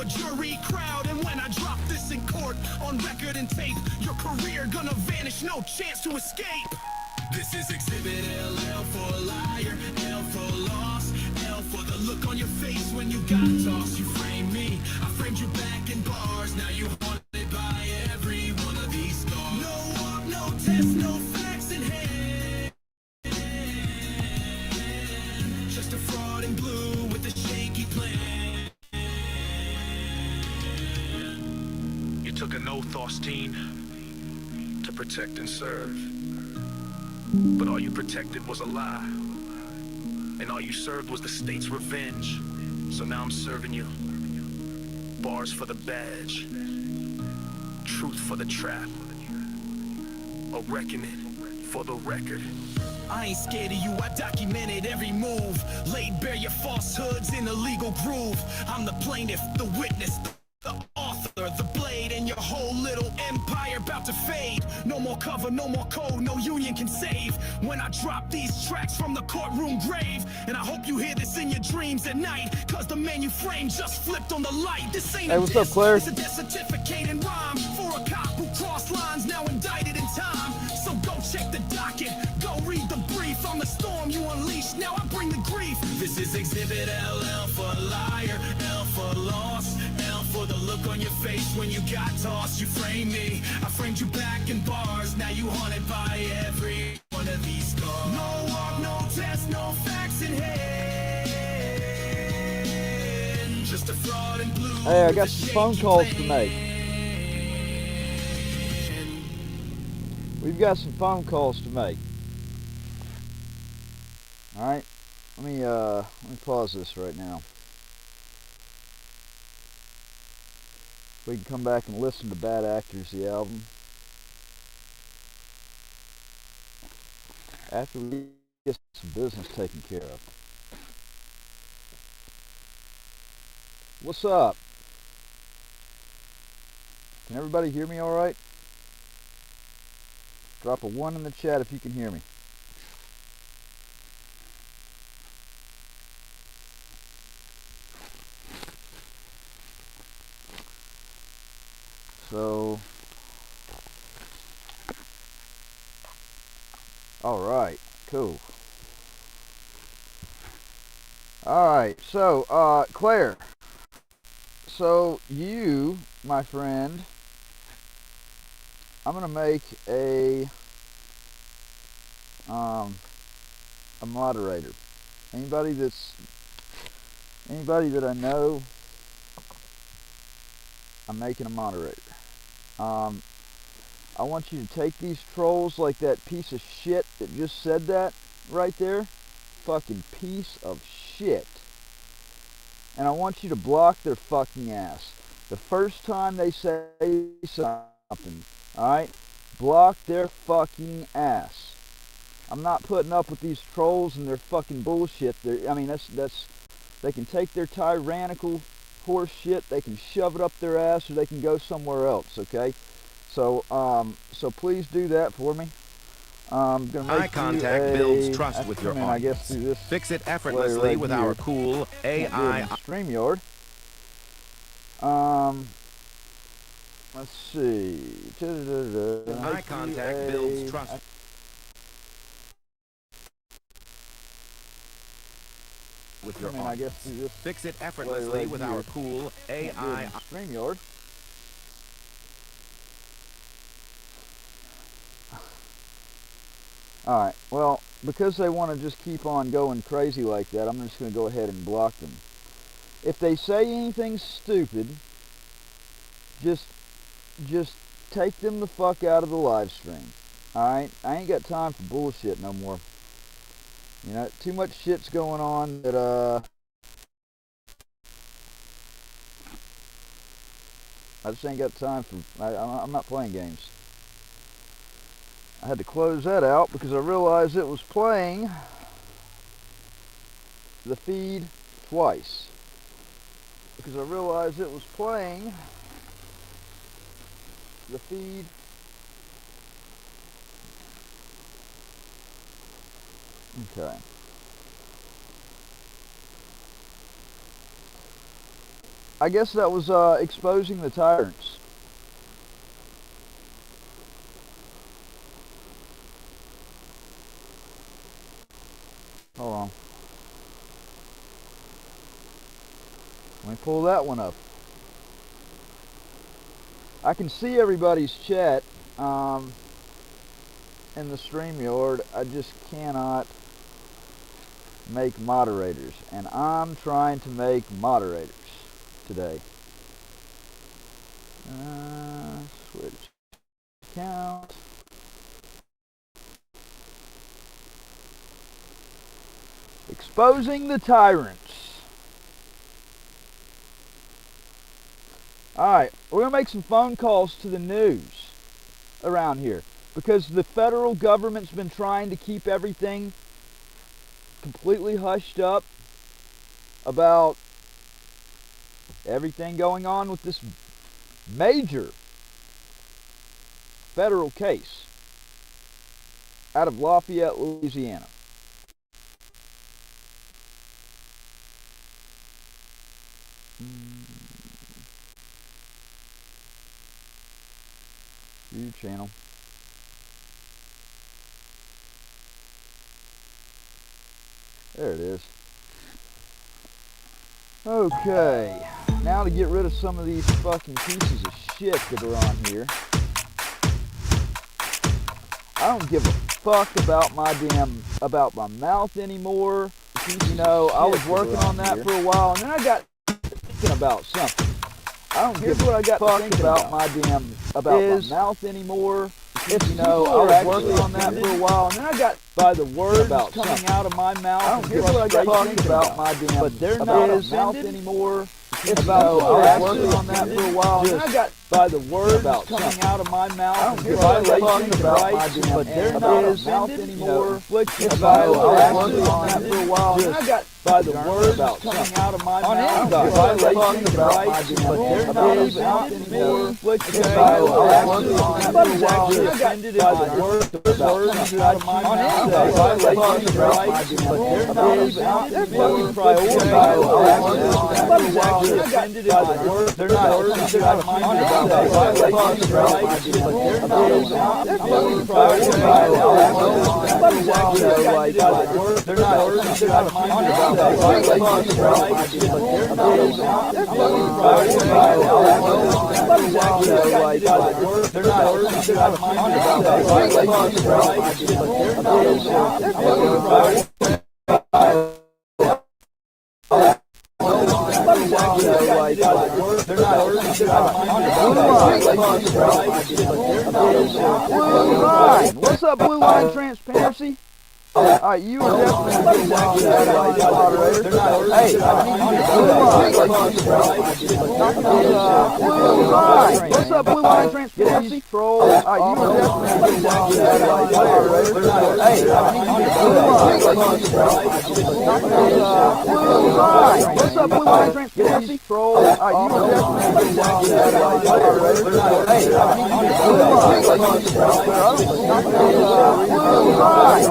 a jury crowd. And when I drop this in court, on record and tape, your career gonna vanish, no chance to escape. This is Exhibit L, L for liar, L for loss, L for the look on your face when you got tossed. You framed me, I framed you back in bars. Now you haunted by every one of these scars. No walk, no test, no facts in hand. Just a fraud in blue with a shaky plan. You took an oath, Austin, to protect and serve. But all you protected was a lie. And all you served was the state's revenge. So now I'm serving you. Bars for the badge. Truth for the trap. A reckoning for the record. I ain't scared of you, I documented every move. Laid bare your falsehoods in a legal groove. I'm the plaintiff, the witness, the author, the blade, and your whole little empire about to fade. No more cover, no more code, no union can save. When I drop these tracks from the courtroom grave. And I hope you hear this in your dreams at night, cause the man you framed just flipped on the light. This ain't what's up, Claire? It's a death certificate and rhyme for a cop who crossed lines, now indicted in time. So go check the docket, go read the brief. I'm the storm you unleashed, now I bring the grief. This is Exhibit L, L for liar, L for loss, L for the look on your face when you got tossed. You framed me, I framed you back in bars. Now you haunted by every one of these scars. No walk, no test, no facts in hand. Just a fraud in blue. Hey, I got some phone calls to make. We've got some phone calls to make. Alright, let me pause this right now. We can come back and listen to Bad Actors, the album, after we get some business taken care of. What's up? Can everybody hear me all right? Drop a 1 in the chat if you can hear me. So, alright, cool. Alright, so, Claire. So, you, my friend, I'm gonna make a moderator. Anybody that I know, I'm making a moderator. I want you to take these trolls like that piece of shit that just said that right there. Fucking piece of shit. And I want you to block their fucking ass. The first time they say something, alright? Block their fucking ass. I'm not putting up with these trolls and their fucking bullshit. I mean, they can take their tyrannical horse shit, they can shove it up their ass, or they can go somewhere else, okay? So, so please do that for me. I'm gonna make eye contact builds trust with your I guess audience. through this Fix it effortlessly right with here. our cool AI. StreamYard. Let's see. Eye contact builds trust. With your I guess audience. through this Fix it effortlessly right with here. our cool AI. StreamYard. Alright, well, because they want to just keep on going crazy like that, I'm just going to go ahead and block them. If they say anything stupid, just take them the fuck out of the live stream. Alright? I ain't got time for bullshit no more. You know, too much shit's going on that, I just ain't got time for, I'm not playing games. I had to close that out because I realized it was playing the feed twice. Because I realized it was playing the feed okay. I guess that was exposing the tyrants. Hold on. Let me pull that one up. I can see everybody's chat in the StreamYard. I just cannot make moderators, and I'm trying to make moderators today. Switch account. Exposing the tyrants. Alright, we're going to make some phone calls to the news around here, because the federal government's been trying to keep everything completely hushed up about everything going on with this major federal case out of Lafayette, Louisiana. View channel. There it is. Okay, now to get rid of some of these fucking pieces of shit that are on here. I don't give a fuck about my mouth anymore. You know, I was working on that for a while, and then I got thinking about something. I don't give what I got to think about my mouth anymore. You know, I was working on that for a while, and then I got by the words coming out of my mouth. I don't give what I got to think about but they're not a mouth anymore. About I was working on that for a while, and then I got by the words coming out of my mouth. I don't give what I got to think about but they're not a mouth anymore. About I was working on that for a while, and then I got by the words coming out of my mouth. But they're not a mouth anymore. I was actually offended by the words coming out of my mouth. But they're not a mouth anymore. I was actually offended by the words they're not offended out of my mouth. But they're not a mouth they're not offended out of my mouth. What's up, Blue Line Transparency? Alright, you are definitely moderator. Hey, Blue Line. What's up, Blue Line Transparency? Troll. Alright, you are definitely moderator. Hey, Blue Line. What's up, Blue Line Transparency? Troll. Alright, you are definitely moderator. Hey, Blue Line.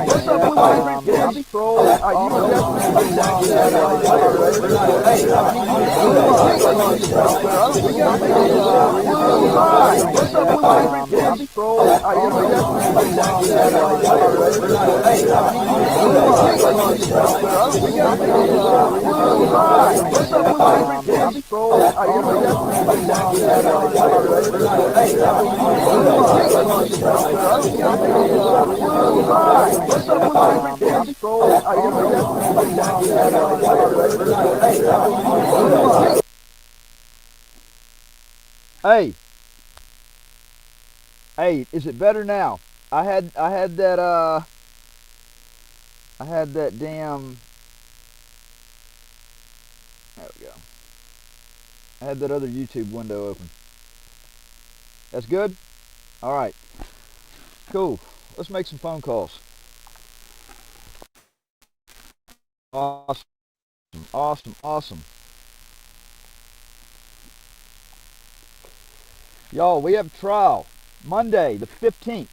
What's up, Blue Line Transparency? Troll. Alright, you are definitely moderator. Hey, Blue Line. What's up, Blue Line Transparency? Troll. Alright, you are definitely moderator. Hey, Blue Line. What's up, Blue Line Transparency? Troll. Alright, you are definitely moderator. Hey, Blue Line. What's up, Blue Line Transparency? Troll. Alright, you are definitely moderator. Hey. Hey, is it better now? I had that damn, there we go. I had that other YouTube window open. That's good? Alright. Cool. Let's make some phone calls. Awesome. Awesome. Awesome. Y'all, we have trial Monday the 15th.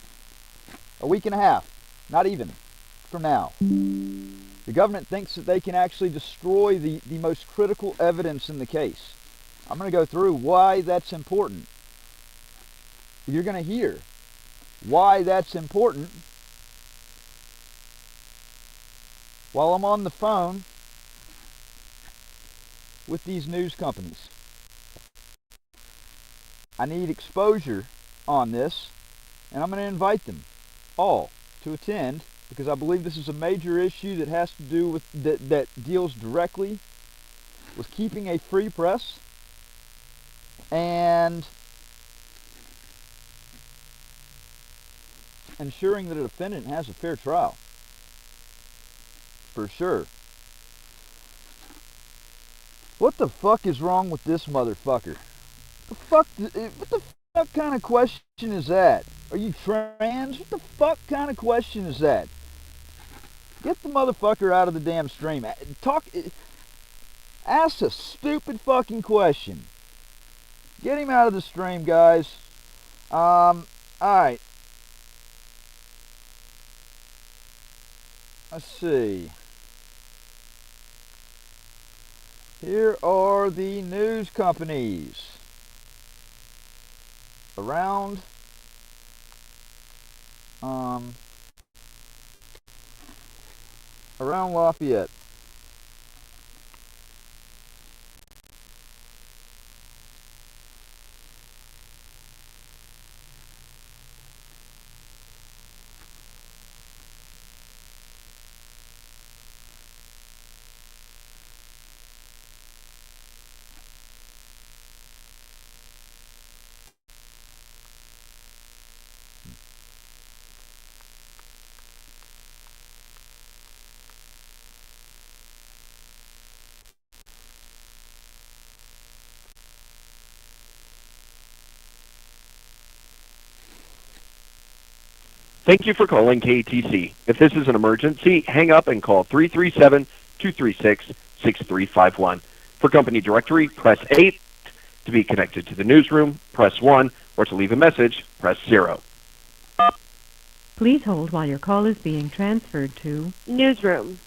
A week and a half. Not even. From now. The government thinks that they can actually destroy the most critical evidence in the case. I'm going to go through why that's important. You're going to hear why that's important while I'm on the phone with these news companies. I need exposure on this, and I'm going to invite them all to attend because I believe this is a major issue that has to do with that deals directly with keeping a free press and ensuring that a defendant has a fair trial. For sure. What the fuck is wrong with this motherfucker? What the fuck kind of question is that? Are you trans? What the fuck kind of question is that? Get the motherfucker out of the damn stream. Ask a stupid fucking question. Get him out of the stream, guys. Alright. Let's see. Here are the news companies around around Lafayette. Thank you for calling KTC. If this is an emergency, hang up and call 337-236-6351. For company directory, press 8. To be connected to the newsroom, press 1. Or to leave a message, press 0. Please hold while your call is being transferred to Newsroom.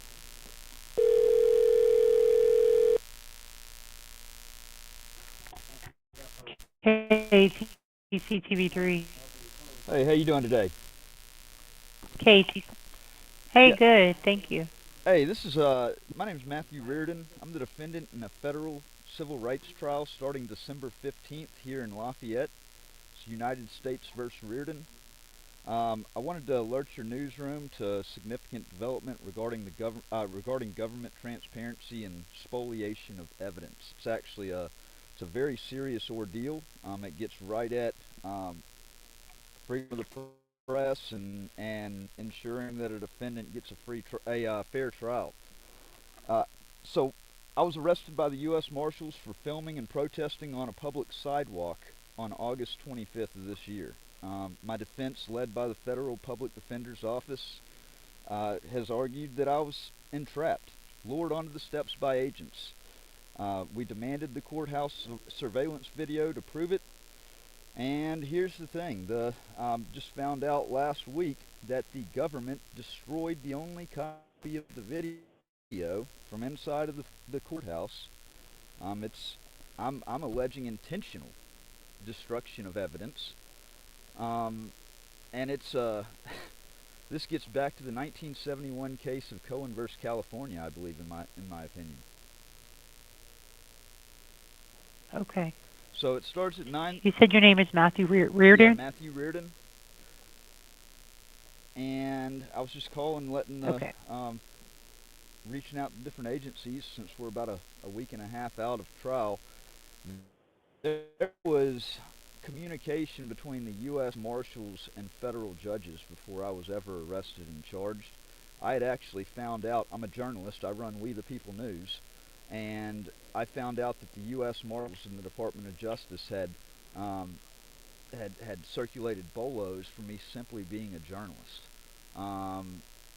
KTCTV3. Hey, how you doing today? KT. Hey, Yeah. good. Thank you. Hey, this is my name's Matthew Reardon. I'm the defendant in a federal civil rights trial starting December 15th here in Lafayette. It's United States versus Reardon. I wanted to alert your newsroom to significant development regarding regarding government transparency and spoliation of evidence. It's actually it's a very serious ordeal. It gets right at freedom of the press and ensuring that a defendant gets a fair trial. So I was arrested by the U.S. Marshals for filming and protesting on a public sidewalk on August 25th of this year. My defense, led by the Federal Public Defender's Office, has argued that I was entrapped, lured onto the steps by agents. We demanded the courthouse surveillance video to prove it. And here's the thing, just found out last week that the government destroyed the only copy of the video from inside of the courthouse. I'm alleging intentional destruction of evidence. And it's this gets back to the 1971 case of Cohen versus California, I believe, in my opinion. Okay. So it starts at 9. You said your name is Matthew Reardon? Yeah, Matthew Reardon. And I was just calling, letting Okay. reaching out to different agencies since we're about a week and a half out of trial. There was communication between the U.S. Marshals and federal judges before I was ever arrested and charged. I had actually found out, I'm a journalist, I run We the People News, and I found out that the U.S. Marshals and the Department of Justice had circulated bolos for me simply being a journalist,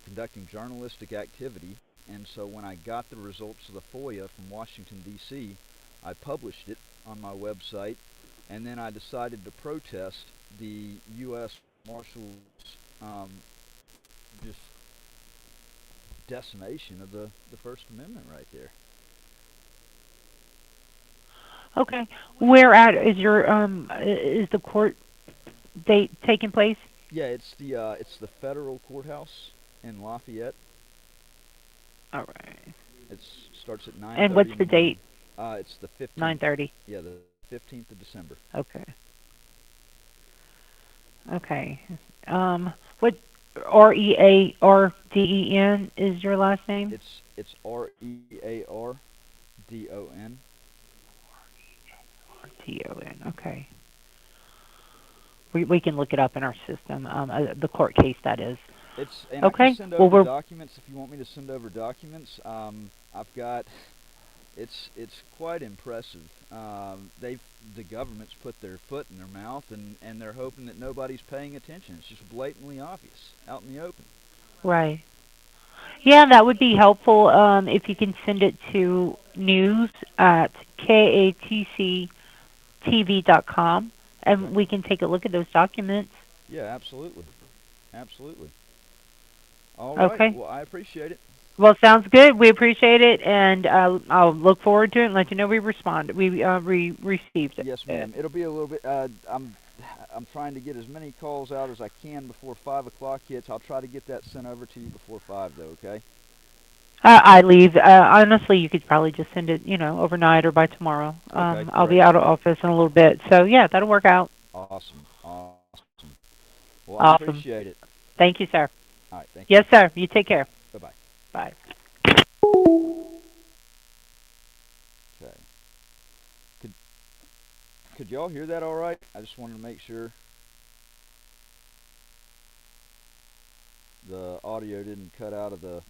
conducting journalistic activity. And so when I got the results of the FOIA from Washington, D.C., I published it on my website, and then I decided to protest the U.S. Marshals just decimation of the First Amendment right there. Okay. Where at is your is the court date taking place? Yeah, it's the federal courthouse in Lafayette. All right. It starts at And 9:30 what's in the the morning. date? It's the 15th. 9:30. Yeah, the 15th of December. Okay. Okay. What Reardon is your last name? It's Reardon. Ton. Okay. We can look it up in our system. The court case that is. I can Okay. send Well, over we're documents if you want me to send over documents. I've got it's quite impressive. The government's put their foot in their mouth and they're hoping that nobody's paying attention. It's just blatantly obvious out in the open. right. Yeah, that would be helpful. If you can send it to news at katctv.com, Okay. and we can take a look at those documents. Yeah, absolutely. Absolutely. All right. Okay. Well, I appreciate it. Well, sounds good. We appreciate it, and I'll look forward to it and let you know we responded. We received it. Yes, ma'am. It'll be a little bit. I'm trying to get as many calls out as I can before 5 o'clock hits. I'll try to get that sent over to you before 5, though. Okay. I leave. Honestly, you could probably just send it, overnight or by tomorrow. Okay, I'll be great. out of office in a little bit, so yeah, that'll work out. Awesome. Awesome. Well, I Awesome. appreciate it. Thank you, sir. All right. Thank you. Yes, sir. You take care. Bye-bye. Bye. Okay. Could y'all hear that all right? I just wanted to make sure the audio didn't cut out of the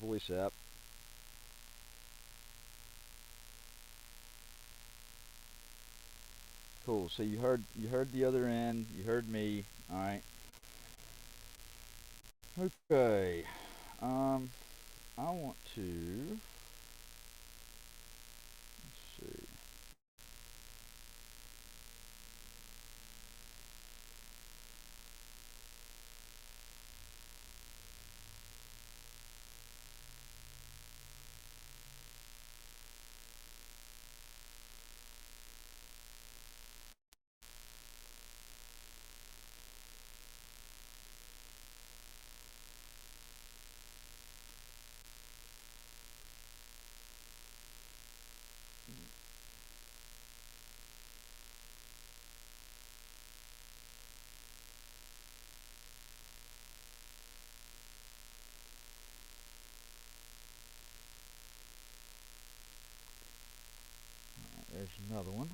voice app. Cool. So you heard the other end. You heard me. All right. Okay. I want to. Let's see. There's another one.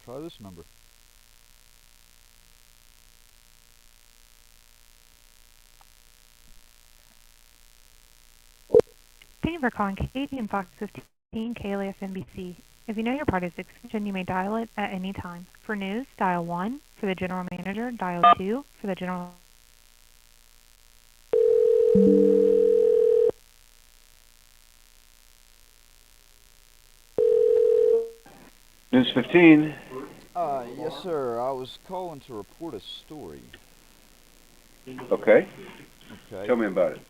Let's try this number. Thank you for calling Canadian Fox 15 KLAF NBC. If you know your party's extension, you may dial it at any time. For news, dial 1. For the general manager, dial 2. For the general... News 15. Yes, sir. I was calling to report a story. Okay. Okay. Tell me about it.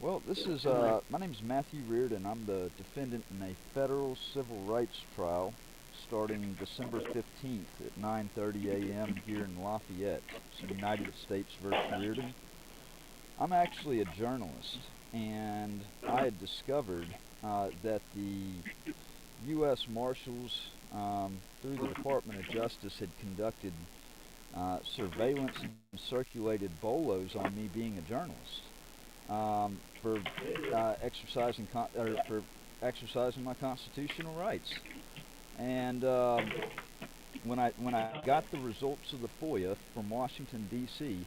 Well, this is, my name's Matthew Reardon. I'm the defendant in a federal civil rights trial starting December 15th at 9:30 a.m. here in Lafayette. It's United States versus Reardon. I'm actually a journalist, and I had discovered that the U.S. Marshals, through the Department of Justice, had conducted surveillance and circulated bolos on me being a journalist for exercising my constitutional rights. And when I got the results of the FOIA from Washington, D.C.,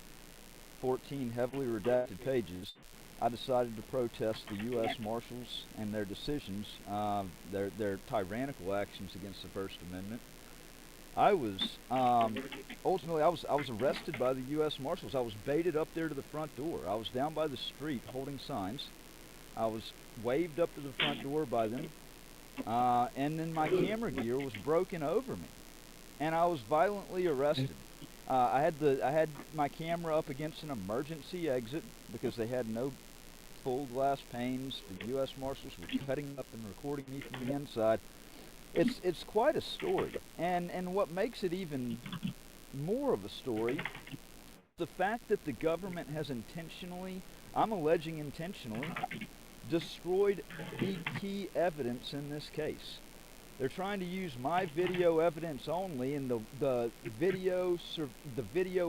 14 heavily redacted pages, I decided to protest the U.S. Marshals and their decisions, their tyrannical actions against the First Amendment. I was ultimately I was arrested by the U.S. Marshals. I was baited up there to the front door. I was down by the street holding signs. I was waved up to the front door by them, and then my camera gear was broken over me, and I was violently arrested. I had my camera up against an emergency exit because they had no full glass panes. The U.S. Marshals were cutting up and recording me from the inside. It's quite a story, and what makes it even more of a story, the fact that the government has intentionally, I'm alleging intentionally, destroyed the key evidence in this case. They're trying to use my video evidence only, and the video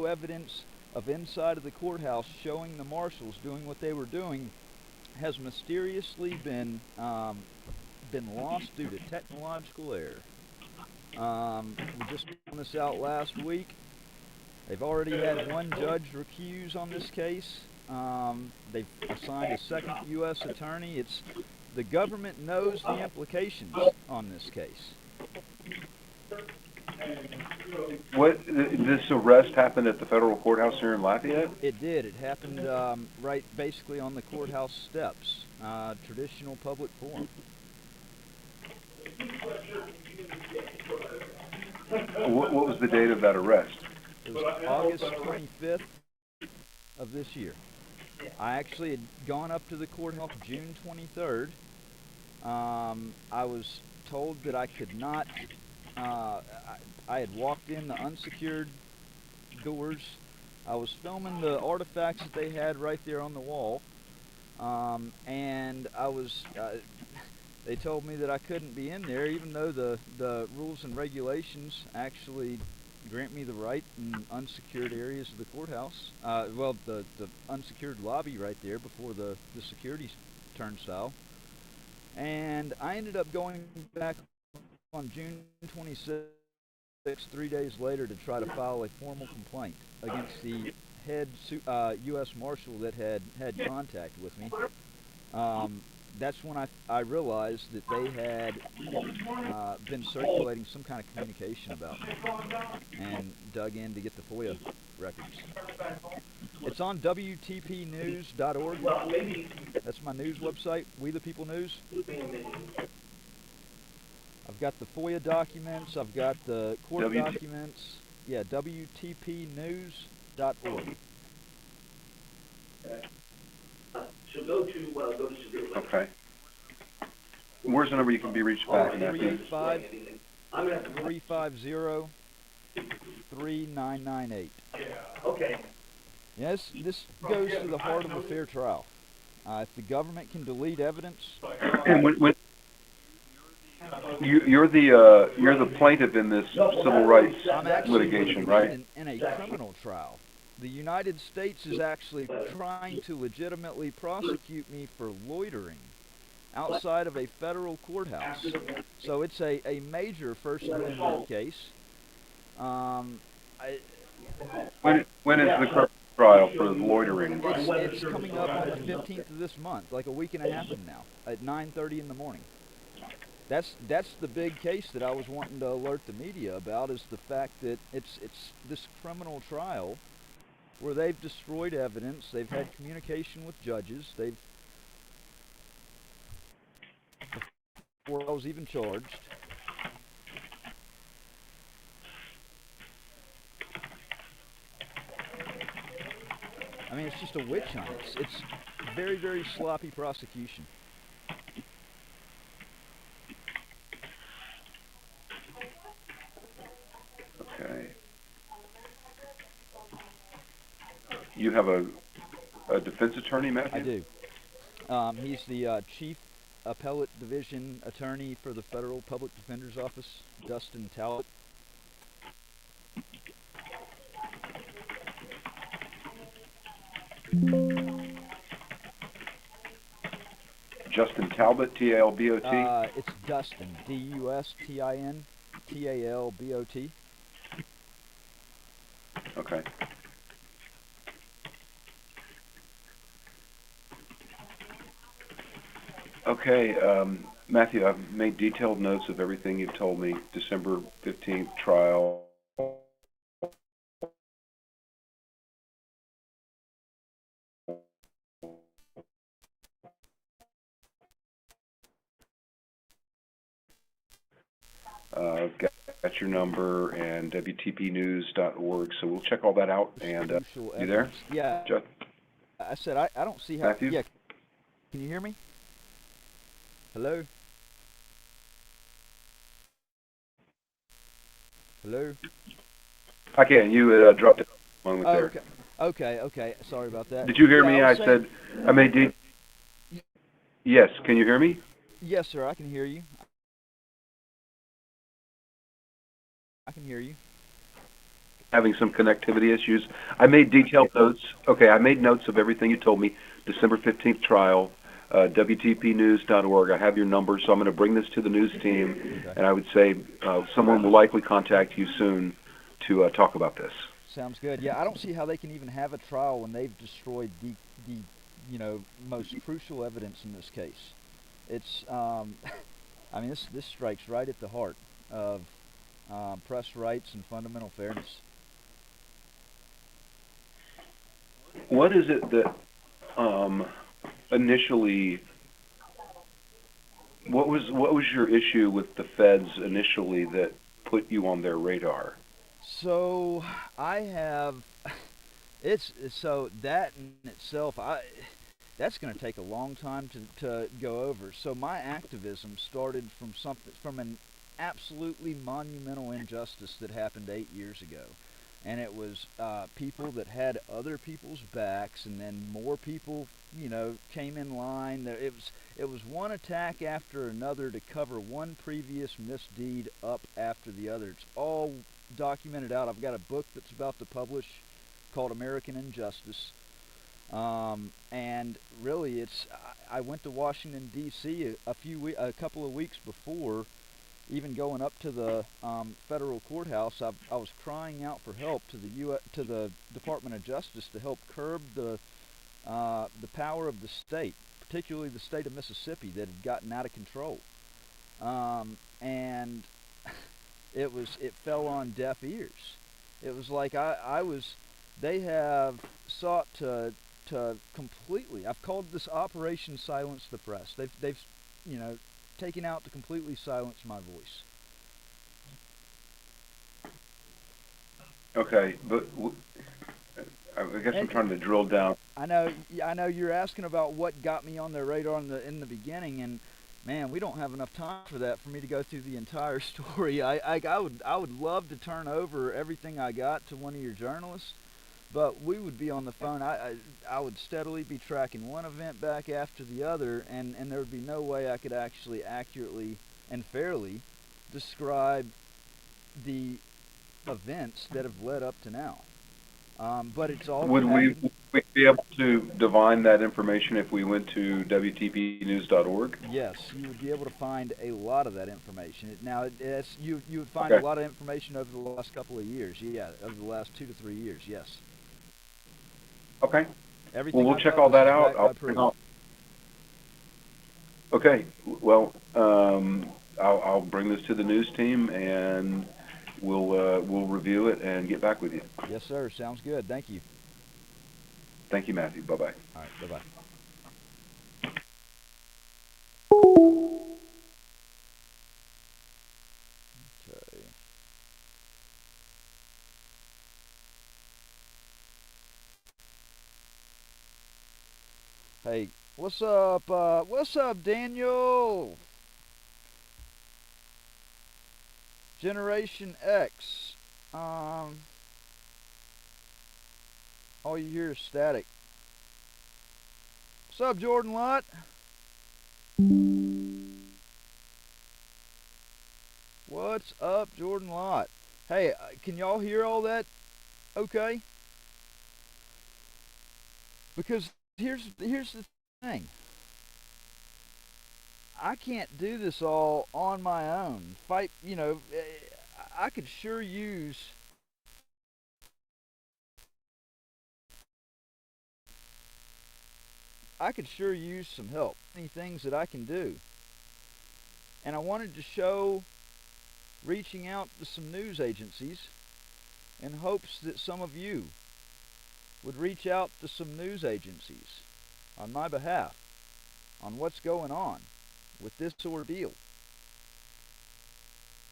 evidence of inside of the courthouse showing the marshals doing what they were doing has mysteriously been lost due to technological error. We just found this out last week. They've already had one judge recuse on this case. They've assigned a second U.S. attorney. The government knows the implications on this case. This arrest happened at the federal courthouse here in Lafayette? It did. It happened right basically on the courthouse steps. Traditional public forum. What was the date of that arrest? It was August 25th of this year. I actually had gone up to the courthouse June 23rd. I was told that I could not, I had walked in the unsecured doors. I was filming the artifacts that they had right there on the wall. And I was, they told me that I couldn't be in there, even though the rules and regulations actually grant me the right in unsecured areas of the courthouse. Well, the unsecured lobby right there before the security turnstile. And I ended up going back on June 26th, 3 days later, to try to file a formal complaint against the head U.S. Marshal that had contact with me. That's when I realized that they had been circulating some kind of communication about me, and dug in to get the FOIA records. It's on WTPnews.org. That's my news website, We the People News. I've got the FOIA documents. I've got the court documents. Yeah, WTPnews.org. So go to Severe. Okay. Where's the number you can be reached back? 385-350-3998. Okay. Yes, this goes to the heart of a fair trial. If the government can delete evidence, And when you're the plaintiff in this civil rights I'm actually litigation, right? in a criminal trial. The United States is actually trying to legitimately prosecute me for loitering outside of a federal courthouse. So it's a major First Amendment case. When is the trial for loitering? It's coming up on the 15th of this month, like a week and a half from now, at 9:30 in the morning. That's the big case that I was wanting to alert the media about, is the fact that it's this criminal trial where they've destroyed evidence, they've had communication with judges, before I was even charged. I mean, it's just a witch hunt. It's very, very sloppy prosecution. you have a defense attorney, Matthew? I do. He's the Chief Appellate Division Attorney for the Federal Public Defender's Office, Dustin Talbot. Justin Talbot, T-A-L-B-O-T? It's Dustin, D-U-S-T-I-N, T-A-L-B-O-T. Okay. Okay, Matthew, I've made detailed notes of everything you've told me. December 15th trial. Got your number and WTPnews.org, so we'll check all that out. And you there? Yeah. Just, I said I don't see how. Matthew? Yeah. Can you hear me? Hello? Hello? I can. You dropped it a moment there. Okay. Sorry about that. Did you hear me? I saying, said I made Yes. Can you hear me? Yes, sir. I can hear you. I can hear you. Having some connectivity issues. I made detailed notes. Okay, I made notes of everything you told me. December 15th trial, WTPnews.org. I have your number, so I'm going to bring this to the news team, Okay. and I would say someone will likely contact you soon to talk about this. Sounds good. Yeah, I don't see how they can even have a trial when they've destroyed the most crucial evidence in this case. It's I mean this strikes right at the heart of press rights and fundamental fairness. What is it that initially? What was your issue with the feds initially that put you on their radar? So I have so that in itself that's going to take a long time to go over. So my activism started from an absolutely monumental injustice that happened 8 years ago, and it was people that had other people's backs, and then more people came in line. It was one attack after another to cover one previous misdeed up after the other. It's all documented out. I've got a book that's about to publish called American Injustice, and really I went to Washington D.C. a couple of weeks before even going up to the federal courthouse. I was crying out for help to the Department of Justice to help curb the power of the state, particularly the state of Mississippi, that had gotten out of control, and it fell on deaf ears. It was like they have sought to completely. I've called this Operation Silence the Press. They've taken out to completely silence my voice. Okay, but I guess I'm trying to drill down. I know you're asking about what got me on their radar in the beginning, and man, we don't have enough time for that for me to go through the entire story. I would love to turn over everything I got to one of your journalists, but we would be on the phone. I would steadily be tracking one event back after the other, and there would be no way I could actually accurately and fairly describe the events that have led up to now. But it's all. Would we be able to divine that information if we went to WTPnews.org? Yes, you would be able to find a lot of that information. Now, you would find a lot of information over the last couple of years. Yeah, over the last 2 to 3 years. Yes. Okay. Everything we'll check all that out. Okay. Well, I'll bring this to the news team, and we'll review it and get back with you. Yes, sir. Sounds good. Thank you. Thank you, Matthew. Bye-bye. All right. Bye-bye. Okay. Hey, what's up? What's up, Daniel? Generation X. All you hear is static. What's up, Jordan Lott? What's up, Jordan Lott? Hey, can y'all hear all that okay? Because here's the thing. I can't do this all on my own. I could sure use some help. Many things that I can do. And I wanted to show reaching out to some news agencies in hopes that some of you would reach out to some news agencies on my behalf on what's going on with this ordeal.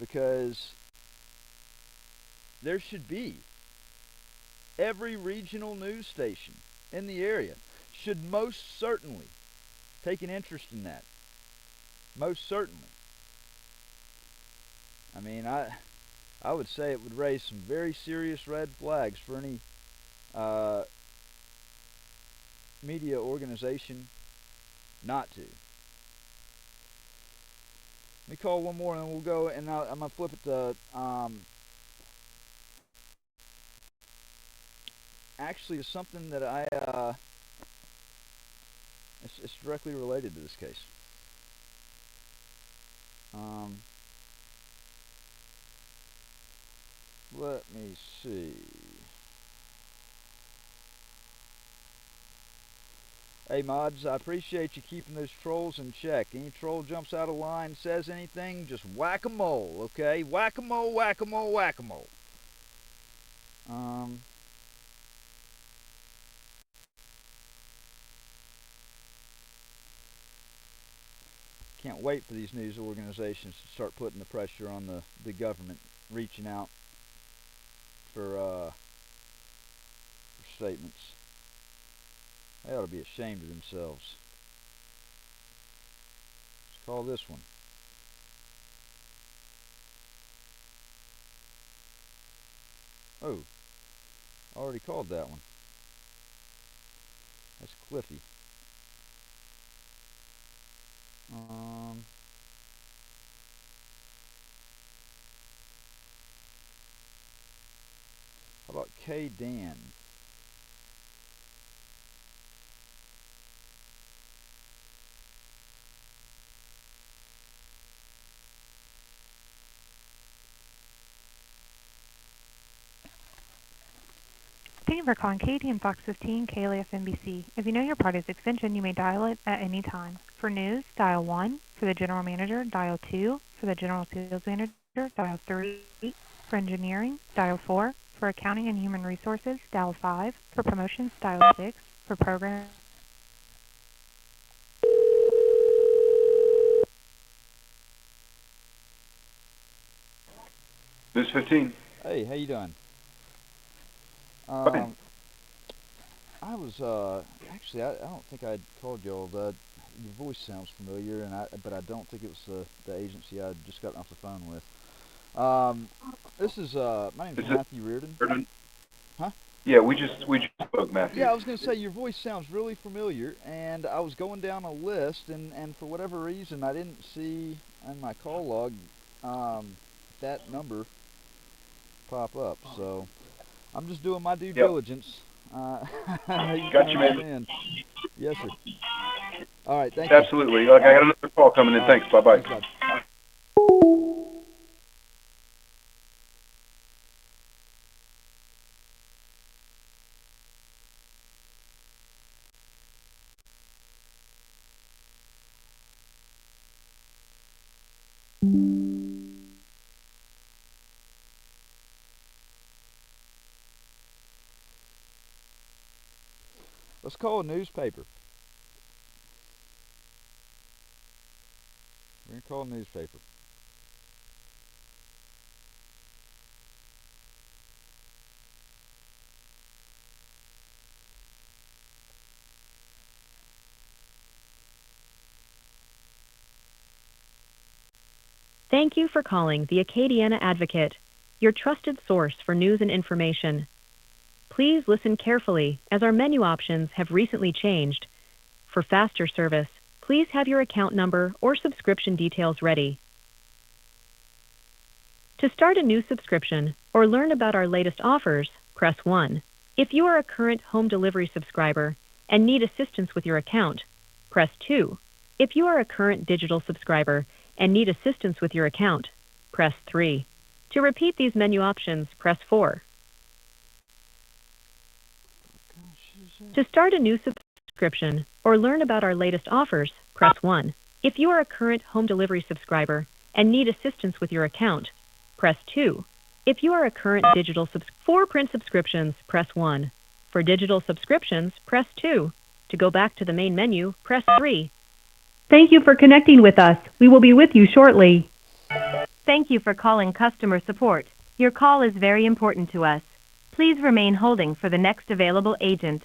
Because there should be every regional news station in the area should most certainly take an interest in that. Most certainly. I mean, I would say it would raise some very serious red flags for any media organization not to. Let me call one more and then we'll go, and I'm going to flip it to, actually it's something that it's directly related to this case. Let me see. Hey mods, I appreciate you keeping those trolls in check. Any troll jumps out of line, says anything, just whack-a-mole, okay? Whack-a-mole, whack-a-mole, whack-a-mole. Can't wait for these news organizations to start putting the pressure on the government, reaching out for statements. They ought to be ashamed of themselves. Let's call this one. Oh, already called that one. That's Cliffy. How about K. Dan? Thank you for calling Katie and Fox 15 KLAF NBC. If you know your party's extension, you may dial it at any time. For news, dial 1. For the general manager, dial 2. For the general sales manager, dial 3. For engineering, dial 4. For accounting and human resources, dial 5. For promotions, dial 6. For program. News 15. Hey, how you doing? Okay. I was actually I don't think I'd called y'all. Your voice sounds familiar, but I don't think it was the agency I just got off the phone with. This is my name's Matthew Reardon. Huh? Yeah, we just spoke, Matthew. Yeah, I was gonna say your voice sounds really familiar, and I was going down a list, and for whatever reason I didn't see in my call log that number pop up. So I'm just doing my due diligence. Got you, man. Yes, sir. All right, thank you. Absolutely. Look, I got another call coming in. Thanks. Bye-bye. Thanks, Let's call a newspaper. We're going to call a newspaper. Thank you for calling the Acadiana Advocate, your trusted source for news and information. Please listen carefully as our menu options have recently changed. For faster service, please have your account number or subscription details ready. To start a new subscription or learn about our latest offers, press 1. If you are a current home delivery subscriber and need assistance with your account, press 2. If you are a current digital subscriber and need assistance with your account, press 3. To repeat these menu options, press 4. To start a new subscription or learn about our latest offers, press 1. If you are a current home delivery subscriber and need assistance with your account, press 2. If you are a current digital for print subscriptions, press 1. For digital subscriptions, press 2. To go back to the main menu, press 3. Thank you for connecting with us. We will be with you shortly. Thank you for calling customer support. Your call is very important to us. Please remain holding for the next available agent.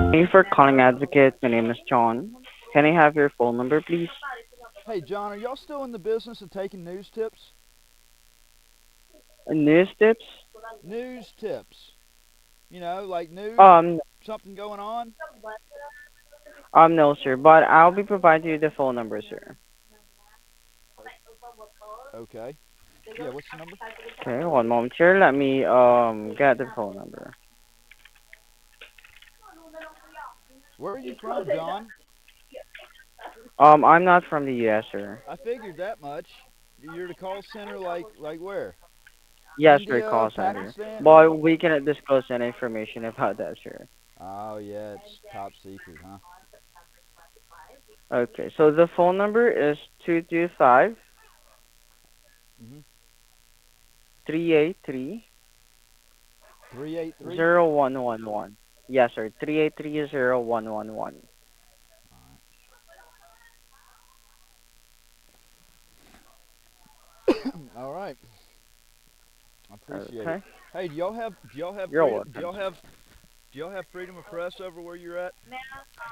Thank you for calling Advocate. My name is John. Can I have your phone number, please? Hey, John, are y'all still in the business of taking news tips? News tips? News tips. You know, like news, something going on? No, sir, but I'll be providing you the phone number, sir. Okay. Yeah, what's the number? Okay, one moment, sir. Let me get the phone number. Where are you from, John? I'm not from the U.S., sir. I figured that much. You're the call center, like where? Yes, India, sir, call center. Pakistan? But we cannot disclose any information about that, sir. Oh, yeah, it's top secret, huh? Okay, so the phone number is 225 Mm-hmm. 383 383? 0111. Yes, sir, 383-0111. All right. I appreciate Okay. it. Hey, do y'all have You're freedom, welcome. do y'all have freedom of press over where you're at?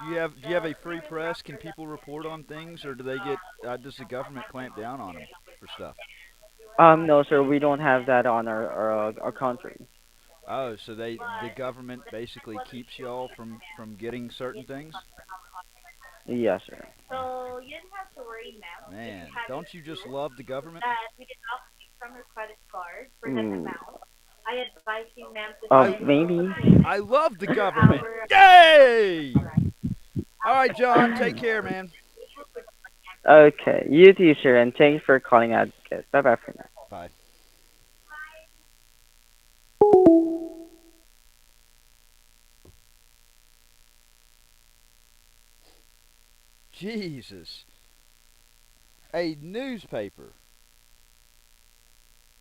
Do you have a free press? Can people report on things, or do they get does the government clamp down on them for stuff? No, sir, we don't have that on our country. Oh, so the government basically keeps y'all from getting certain things? Yes, sir. So you didn't have to worry, ma'am. Man, don't you just love the government? That we did not take from her credit card for that amount. I advise you, ma'am, to Maybe. I love the government. Yay! All right, John, take care, man. Okay, you too, sir, and thank you for calling Advocate. Bye-bye for now. Bye. Jesus. A newspaper.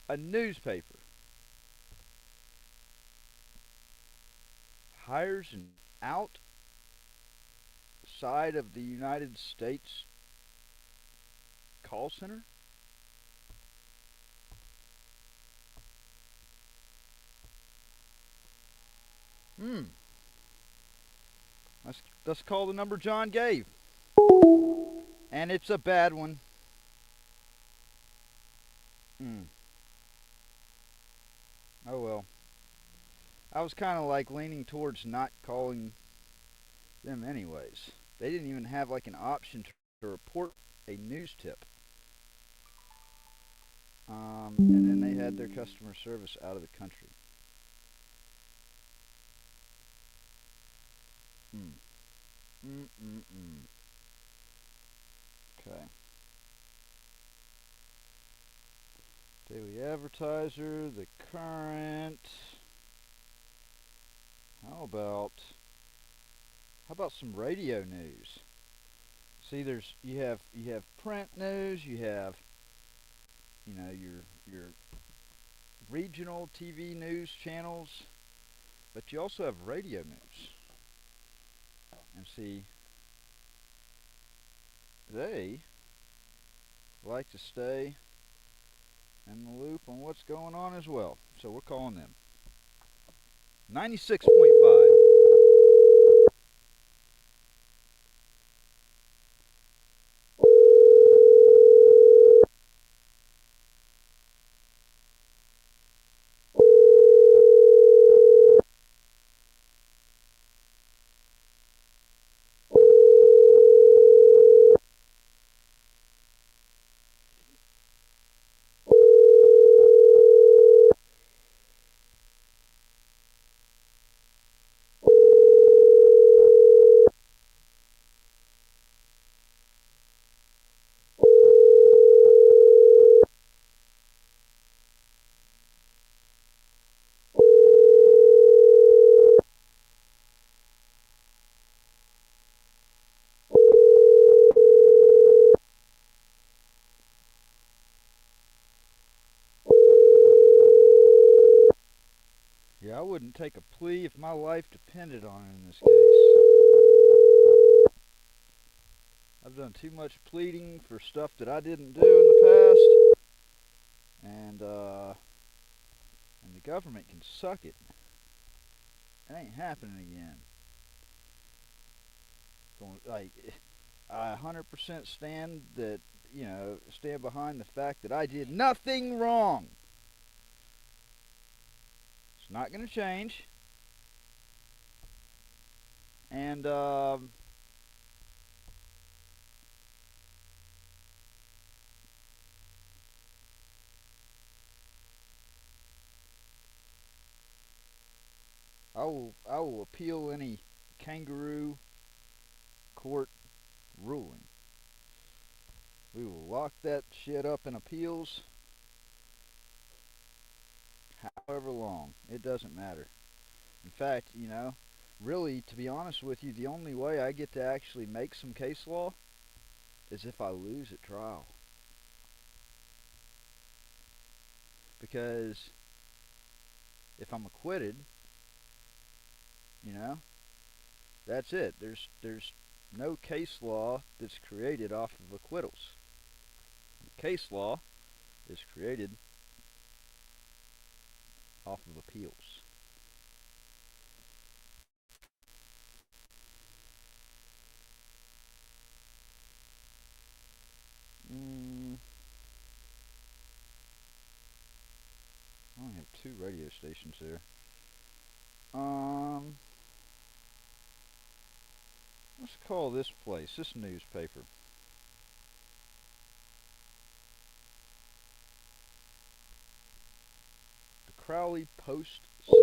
A newspaper hires an outside of the United States call center? Let's call the number John gave. And it's a bad one. Oh well. I was kind of like leaning towards not calling them anyways. They didn't even have like an option to report a news tip. And then they had their customer service out of the country. Okay. Daily Advertiser, The Current. How about some radio news? See, you have print news, you have your regional TV news channels, but you also have radio news. And see, they like to stay in the loop on what's going on as well. So we're calling them 96.5. Yeah, I wouldn't take a plea if my life depended on it in this case. I've done too much pleading for stuff that I didn't do in the past. And the government can suck it. It ain't happening again. I 100% stand behind the fact that I did nothing wrong. It's not going to change. And I will appeal any kangaroo court ruling. We will lock that shit up in appeals. However long, it doesn't matter. In fact, really, to be honest with you, the only way I get to actually make some case law is if I lose at trial. Because if I'm acquitted, that's it. There's no case law that's created off of acquittals. Case law is created off of appeals. I only have 2 radio stations here. Let's call this place, this newspaper. The Crowley Post-Signal.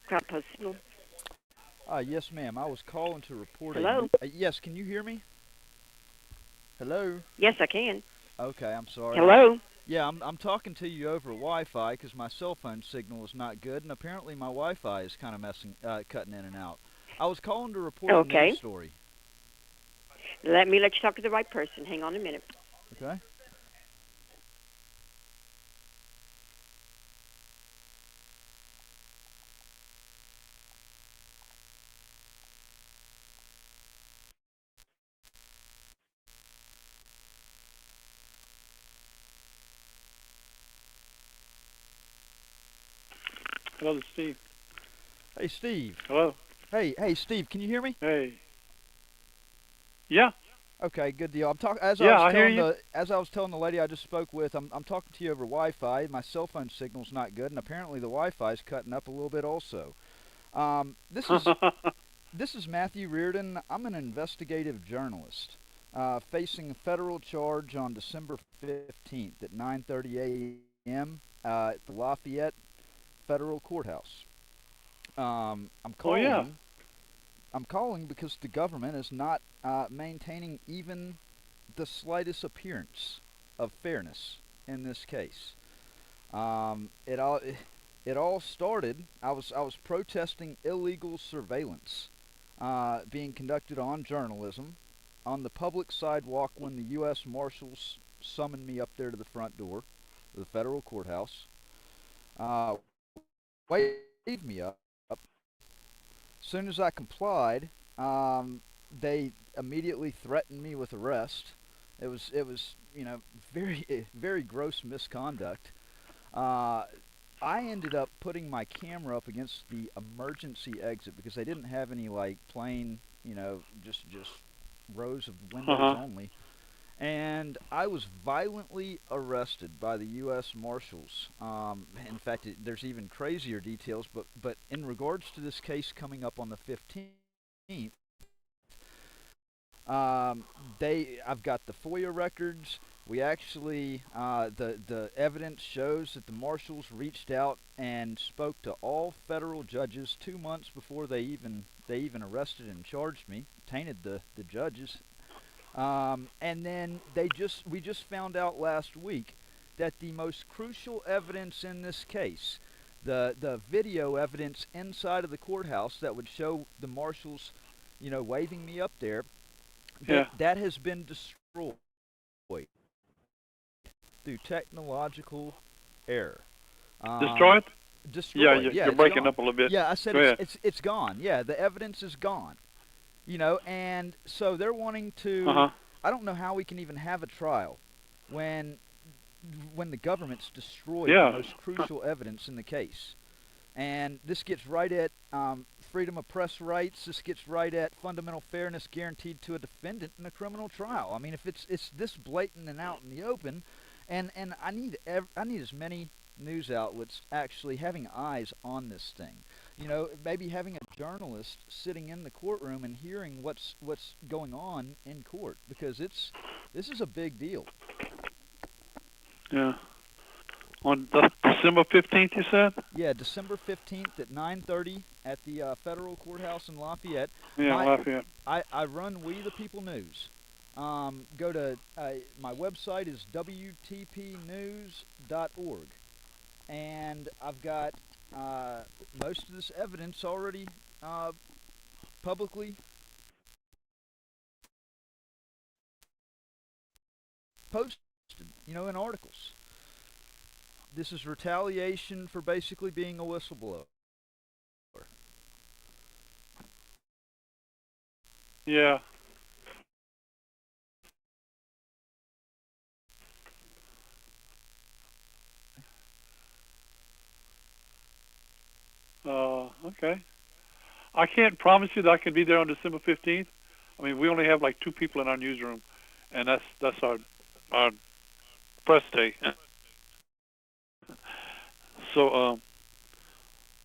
Crowley Post-Signal. Yes, ma'am. I was calling to report. Hello? Yes, can you hear me? Hello? Yes, I can. Okay, I'm sorry. Hello? Yeah, I'm talking to you over Wi-Fi because my cell phone signal is not good, and apparently my Wi-Fi is kind of cutting in and out. I was calling to report a news story. Let you talk to the right person. Hang on a minute. Okay. Hello, this is Steve. Hey, Steve. Hello. Hey, Steve, can you hear me? Hey. Yeah. Okay, good deal. As Yeah, I I was hear telling you. as I was telling the lady I just spoke with, I'm talking to you over Wi-Fi. My cell phone signal's not good, and apparently the Wi-Fi is cutting up a little bit also. This is this is Matthew Reardon. I'm an investigative journalist, facing a federal charge on December 15th at 9:30 a.m. At the Lafayette Federal Courthouse. I'm Oh calling. yeah. I'm calling because the government is not maintaining even the slightest appearance of fairness in this case. It all started. I was protesting illegal surveillance being conducted on journalism on the public sidewalk when the U.S. Marshals summoned me up there to the front door of the federal courthouse. Waved me up. As soon as I complied, they immediately threatened me with arrest. It was very gross misconduct. I ended up putting my camera up against the emergency exit because they didn't have any like plain, just rows of windows only. And I was violently arrested by the U.S. Marshals. In fact, there's even crazier details. But in regards to this case coming up on the 15th, I've got the FOIA records. We actually, the evidence shows that the Marshals reached out and spoke to all federal judges 2 months before they even arrested and charged me, tainted the judges. And then we just found out last week that the most crucial evidence in this case, the video evidence inside of the courthouse that would show the Marshals, waving me up there, that has been destroyed through technological error. Destroyed? Destroyed. Yeah, you're breaking up a little bit. Yeah, I said Go ahead. it's gone. Yeah, the evidence is gone. And so they're wanting to. I don't know how we can even have a trial when the government's destroyed the most crucial evidence in the case. And this gets right at freedom of press rights. This gets right at fundamental fairness guaranteed to a defendant in a criminal trial. I mean, if it's this blatant and out in the open, and I need as many news outlets actually having eyes on this thing. Maybe having a journalist sitting in the courtroom and hearing what's going on in court, because this is a big deal. Yeah. On December 15th, you said? Yeah, December 15th at 9:30 at the federal courthouse in Lafayette. Yeah, Lafayette. I run We the People News. Go to my website is wtpnews.org, and I've got most of this evidence already publicly posted, in articles. This is retaliation for basically being a whistleblower. Yeah. Okay. I can't promise you that I can be there on December 15th. I mean, we only have like 2 people in our newsroom, and that's our press day. So,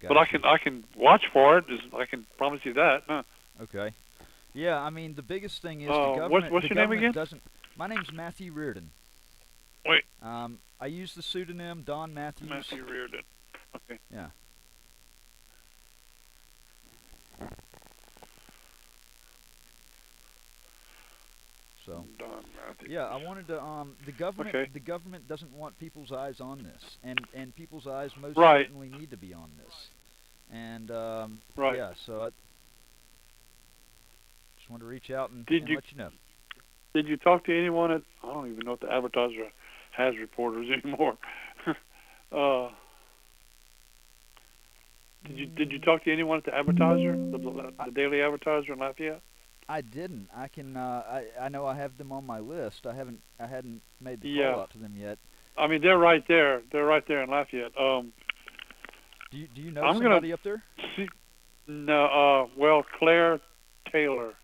but I can watch for it. I can promise you that. Okay. Yeah, I mean, the biggest thing is the government. What's your name again? My name's Matthew Reardon. Wait. I use the pseudonym Don Matthews. Matthew Reardon. Okay. Yeah. So. Don Matthews. Yeah, I wanted to. The government. Okay. The government doesn't want people's eyes on this, and people's eyes most Right. certainly need to be on this. And right. Yeah, so I just wanted to reach out and let you know. Did you talk to anyone at? I don't even know if the Advertiser has reporters anymore. Did you talk to anyone at the Advertiser, the Daily Advertiser in Lafayette? I didn't. I can. I know I have them on my list. I hadn't made the call out to them yet. I mean, they're right there. They're right there in Lafayette. Do you know somebody up there? No. Well, Claire Taylor.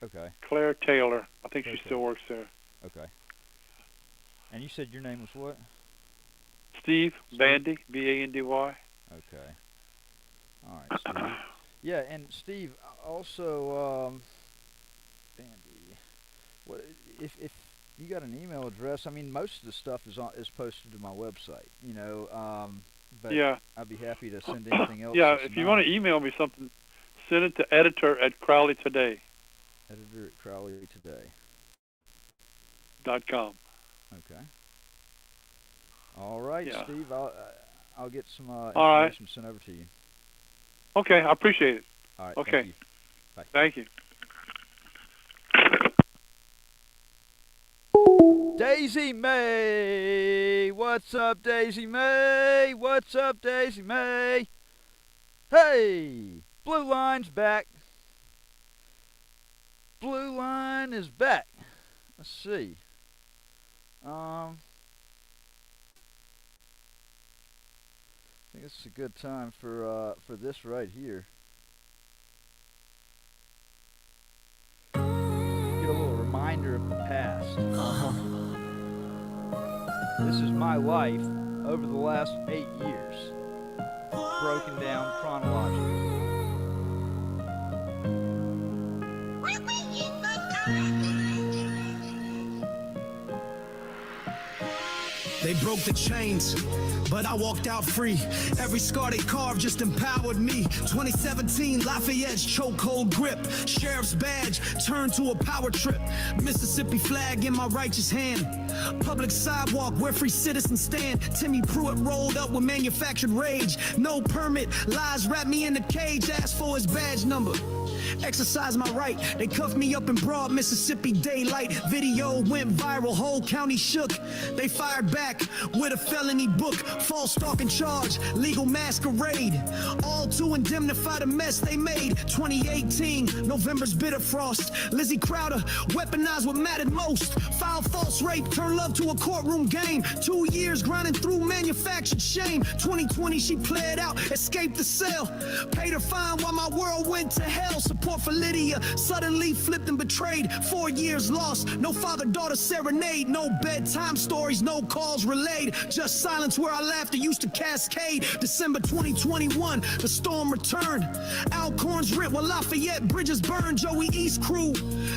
Okay. Claire Taylor. I think she Okay. still works there. Okay. And you said your name was what? Steve Bandy, B-A-N-D-Y. Okay. All right, Steve. Yeah, and Steve, also, Bandy. What if you got an email address? I mean, most of the stuff is posted to my website. You know, but Yeah. I'd be happy to send anything else. Yeah, that's if you not. want to email me something, send it to editor@Crowley Today. editor@CrowleyToday.com. Okay. All right, Yeah. Steve. I'll get some All right. information sent over to you. Okay, I appreciate it. All right. Okay. Thank you. Bye. Thank you. Daisy May! What's up, Daisy May? What's up, Daisy May? Hey! Blue Line's back. Blue Line is back. Let's see. I think it's a good time for this right here. Get a little reminder of the past. This is my life over the last 8 years, broken down chronologically. They broke the chains, but I walked out free. Every scar they carved just empowered me. 2017, Lafayette's chokehold grip. Sheriff's badge turned to a power trip. Mississippi flag in my righteous hand. Public sidewalk where free citizens stand. Timmy Pruitt rolled up with manufactured rage. No permit, lies wrapped me in a cage. Asked for his badge number. Exercise my right. They cuffed me up in broad Mississippi daylight. Video went viral, whole county shook. They fired back with a felony book. False stalking charge, legal masquerade. All to indemnify the mess they made. 2018, November's bitter frost. Lizzie Crowder weaponized what mattered most. Filed false rape, turned love to a courtroom game. 2 years grinding through manufactured shame. 2020 she played out, escaped the cell. Paid her fine while my world went to hell. Support for Lydia suddenly flipped and betrayed. 4 years lost, no father-daughter serenade. No bedtime stories, no calls relayed. Just silence where our laughter used to cascade. December 2021, the storm returned. Alcorns ripped while Lafayette bridges burned. Joey East crew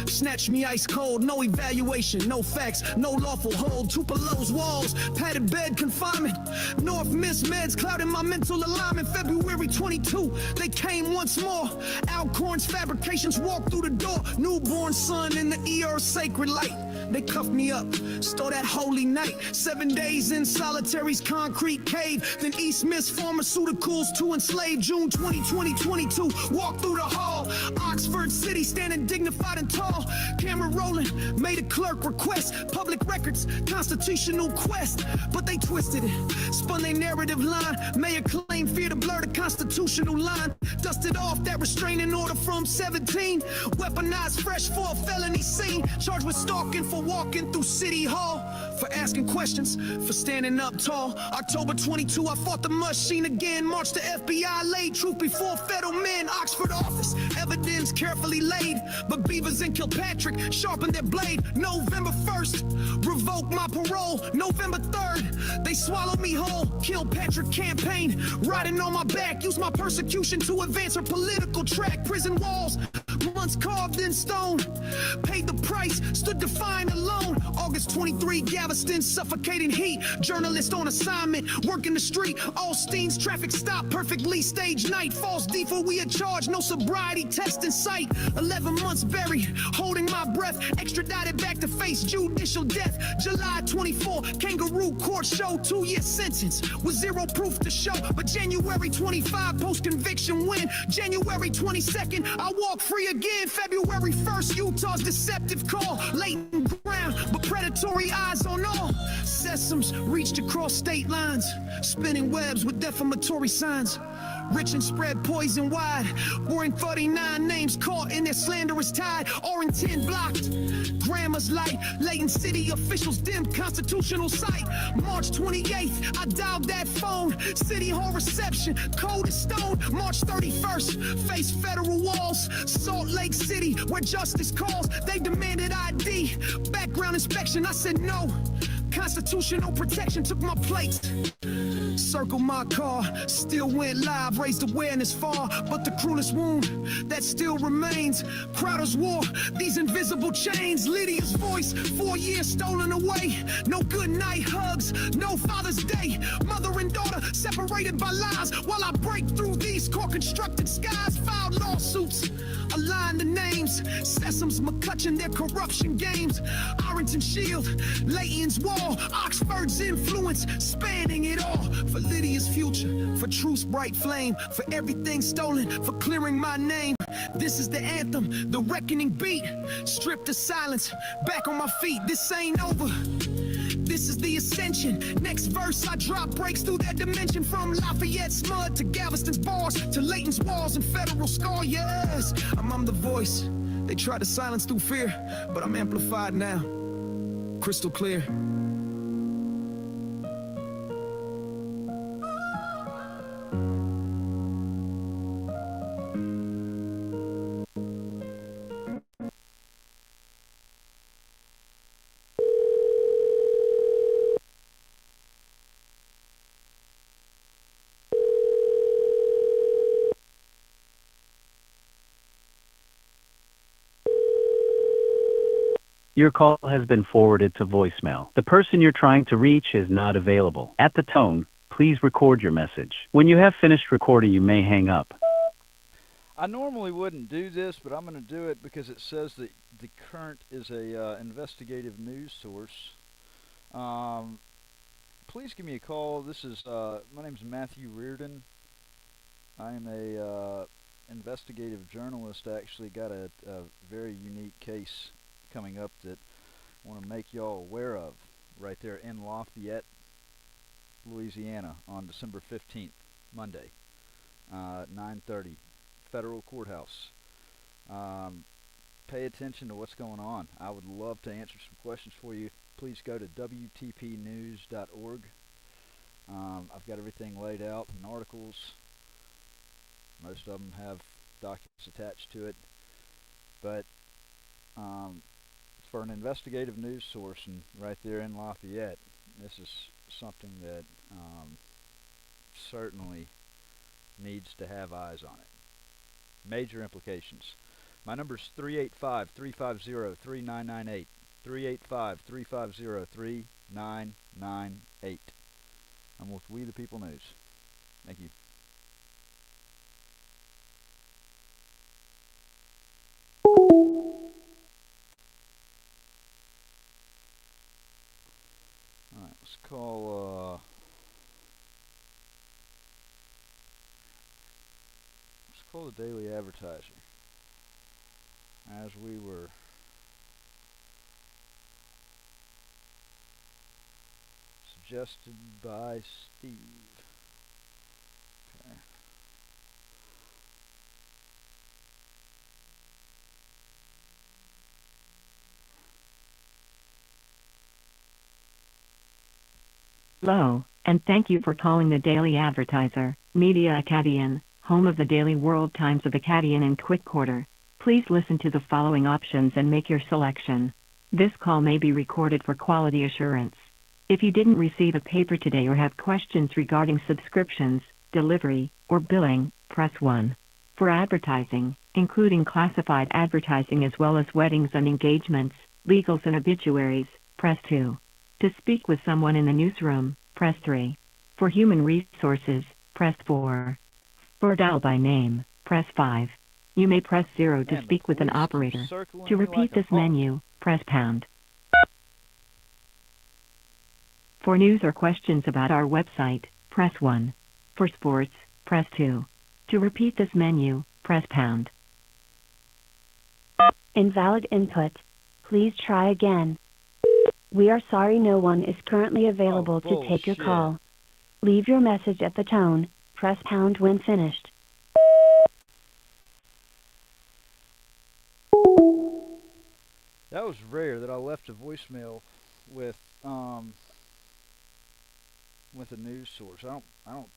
snatched me ice cold. No evaluation, no facts, no lawful hold. Tupelo's walls, padded bed confinement. North Miss meds clouding my mental alignment. February 22, they came once more. Alcorns fabrications walked through the door. Newborn son in the ER sacred light. They cuffed me up, stole that holy night. 7 days in solitary's concrete cave. Then East Miss pharmaceuticals to enslave. June 2020, 22, walked through the hall. Oxford City standing dignified and tall. Camera rolling, made a clerk request. Public records, constitutional quest. But they twisted it, spun their narrative line. Mayor claim fear to blur the constitutional line. Dusted off that restraining order from 17. Weaponized fresh for a felony scene. Charged with stalking for walking through City Hall. For asking questions, for standing up tall. October 22, I fought the machine again. Marched the FBI, laid truth before federal men. Oxford office, evidence carefully laid. But Beavers and Kilpatrick sharpened their blade. November 1st, revoked my parole. November 3rd, they swallowed me whole. Kilpatrick campaign, riding on my back. Used my persecution to advance her political track. Prison walls, months carved in stone. Paid the price, stood defiant alone. August 23, Galveston, suffocating heat. Journalist on assignment, working the street. Allstein's traffic stop, perfectly staged night. False default, we had charged, no sobriety test in sight. 11 months buried, holding my breath. Extradited back to face judicial death. July 24, kangaroo court show. 2-year sentence with zero proof to show. But January 25, post-conviction win. January 22nd, I walk free again. February 1st, Utah's deceptive call. Latent ground, but predatory eyes on all. Sesams reached across state lines, spinning webs with defamatory signs. Rich and spread poison wide, boring 39 names caught in their slanderous tide. R10 blocked, grammar's light, Layton City officials dim constitutional sight. March 28th, I dialed that phone, City Hall reception, cold as stone. March 31st, face federal walls, Salt Lake City, where justice calls. They demanded ID, background inspection, I said no. Constitutional protection took my place. Circle my car, still went live, raised awareness far, but the cruelest wound that still remains. Crowder's war, these invisible chains. Lydia's voice, 4 years stolen away. No good night hugs, no Father's Day. Mother and daughter separated by lies, while I break through these core-constructed skies. Filed lawsuits, align the names. Sesams, McCutcheon, their corruption games. Arrington Shield, Layton's wall, Oxford's influence, spanning it all. For Lydia's future, for truth's bright flame, for everything stolen, for clearing my name. This is the anthem, the reckoning beat. Stripped of silence, back on my feet. This ain't over. This is the ascension. Next verse I drop breaks through that dimension. From Lafayette's mud to Galveston's bars to Layton's walls and federal scar. Yes, I'm the voice. They try to silence through fear, but I'm amplified now. Crystal clear. Your call has been forwarded to voicemail. The person you're trying to reach is not available. At the tone, please record your message. When you have finished recording, you may hang up. I normally wouldn't do this, but I'm going to do it because it says that the Current is a investigative news source. Please give me a call. This is my name's Matthew Reardon. I am a investigative journalist. I actually got a very unique case coming up that I want to make y'all aware of right there in Lafayette, Louisiana on December 15th, Monday, 9:30, Federal Courthouse. Pay attention to what's going on. I would love to answer some questions for you. Please go to WTPnews.org. I've got everything laid out in articles. Most of them have documents attached to it, but for an investigative news source and right there in Lafayette, this is something that certainly needs to have eyes on it. Major implications. My number is 385-350-3998. 385-350-3998. I'm with We the People News. Thank you. Alright, let's call the Daily Advertiser. As we were suggested by Steve. Okay. Hello, and thank you for calling the Daily Advertiser, Media Acadian, home of the Daily World Times of Acadian and Quick Quarter. Please listen to the following options and make your selection. This call may be recorded for quality assurance. If you didn't receive a paper today or have questions regarding subscriptions, delivery, or billing, press 1. For advertising, including classified advertising as well as weddings and engagements, legals and obituaries, press 2. To speak with someone in the newsroom, press 3. For human resources, press 4. For dial by name, press 5. You may press 0 to speak with an operator. To repeat this menu, press pound. For news or questions about our website, press 1. For sports, press 2. To repeat this menu, press pound. Invalid input. Please try again. We are sorry no one is currently available to take your bullshit. call. Leave your message at the tone. Press pound when finished. That was rare that I left a voicemail with a news source. I don't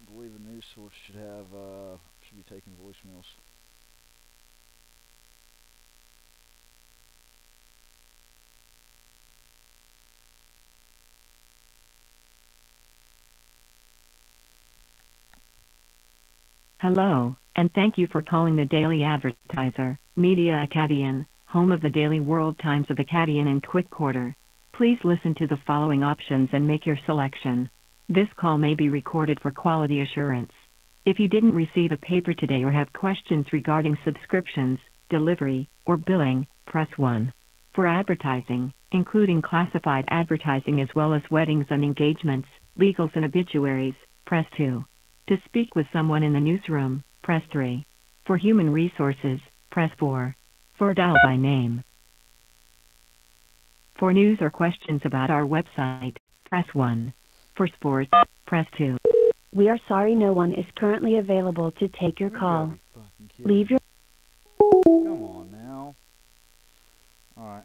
believe a news source should be taking voicemails. Hello, and thank you for calling the Daily Advertiser, Media Acadian, home of the Daily World Times of Acadian and Quick Quarter. Please listen to the following options and make your selection. This call may be recorded for quality assurance. If you didn't receive a paper today or have questions regarding subscriptions, delivery, or billing, press 1. For advertising, including classified advertising as well as weddings and engagements, legals and obituaries, press 2. To speak with someone in the newsroom, press 3. For human resources, press 4. For dial by name. For news or questions about our website, press 1. For sports, press 2. We are sorry no one is currently available to take your call. Leave your... Come on now. Alright.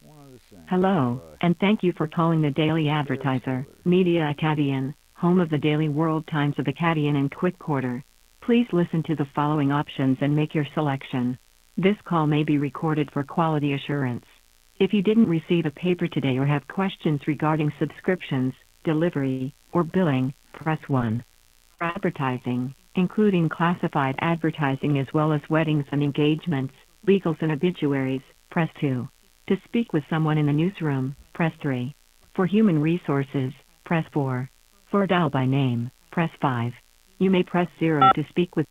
One other thing. Hello, and thank you for calling the Daily Advertiser, Media Acadian, home of the Daily World Times of Acadian and Quick Quarter. Please listen to the following options and make your selection. This call may be recorded for quality assurance. If you didn't receive a paper today or have questions regarding subscriptions, delivery, or billing, press 1. For advertising, including classified advertising as well as weddings and engagements, legals and obituaries, press 2. To speak with someone in the newsroom, press 3. For human resources, press 4. For dial by name, press 5. You may press 0 to speak with...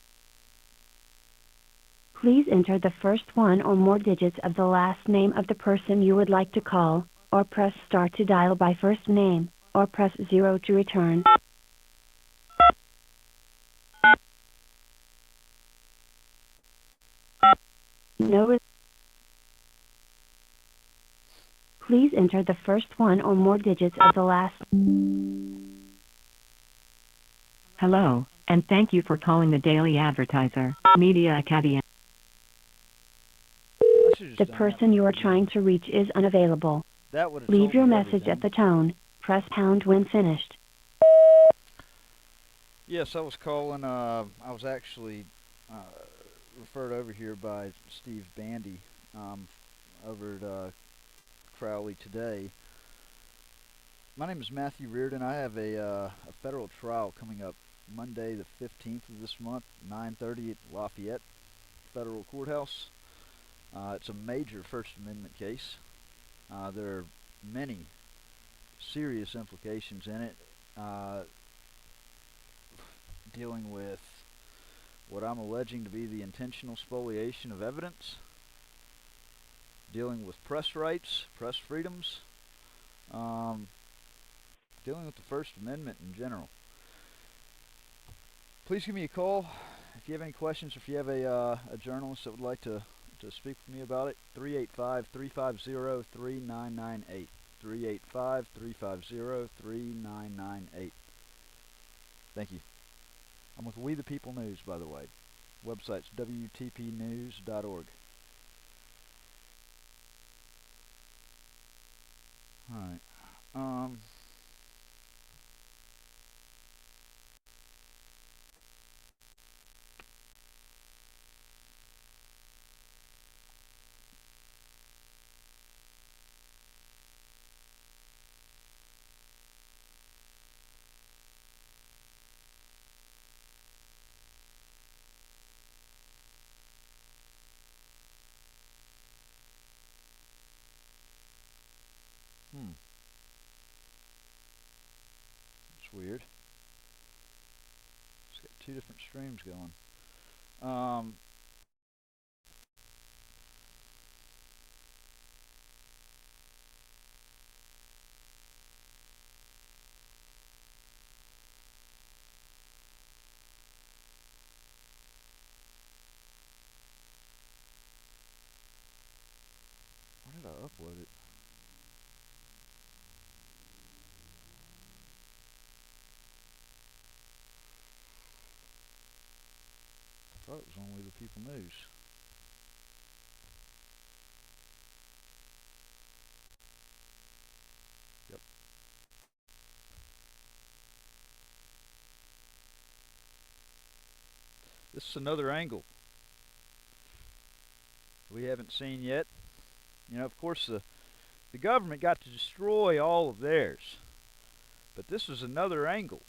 Please enter the first one or more digits of the last name of the person you would like to call, or press star to dial by first name, or press 0 to return. Please enter the first one or more digits of the last... Hello, and thank you for calling the Daily Advertiser, Media Acadian. The person you are trying to reach is unavailable. That would've Leave told your me message everything. at the tone. Press pound when finished. Yes, I was calling. I was actually referred over here by Steve Bandy over at Crowley today. My name is Matthew Reardon. I have a federal trial coming up Monday the 15th of this month, 9:30 at Lafayette Federal Courthouse. It's a major First Amendment case. There are many serious implications in it, dealing with what I'm alleging to be the intentional spoliation of evidence, dealing with press rights, press freedoms, dealing with the First Amendment in general. Please give me a call if you have any questions, or if you have a journalist that would like to speak with me about it. 385-350-3998. 385-350-3998. Thank you. I'm with We the People News, by the way. Website's WTPnews.org. Alright. It's weird. It's got two different streams going. did I upload it? I thought it was only the People News. Yep. This is another angle we haven't seen yet. You know, of course, the government got to destroy all of theirs. But this is another angle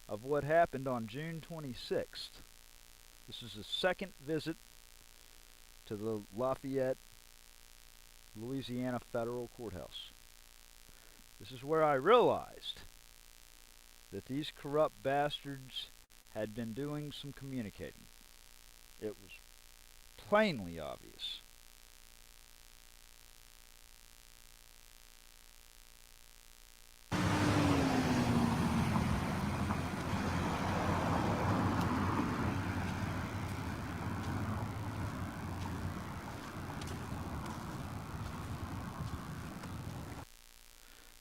of what happened on June 26th. This is the second visit to the Lafayette, Louisiana Federal Courthouse. This is where I realized that these corrupt bastards had been doing some communicating. It was plainly obvious.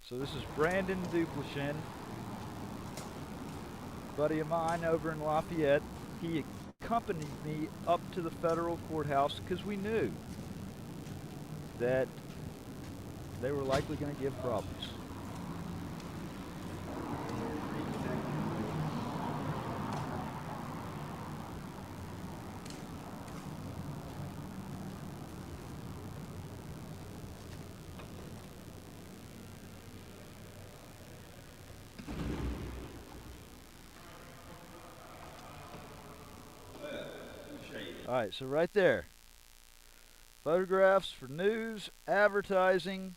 So this is Brandon Duplichin, buddy of mine over in Lafayette. He accompanied me up to the federal courthouse because we knew that they were likely going to give problems. Alright, so right there. Photographs for news, advertising,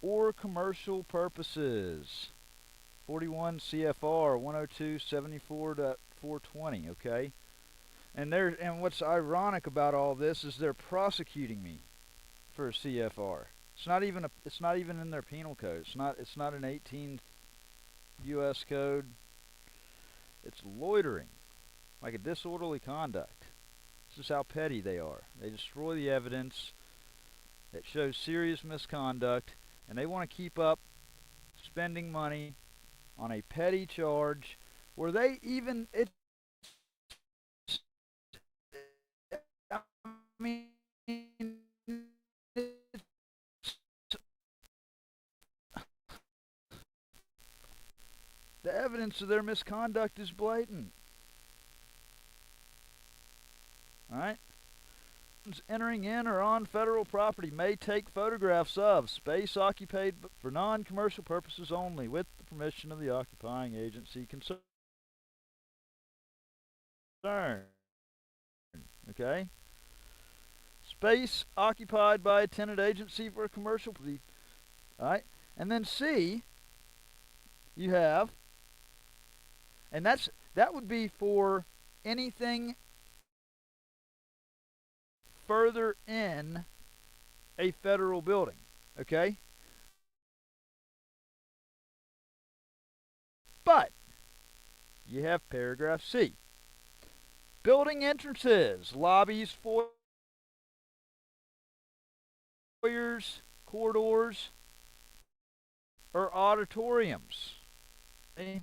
or commercial purposes. 41 CFR 102.74.420, okay? And what's ironic about all this is they're prosecuting me for a CFR. It's not even in their penal code. It's not an 18 US code. It's loitering, like a disorderly conduct. This is how petty they are. They destroy the evidence that shows serious misconduct, and they want to keep up spending money on a petty charge where they even I mean, the evidence of their misconduct is blatant. Alright? Entering in or on federal property may take photographs of space occupied for non-commercial purposes only with the permission of the occupying agency concerned. Okay? Space occupied by a tenant agency for a commercial. Alright? And then C, you have, and that would be for anything further in a federal building, okay? But you have paragraph C. Building entrances, lobbies, foyers, corridors, or auditoriums. See?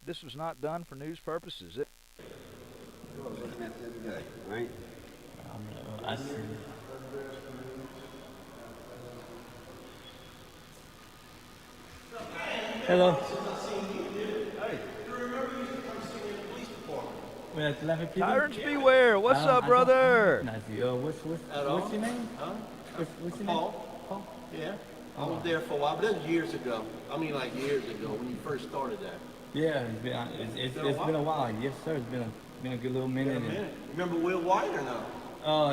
This was not done for news purposes. I was looking at the other day, right? I see. Hello. Tyrants beware. What's up, brother? What's your name? Huh? What's your name? Paul? Yeah. I was there for a while, but that was years ago. I mean, like years ago when you first started that. Yeah, it's been a while. Yes, sir. It's been a good little minute. Remember Will White or no?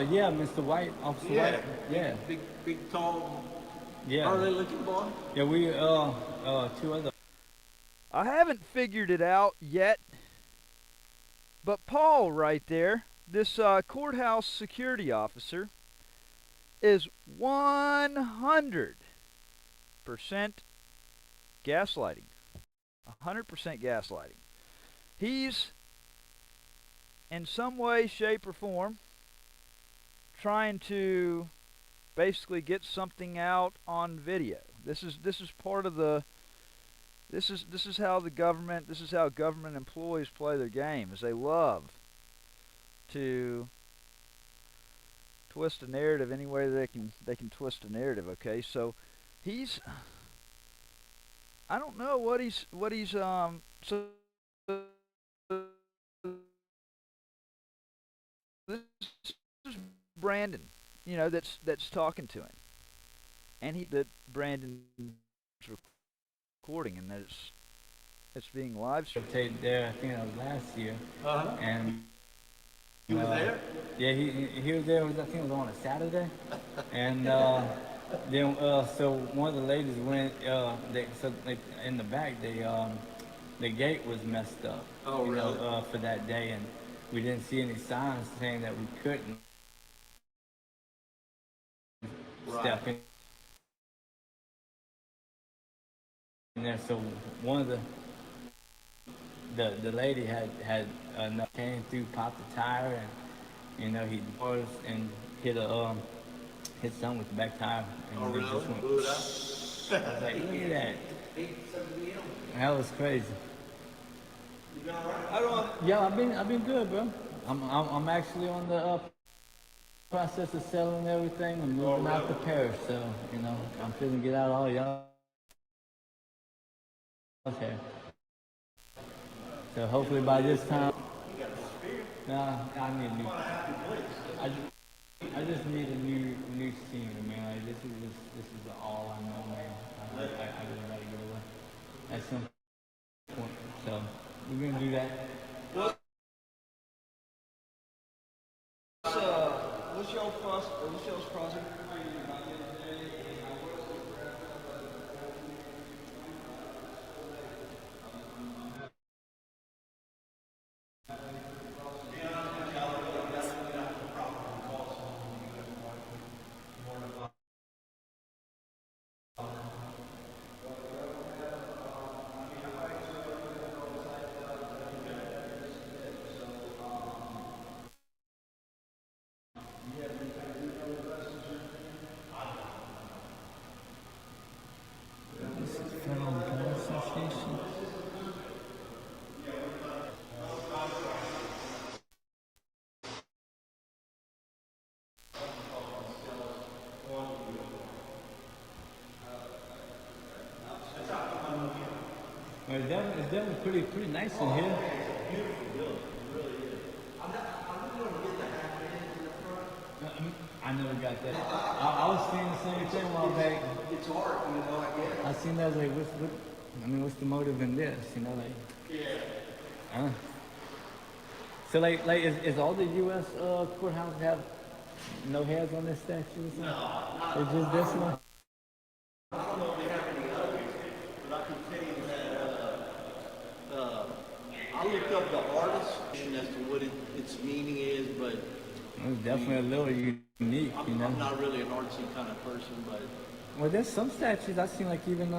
Yeah, Mr. White, Officer White. Yeah. Big, tall, yeah. early looking boy. Yeah, we two other. I haven't figured it out yet, but Paul right there, this courthouse security officer, is 100% gaslighting. 100% gaslighting. He's, in some way, shape, or form, trying to basically get something out on video. This is part of the. This is how the government. This is how government employees play their game. Is they love to twist a narrative any way they can twist a narrative. Okay, so he's. I don't know what he's so. This is Brandon, that's talking to him, and that Brandon's recording, and that it's being live streamed. There, I think that was last year, and he was there. Yeah, he was there. I think it was on a Saturday, and then so one of the ladies went. In the back, the gate was messed up. Oh, really? For that day, and we didn't see any signs saying that we couldn't step in there. So one of the lady had came through, popped the tire, and he was and hit something with the back tire. And oh, really? Just went, blew it up? I was like, look at that. That was crazy. Yeah, I've been good, bro. I'm actually on the process of selling everything and moving out to Paris, so I'm feeling get out all y'all. Okay. So hopefully by this time, I need a new. I just need a new scene, man. Like, this is all I know, man. I really gotta get away at some point. So we're gonna do that. What's y'all's project? It's definitely pretty nice in here. I never got that. I was seeing the same thing while back. It's art, I guess. I seen that, like, what's the motive in this, Yeah. So, like, is all the U.S. Courthouses have no heads on their statues? No, it's just this one. I don't know if they have any others, but I can tell you that I looked up the artist as to what its meaning is, but it's definitely a little unique, I'm not really an artsy kind of person, but well, there's some statues I've seen, like even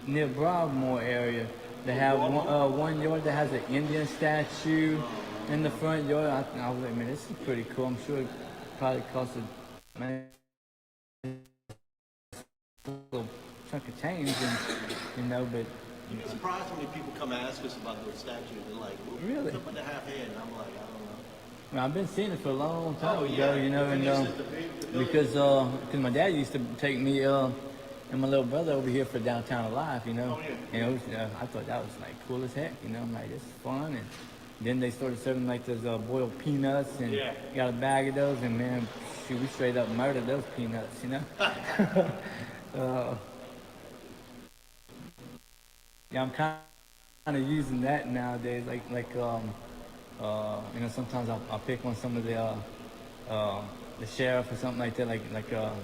near Broadmoor area, they have one yard that has an Indian statue in the front yard. I was like, man, this is pretty cool. I'm sure it probably cost a little chunk of change, and but. It's surprising when people come ask us about those statues. They're like, well, really? What's up with the half head? And I'm like, I don't know. Well, I've been seeing it for a long time ago, and because my dad used to take me and my little brother over here for Downtown Alive, Oh, yeah. I thought that was like cool as heck, I'm like, this is fun, and then they started serving like those boiled peanuts, and got a bag of those, and man, shoot, we straight up murdered those peanuts, Yeah, I'm kind of using that nowadays. Sometimes I'll pick on some of the sheriff or something like that.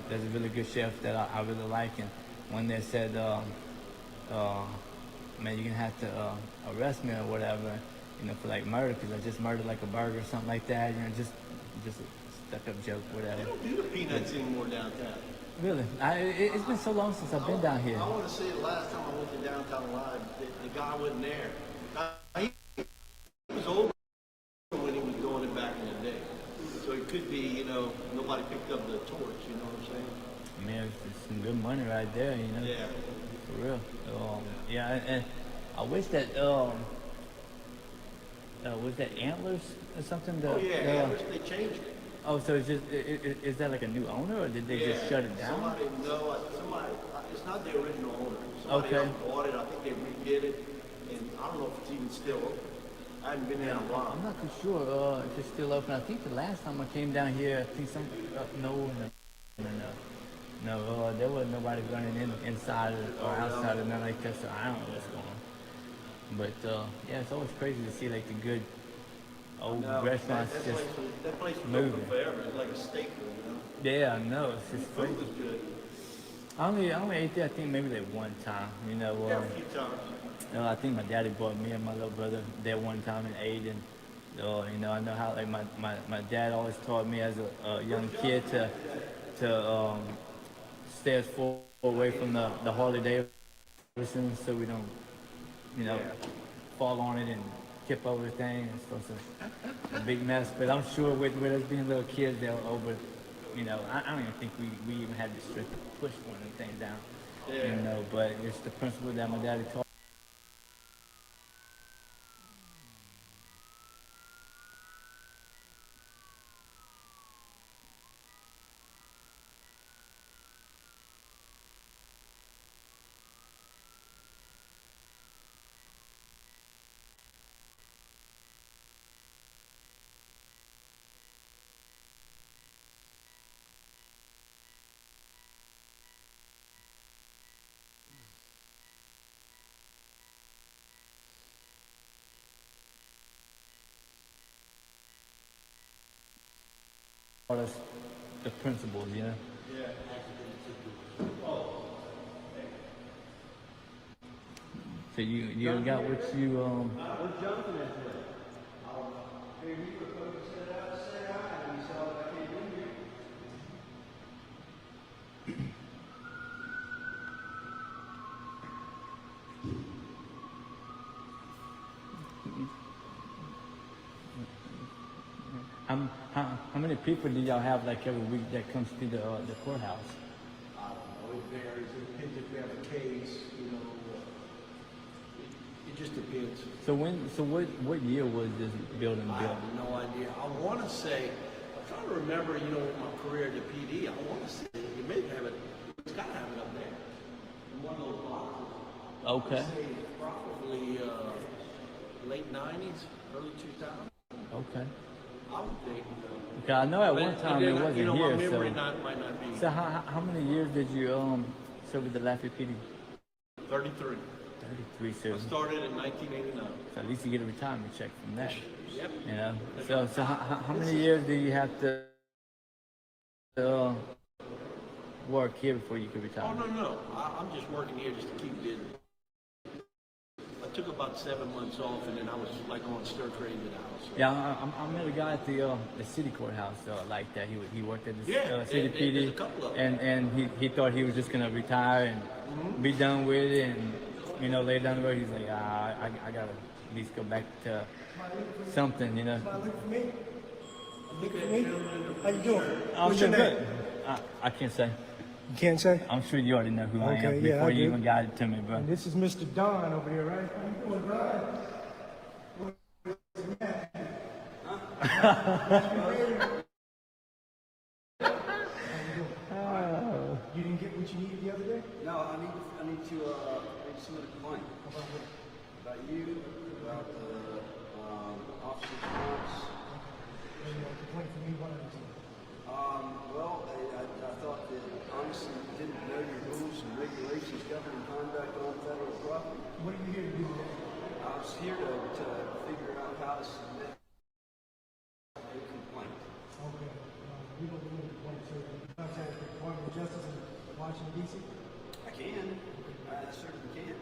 There's a really good sheriff that I really like, and one that said, "Man, you're gonna have to arrest me or whatever, for like murder, because I just murdered like a burger or something like that. Just a stuck-up joke, whatever." They don't do the peanuts anymore downtown. Really? It's been so long since I've been down here. I want to say the last time I went to Downtown Live, the guy wasn't there. He was old. running back in the day. So it could be, you know, nobody picked up the torch, you know what I'm saying? I mean, it's some good money right there, you know. Yeah. For real. Yeah, and I wish that was that Antlers or something? Oh yeah, Antlers, they changed it. Oh, so it's just is that like a new owner, or did they just shut it down? Somebody, it's not the original owner. Somebody else bought it. I think they redid it, and I don't know if it's even still open. I haven't been there in a while. I'm not too sure if it's still open. I think the last time I came down here, I think no, there was nobody running inside or outside or nothing like that, so I don't know what's going on. But yeah, it's always crazy to see like the good old restaurants just that place was moving. open forever. It's like a staple, you know. Yeah, I know. It's just Food crazy. was good. I only ate there, I think maybe like one time, you know. Yeah, a few times. I think my daddy brought me and my little brother there one time and ate, and you know, I know how like my dad always taught me as a young kid to stay as far away from the Harley Davidson so we don't, you know, fall on it and tip over things. So it's a big mess. But I'm sure with us being little kids, they'll over, you know, I don't even think we even had the strength to push one of them things down. Yeah. You know, but it's the principle that my daddy taught. Us the principles, you know. Yeah. So you got what you Where's Jonathan at today? Hey, he was supposed to set out to say hi, and he saw that I came in here. how many people do y'all have like every week that comes to the courthouse? I don't know. It varies. It depends if we have a case, you know. It just depends. So what year was this building I built? have no idea. I want to say, I'm trying to remember, you know, my career at the PD. I want to say, you may have it, it's got to have it up there. In one of those boxes. Okay. I would say probably late 90s, early 2000s. Okay. I would think. Okay, I know at one time it wasn't you know, here. my memory So, might not be. so how many years did you serve with the Lafayette PD? 33. 33. So I started in 1989. So at least you get a retirement check from that. Yep. You know. So how many years do you have to work here before you can retire? Oh, no. I'm just working here just to keep busy. I took about 7 months off, and then I was like on stir crazy at the house. Yeah, I met a guy at the city courthouse like that. He worked at the Yeah, city there's PD, a couple of them. and he thought he was just gonna retire and be done with it, and you know, later down the road he's like, I gotta at least go back to something, you know. Look for me. Look for me. How you doing? I'm What's your doing name? good. I can't say. You can't say? I'm sure you already know who I am Okay, yeah, before I you do. even got it to me, bro. And this is Mr. Don over here, right? How you doing, Don? You didn't get what you needed the other day? No, I need to submit a complaint. About you, about the officer response. Complaint from me, one of the two. Well, I thought that honestly you didn't know your rules and regulations governing conduct on federal property. What are you here to do today? I was here to figure out how to submit a complaint. Okay. We don't do complaints, so you contact the Department of Justice in Washington, D.C.? I can. I certainly can.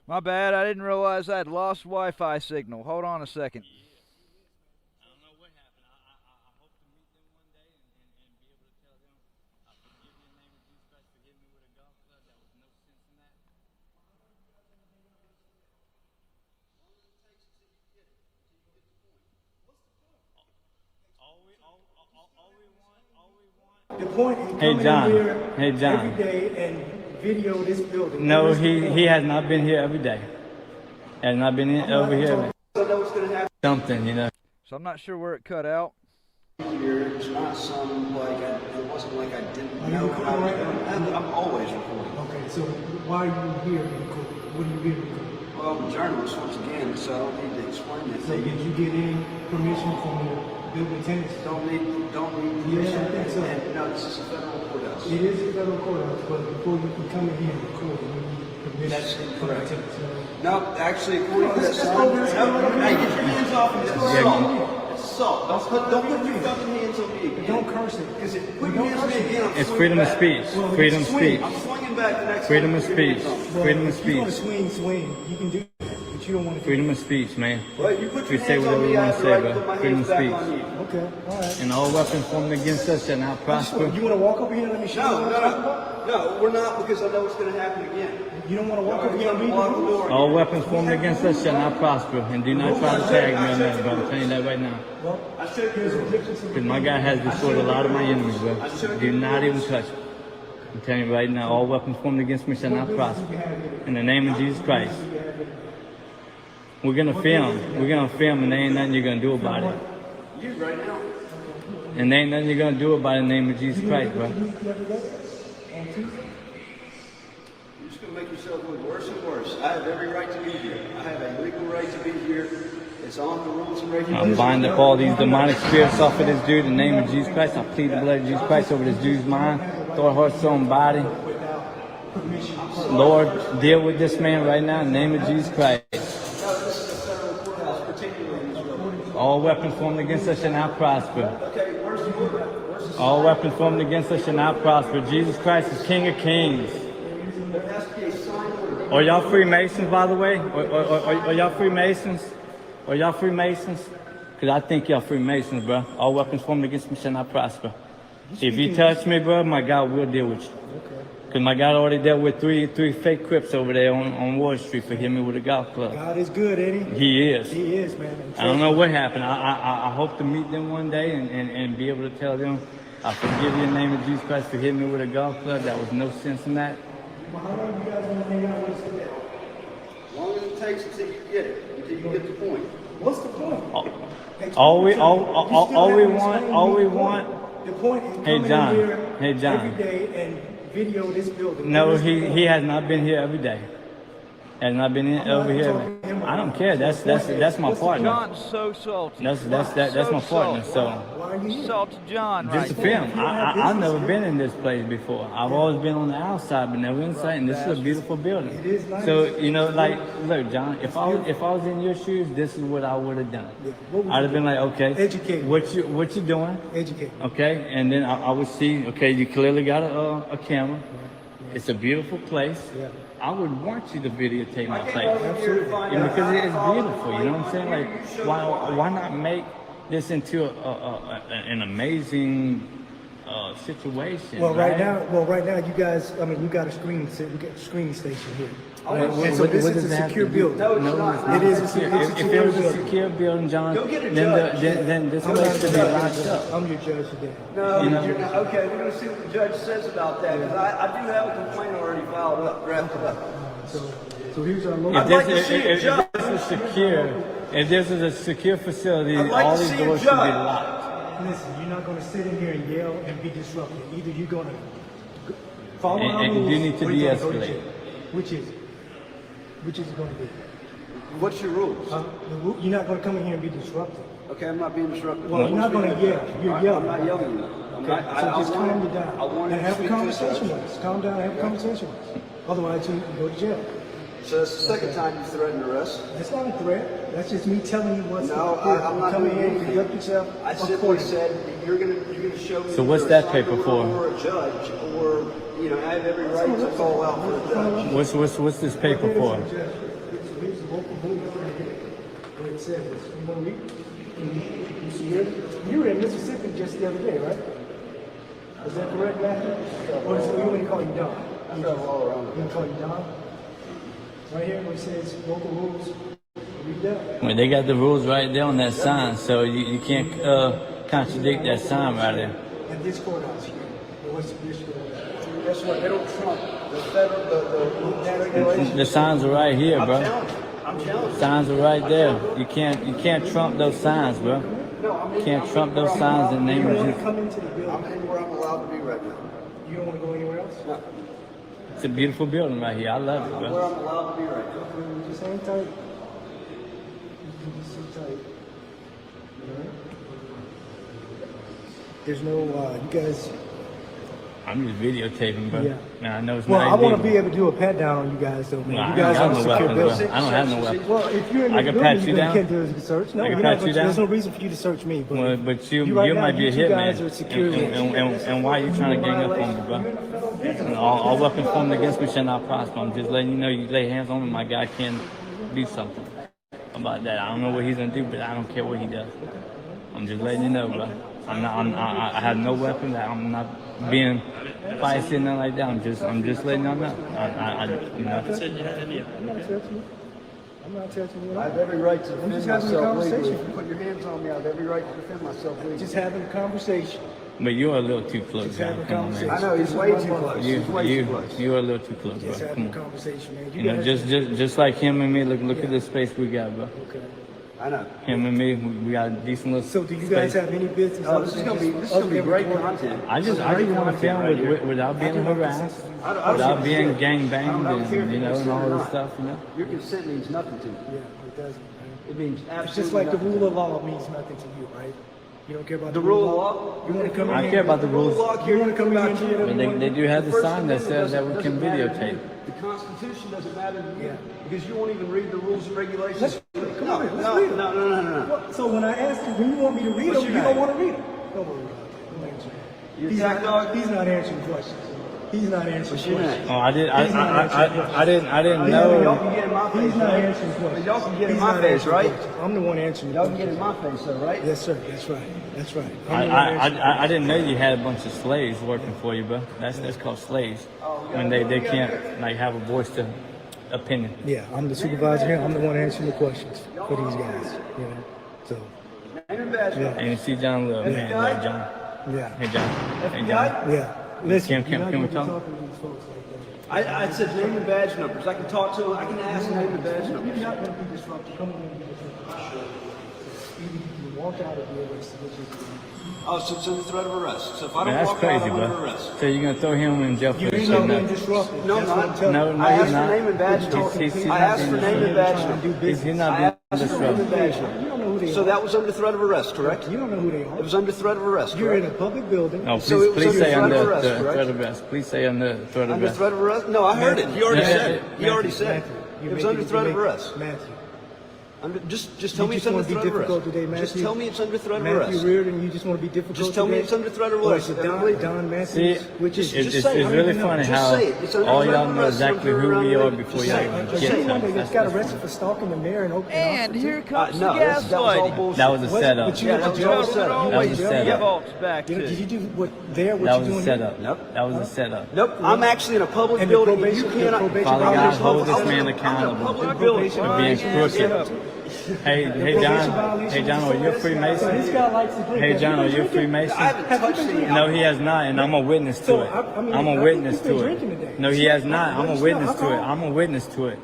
My bad, I didn't realize I had lost Wi-Fi signal. Hold on a second. The point in Hey, coming John. in here Hey, John. every day and video this building. No, What's the he point? has not been here every day. Has not been in, over here. I know what's gonna happen Something, you know. So I'm not sure where it cut out. here. It's not some like it wasn't like I didn't Are you know recording how to right do now? it. I'm always recording. Okay, so why are you here to record? What are you here to record? Well, I'm a journalist once again, so I don't need to explain that So to did you. you get any permission from the building tenants? Don't need Yeah, permission. I think so. And, no, this is a federal courthouse. It is a federal courthouse, but before you can come in here and record, you need permission That's from the incorrect. tenants. No, actually, according to that Let's sign. go over this. Hey, get your hands off me. It's Yeah. assault. It's assault. Don't put your fucking hands on me again. Don't curse it. Because if you put your hands on me again, I'm It's swinging freedom of back. speech. Well, Freedom of swing. speech. I'm swinging back the next Freedom time of you put your speech. hands on me. Freedom of If you want to speech. swing, you can do that, but you don't want to do Freedom of speech, man. Well, you put We your say hands on whatever me, we I want have to the say, right to bro. put my Freedom of hands back speech. on you. Okay, all right. And all weapons formed against us shall not prosper. You want to walk over here and let me show you what I'm talking about? No, we're not, because I know it's going to happen again. You don't want to walk No, over here and you're read gonna the block the rules? door. All weapons formed against us shall not prosper. And do not try to tag me on that, bro. I'm telling you that right now. Well, I showed you here's the the difference. Because my guy has destroyed a lot of my enemies, bro. Do not even touch it. I'm telling you right now, all weapons formed against me shall not prosper. In the name of Jesus Christ. We're going to film. We're going to film, and there ain't nothing you're going to do about it. You right now. And there ain't nothing you're going to do about it in the name of Jesus Christ, bro. You're just going to make yourself look worse and worse. I have every right to be here. I have a legal right to be here. It's on the rules and regulations. I'm binding up all these demonic spirits off of this dude in the name of Jesus Christ. I plead the blood of Jesus Christ over this dude's mind, thought, heart, soul, and body. Lord, deal with this man right now in the name of Jesus Christ. No, this is a federal courthouse, particularly in this building. All weapons formed against us shall not prosper. Okay, where's the order? Where's the All weapons formed against us shall not prosper. Jesus Christ is King of Kings. There has to be a sign order. Are y'all Freemasons, by the way? Are y'all Freemasons? Are y'all Freemasons? Because I think y'all Freemasons, bro. All weapons formed against me shall not prosper. If you touch me, bro, my God will deal with you. Because my God already dealt with three fake Crips over there on Wall Street for hitting me with a golf club. God is good, Eddie. He is. He is, man. I don't know what happened. I hope to meet them one day and be able to tell them, I forgive you in the name of Jesus Christ for hitting me with a golf club. That was no sense in that. Well, how long you guys want to hang out with us today? As long as it takes until you get it, until you get the point. What's the point? All we want. The point is Hey, coming John. in here Hey, John. every day and video this building. No, What's the he point? has not been here every day. Has not been in over here. I don't care. That's my partner. John's so salty. That's my partner. So Salty John, right just a there. film. I've never been in this place before. I've always been on the outside, but never inside. And this is a beautiful building. It is nice. So like, look, John. If I was in your shoes, this is what I would have done. What would I'd you have been like, okay, Educate. what you doing? Educate. Okay, and then I would see, okay, you clearly got a camera. It's a beautiful place. Yeah. I would want you to videotape my place. Absolutely. Yeah, because it is beautiful, you know what I'm saying? Like, why not make this into an amazing situation? Well, right now, you guys, I mean, you got a screening station here. And so What this does is a it have secure to do? building. No, it's not. It is a secure. secure If it was a building. secure building, John, Go get a then judge. then this I'm place not should your be judge locked today. up. I'm your judge today. No, You know? you're not. Okay, we're going to see what the judge says about that, because I do have a complaint already filed up, drafted up. So here's our local. I'd like to see a If judge. this is secure, if this is a secure facility, I'd like all to these see a doors should be judge. locked. Listen, you're not going to sit in here and yell and be disruptive. Either you're going to follow our And rules, you need to or you're gonna go to de-escalate. jail. Which is it? Which is it going to be? What's your rules? You're not going to come in here and be disruptive. Okay, I'm not being disruptive. Well, you're not going to yell. You're yelling. I'm not yelling. I'm Okay, not, so just calm you I down want and to have a speak to conversation judge. with us. Calm down and have a conversation with us. Otherwise, you can go to jail. So that's the second time you threatened arrest. That's not a threat. That's just me telling you what's No, I'm not coming doing in, anything. conduct yourself. I simply accordingly. said you're gonna show me. So what's either a that paper cyber for? Or a judge, or I have every right to call out for a judge. What's this paper for? Here's the local rule where it says this. You want to read? You see here? You were in Mississippi just the other day, right? Is that correct, Matthew? Or is it, we want to call you Don? I travel all around. You want to call you Don? Right here where it says local rules. Read that. Well, they got the rules right there on that sign, so you can't contradict that sign right there. And this courthouse here. What's this courthouse? Guess what? They don't trump the federal, the regulations. The signs are right here, bro. I'm challenging. Signs are right there. You can't trump those signs, bro. You can't trump those signs in the name of Jesus. Come into the building. I'm anywhere I'm allowed to be right now. You don't want to go anywhere else? No. It's a beautiful building right here. I love it, I'm where bro. I'm allowed to be right now. Just hang tight. Just sit tight. Alright? There's no, you guys. I'm just videotaping, bro. Yeah. Man, I know it's Well, not I want to illegal. be able to do a pat down on you guys, though, man. Well, you I guys don't are have a no secure weapons, building. bro. I don't have no weapons. Well, if you're in I the can pat building, you then down. you can't do a search. No, I can you're not pat you there's down. no reason for you to search me. But, Well, but you right now, might be a you two guys hitman. are security. And why are you trying to gang up on me, bro? And all weapons formed against me shall not prosper. I'm just letting you know, you lay hands on me, my guy can do something about that. I don't know what he's gonna do, but I don't care what he does. I'm just letting you know, bro. I have no weapons. I'm not being feisty or nothing like that. I'm just letting y'all know. You know. I'm not touching you. I'm not touching you. I have every right to I'm defend just having a myself legally. conversation. If you put your hands on me, I have every right to defend myself legally. Just having a conversation. But you're a little too close, Just guy. having a Come on, man. conversation. I know, he's way too close. He's way too close. You're a little too close, bro. Just Come having a on. conversation, man. You know, just like him and me. Look at the space we got, bro. Okay. I know. Him and me, we got a decent little. So, do you guys space. have any business? Oh, this is gonna be great content. I just want to film without being harassed, without being gang banged, and you know, and all this stuff, you know. Your consent means nothing to me. Yeah, it doesn't. Man. It means It's absolutely just like the nothing. rule of law means nothing to you, right? You don't care about The rule of law? You want to come in I here? care about the rules. You want to come in here and do whatever But you want they to do have the First sign that Amendment says that we doesn't can matter to videotape. you. The Constitution doesn't matter to you Yeah. because you won't even read the rules and regulations. Let's read it. Come on, let's read it. No. Well, so when I ask you, when you want me to read What's them, your you don't name? want to read them. Don't worry about it. Don't answer that. Your He's attack not, dog? he's not answering questions. He's not answering What's your questions. name? Oh, I didn't He's not answering questions. I didn't Y'all know. can get in my face, He's not right? answering questions. Y'all can get in He's my not face, answering right? questions. I'm the one answering Y'all can questions. get in my face, though, right? Yes, sir. That's right. That's right. I'm the one answering I didn't know you had a bunch of slaves working for you, bro. That's called slaves. When they can't like have a voice to opinion. Yeah, I'm the supervisor here. I'm the one answering the questions for these guys. You know, so Name and badge. yeah, And you see John Love, man, like John. yeah, Hey John. Hey John. yeah. Listen, Can you're not we gonna be talk? talking to these folks like that. I said name and badge numbers. I can talk to them. I can ask name and badge You're numbers. not going to be disruptive. Come on and be disruptive. Either you can walk out or be arrested, which is Oh, so it's under threat of arrest. So if I don't Man, that's walk crazy, out, I'm under bro. arrest. So you're gonna throw him in jail for you this ain't shit not being now? disruptive. No, That's what I'm not. telling No, you. no, I he's asked for not. name and badge He's numbers. not I asked for being name and disruptive. badge Trying to do numbers. He's business. not I being asked for name and disruptive. badge You numbers. don't know who they So are. that was under threat of arrest, correct? You don't know who they are. It was under threat of arrest, You're in a correct? public building. No, So please it was say under under threat of arrest, the correct? threat of arrest. Please say under threat of Under arrest. threat of arrest? No, I heard it. He already Yeah, said it. He Matthew, already said it. Matthew, It was under threat of arrest. Matthew. Just tell me it's you under just want to threat be of arrest. difficult today, Matthew. Just tell me it's under threat of Matthew arrest. Reardon, you just want to be difficult Just tell me today? it's under threat of Or arrest. is it And I'll leave. Don See, Matthews? Which is it's say it. really Just funny say how it. It's under all threat y'all of know arrest. exactly Don't who turn we around are and before just y'all say it. even Just get say it. to Someone us. that got arrested for stalking the mayor and opening And officer, here too? comes No, the that was all gaslighting. bullshit. That was a setup. But you Yeah, went that to was jail. all set up. You That went was to a jail. setup. Volks back Did to. you do what there? What That you was a doing setup. here? Nope. That was a setup. Nope. I'm actually in a public And the building. and You probation- the cannot. probation Father God, violation- hold this I'm in man a accountable public for building. being crooked. Hey John, are you a Freemason? This guy likes to drink. Hey Have John, you are been you a drinking? Freemason? haven't touched any No, he has not, and I'm a witness to So, it. I mean, I'm I a think witness you've been to drinking it. today. No, he has not. I'm a What's witness the to it. alcohol? I'm a witness to it.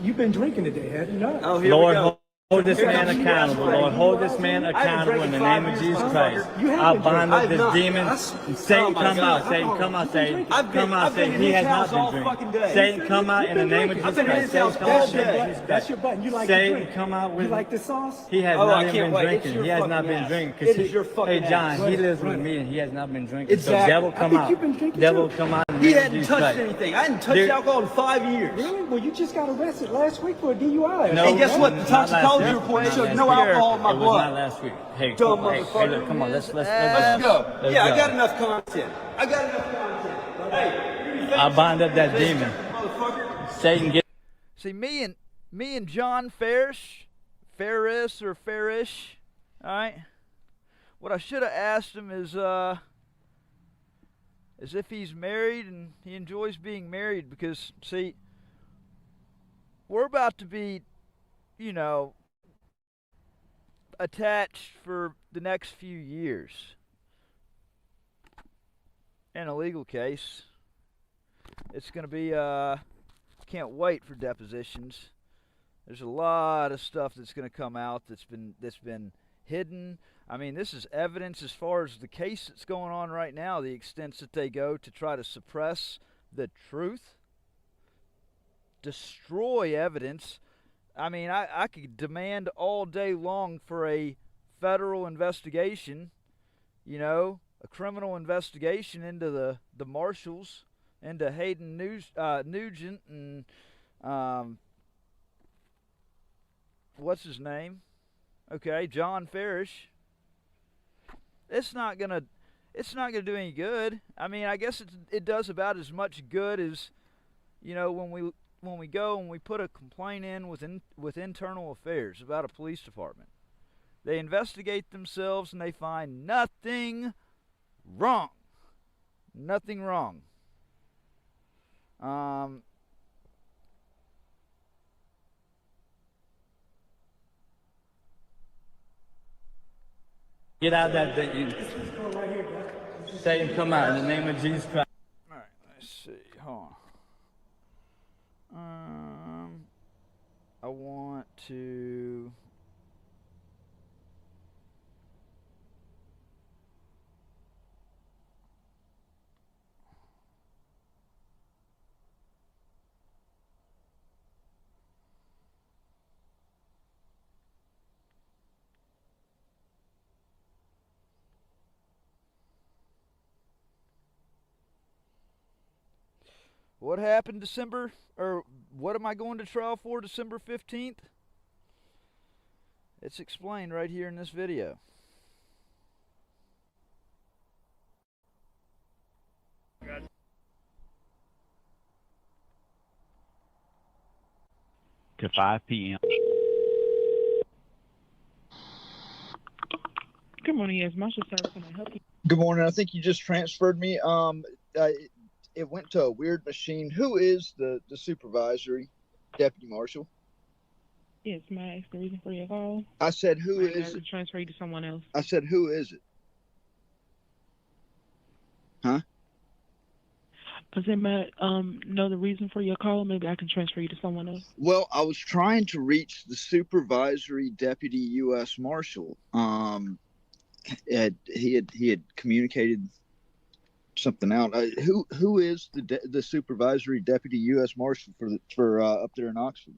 You've been drinking today, have you not? Oh, here we Lord, go. Hold this man accountable, Lord. Hold this man accountable in the name of Jesus Christ. I bind up this demon. Satan, come out. Satan, come out. Satan, come out. Satan, he has not been drinking. Satan, come out in the name of Jesus Christ. Satan, come out in the name of Jesus That's your button. You like Satan, come out with. You like the sauce? He has not even been drinking. He has not been drinking. It is your fucking Hey, John, ass. he lives with me and he has not been drinking. Exactly. So devil, I come think out. you've been drinking Devil, too. come out in the He name of hadn't Jesus touched Christ. anything. I hadn't touched There- alcohol in 5 years. Really? Well, you just got arrested last week for a DUI. No, and guess what? The not last toxicology week. report Not showed last no week. alcohol in my It was blood. not last week. Hey, Dumb hey, motherfucker. look, come on, let's Let's go. go. Let's Yeah, go. I got enough content. I got enough content. Hey, I bind up that demon. motherfucker. Satan, get. See, me and John Ferris, all right? What I should have asked him is if he's married and he enjoys being married, because, see, we're about to be, you know, attached for the next few years in a legal case. It's going to be, can't wait for depositions. There's a lot of stuff that's going to come out that's been hidden. I mean, this is evidence as far as the case that's going on right now, the extents that they go to try to suppress the truth, destroy evidence. I mean, I could demand all day long for a federal investigation, you know, a criminal investigation into the marshals, into Hayden Nugent and what's his name? Okay, John Farish. It's not gonna do any good. I mean, I guess it does about as much good as, you know, when we go and we put a complaint in with internal affairs about a police department. They investigate themselves and they find nothing wrong. Nothing wrong. Get out that thing. Satan, come out in the name of Jesus Christ. All right, let's see. Hold on. I want to. What happened what am I going to trial for December 15th? It's explained right here in this video. To 5 p.m. Good morning, yes, Marshall Service. Can I help you? Good morning. I think you just transferred me. It went to a weird machine. Who is the supervisory deputy marshal? Yes, may I ask the reason for your call? I said, who I is can it? transfer you to someone else. I said, who is it? Huh? Does it matter, know the reason for your call? Maybe I can transfer you to someone else. Well, I was trying to reach the supervisory deputy U.S. marshal. He had communicated something out. Who is the supervisory deputy U.S. marshal for up there in Oxford?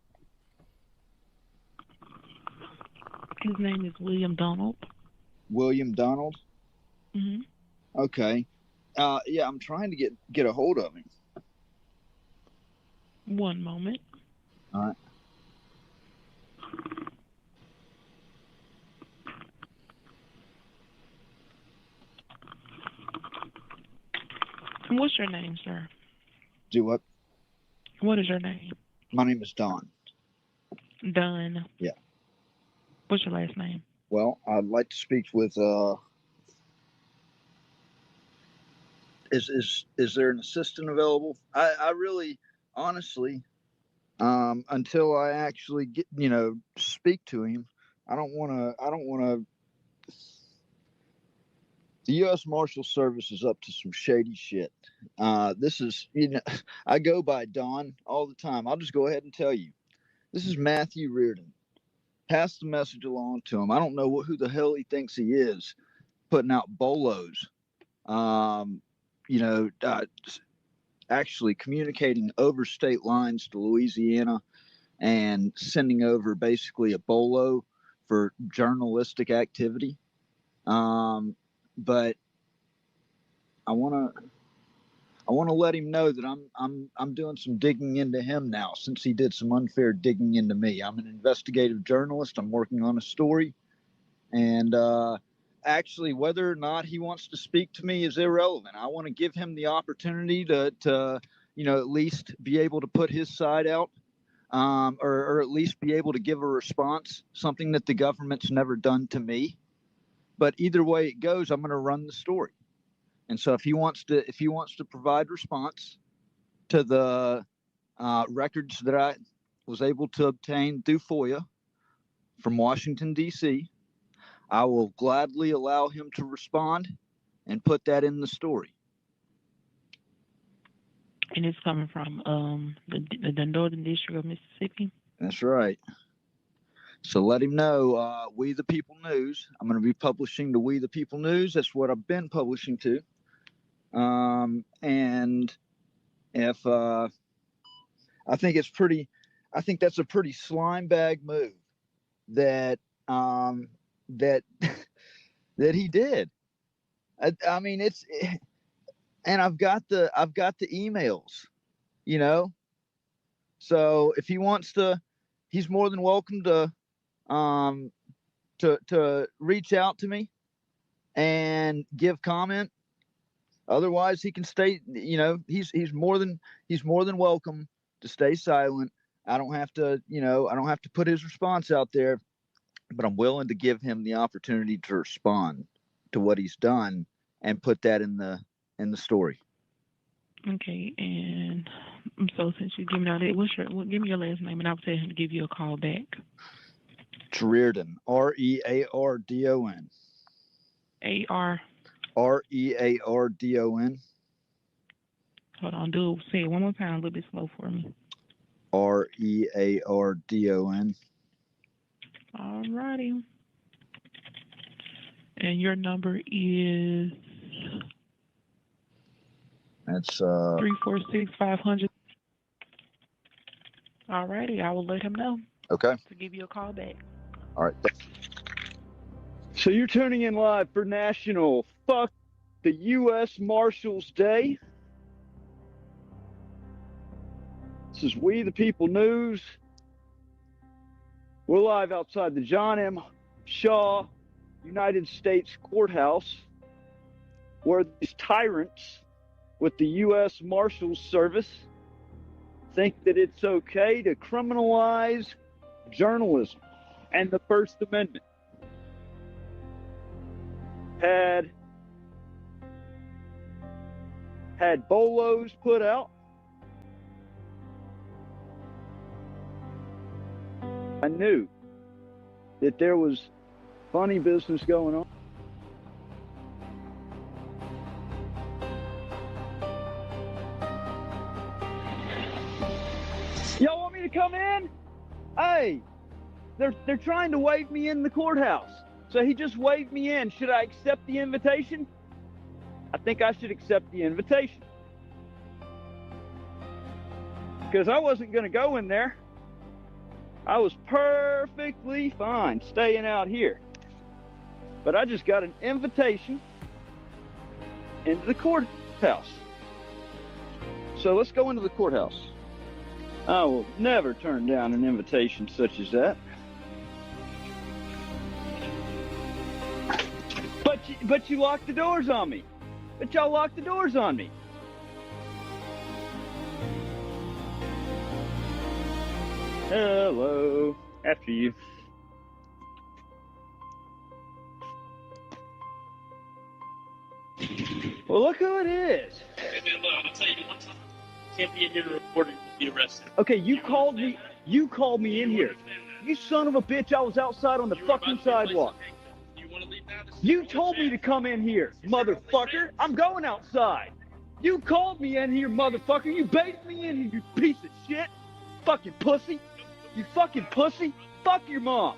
His name is William Donald. William Donald? Mm-hmm. Okay. Yeah, I'm trying to get a hold of him. One moment. All right. What's your name, sir? Do what? What is your name? My name is Don. Dunn. Yeah. What's your last name? Well, I'd like to speak with. Is there an assistant available? I really, honestly, until I actually get speak to him, I don't want to. The U.S. Marshal Service is up to some shady shit. This is, I go by Don all the time. I'll just go ahead and tell you. This is Matthew Reardon. pass the message along to him. I don't know who the hell he thinks he is, putting out bolos. Actually communicating over state lines to Louisiana and sending over basically a bolo for journalistic activity. But I want to let him know that I'm doing some digging into him now, since he did some unfair digging into me. I'm an investigative journalist. I'm working on a story, and actually, whether or not he wants to speak to me is irrelevant. I want to give him the opportunity to at least be able to put his side out, or at least be able to give a response, something that the government's never done to me. But either way it goes, I'm going to run the story. And so if he wants to provide response to the records that I was able to obtain through FOIA from Washington, D.C., I will gladly allow him to respond and put that in the story. And it's coming from the Northern District of Mississippi? That's right. So let him know, We the People News. I'm going to be publishing to We the People News. That's what I've been publishing to. And if I think that's a pretty slime bag move that that he did. I mean, and I've got the emails, so if he wants to, he's more than welcome to reach out to me and give comment. Otherwise, he can stay. He's more than welcome to stay silent. I don't have to put his response out there, but I'm willing to give him the opportunity to respond to what he's done and put that in the story. Okay, and so since you give me all that, give me your last name, and I'll tell him to give you a call back. Reardon, Reardon. Reardon. Hold on, say it one more time, a little bit slow for me. Reardon. Alrighty. And your number is? That's 346-500. Alrighty, I will let him know. Okay. To give you a call back. All right. So you're tuning in live for National Fuck the U.S. Marshals Day. This is We the People News. We're live outside the John M. Shaw United States Courthouse, where these tyrants with the U.S. Marshals Service think that it's okay to criminalize journalism and the First Amendment. Had bolos put out. I knew that there was funny business going on. Y'all want me to come in? Hey, they're trying to wave me in the courthouse. So he just waved me in. Should I accept the invitation? I think I should accept the invitation. Because I wasn't going to go in there. I was perfectly fine staying out here. But I just got an invitation into the courthouse. So let's go into the courthouse. I will never turn down an invitation such as that. But you locked the doors on me. But y'all locked the doors on me. Hello. After you. Well, look who it is. Hey, man, look, I'll tell you one time. Can't be in here reporting to be arrested. Okay, you called me in here. You son of a bitch, I was outside on the fucking sidewalk. You told me to come in here, motherfucker. I'm going outside. You called me in here, motherfucker. You baited me in here, you piece of shit. Fucking pussy. You fucking pussy. Fuck your mom.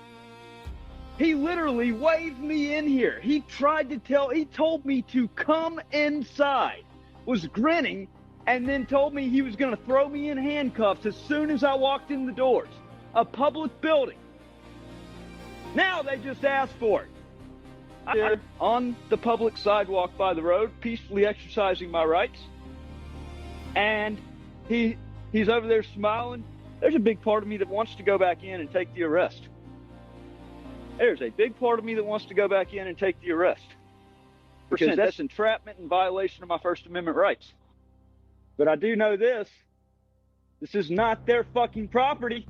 He literally waved me in here. He told me to come inside, was grinning, and then told me he was going to throw me in handcuffs as soon as I walked in the doors. A public building. Now they just asked for it. I'm on the public sidewalk by the road, peacefully exercising my rights. And he's over there smiling. There's a big part of me that wants to go back in and take the arrest. There's a big part of me that wants to go back in and take the arrest. Because that's entrapment and violation of my First Amendment rights. But I do know this. This is not their fucking property.